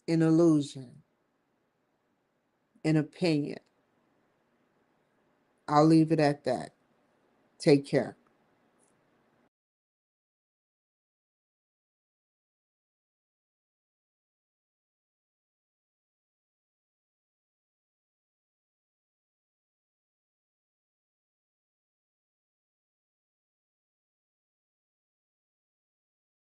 Speaker 1: and illusion and opinion. I'll leave it at that. Take care.